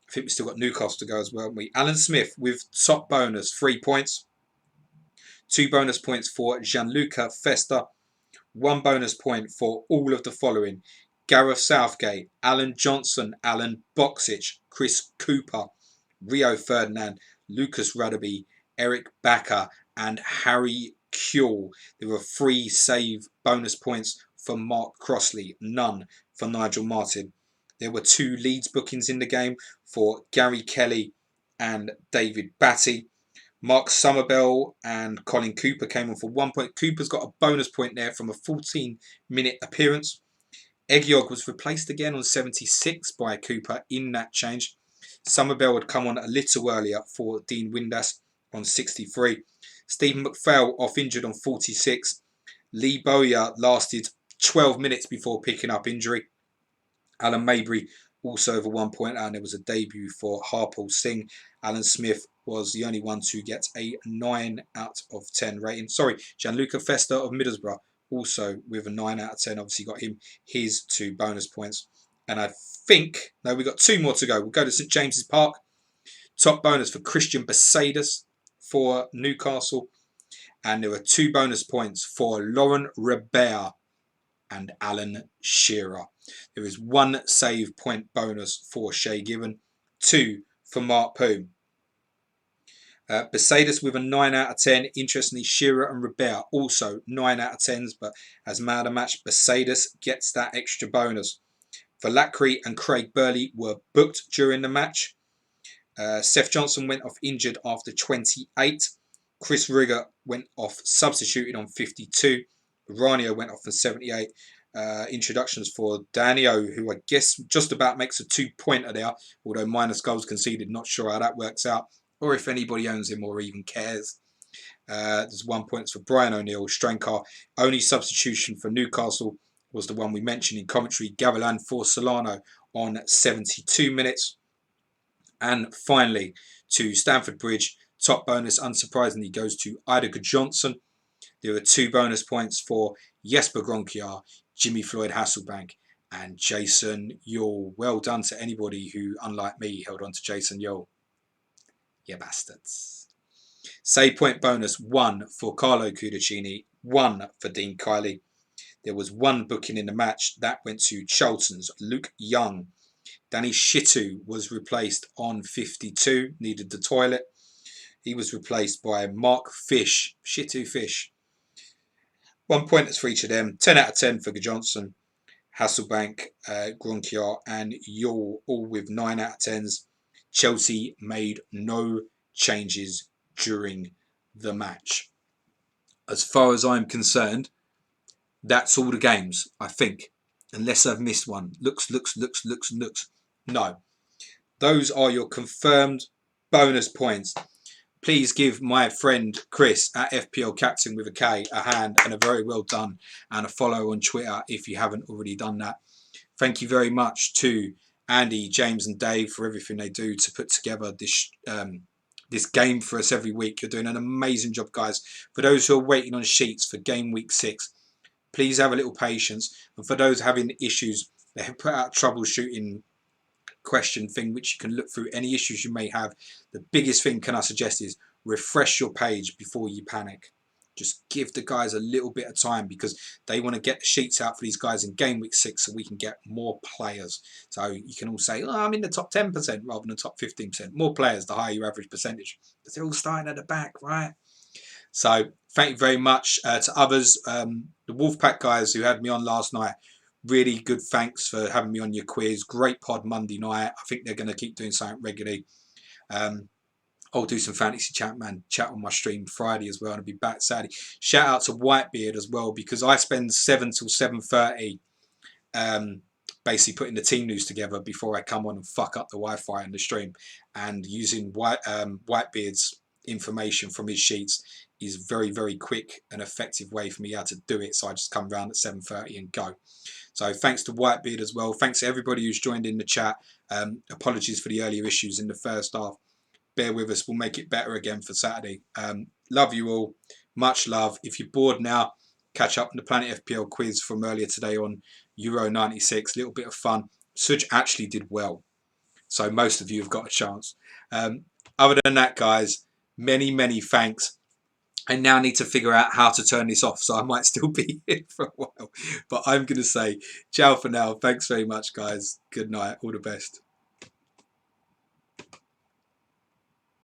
I think we've still got Newcastle to go as well, haven't we? Alan Smith with top bonus, 3 points. 2 bonus points for Gianluca Festa. 1 bonus point for all of the following: Gareth Southgate, Alan Johnson, Alan Boxic, Chris Cooper, Rio Ferdinand, Lucas Rudderby, Eric Backer, and Harry Kuehl. There were 3 save bonus points for Mark Crossley, none for Nigel Martin. There were 2 Leeds bookings in the game for Gary Kelly and David Batty. Mark Somerville and Colin Cooper came on for 1 point. Cooper's got a bonus point there from a 14-minute appearance. Egiog was replaced again on 76 by Cooper in that change. Somerville had come on a little earlier for Dean Windass on 63. Stephen McPhail off injured on 46. Lee Bowyer lasted 12 minutes before picking up injury. Alan Mabry also over 1 point, and there was a debut for Harpal Singh. Alan Smith was the only one to get a 9 out of 10 rating. Sorry, Gianluca Festa of Middlesbrough also with a 9 out of 10. Obviously got him his 2 bonus points. And I think, no, we've got 2 more to go. We'll go to St James's Park. Top bonus for Christian Besaidis for Newcastle. And there were 2 bonus points for Lauren Robert and Alan Shearer. There is 1 save point bonus for Shay Given, 2 for Mark Poom. Besaidis with a 9 out of 10. Interestingly, Shearer and Robert also 9 out of 10s, but as man of the match, Besaidis gets that extra bonus. Valakri and Craig Burley were booked during the match. Seth Johnson went off injured after 28. Chris Rigger went off substituted on 52. Ranio went off on 78. Introductions for Danio, who I guess just about makes a 2-pointer there, although minus goals conceded. Not sure how that works out, or if anybody owns him or even cares. There's 1 point for Brian O'Neill. Strankar, only substitution for Newcastle was the one we mentioned in commentary. Gavilan for Solano on 72 minutes. And finally, to Stamford Bridge, top bonus, unsurprisingly, goes to Idaker Johnson. There are 2 bonus points for Jesper Gronkiar, Jimmy Floyd Hasselbank, and Jason Yule. Well done to anybody who, unlike me, held on to Jason Yule. You bastards. Save point bonus, 1 for Carlo Cudicini, 1 for Dean Kiley. There was 1 booking in the match. That went to Charlton's Luke Young. Danny Shitu was replaced on 52, needed the toilet. He was replaced by Mark Fish, Shitu Fish. 1 point for each of them. 10 out of 10 for Johnson, Hasselbank, Gronkiar and Yule, all with 9 out of 10s. Chelsea made no changes during the match. As far as I'm concerned, that's all the games, I think. Unless I've missed one. Looks. No. Those are your confirmed bonus points. Please give my friend Chris at FPL Captain with a K a hand and a very well done and a follow on Twitter if you haven't already done that. Thank you very much to Andy, James and Dave for everything they do to put together this game for us every week. You're doing an amazing job, guys. For those who are waiting on sheets for game week 6, please have a little patience. And for those having issues, they have put out a troubleshooting question thing which you can look through any issues you may have. The biggest thing can I suggest is refresh your page before you panic. Just give the guys a little bit of time because they want to get the sheets out for these guys in game week 6 so we can get more players. So you can all say, oh, I'm in the top 10% rather than the top 15%. More players, the higher your average percentage. Because they're all starting at the back, right? So thank you very much to others. The Wolfpack guys who had me on last night, really good thanks for having me on your quiz. Great pod Monday night. I think they're going to keep doing something regularly. I'll do some fantasy chat on my stream Friday as well, and I'll be back Saturday. Shout out to Whitebeard as well, because I spend 7 till 7:30 basically putting the team news together before I come on and fuck up the Wi-Fi in the stream. And using Whitebeard's information from his sheets is very, very quick and effective way for me how to do it. So I just come around at 7:30 and go. So thanks to Whitebeard as well. Thanks to everybody who's joined in the chat. Apologies for the earlier issues in the first half. Bear with us. We'll make it better again for Saturday. Love you all. Much love. If you're bored now, catch up on the Planet FPL quiz from earlier today on Euro 96. A little bit of fun. Suj actually did well. So most of you have got a chance. Other than that, guys, many, many thanks. I now need to figure out how to turn this off, so I might still be here for a while. But I'm going to say ciao for now. Thanks very much, guys. Good night. All the best.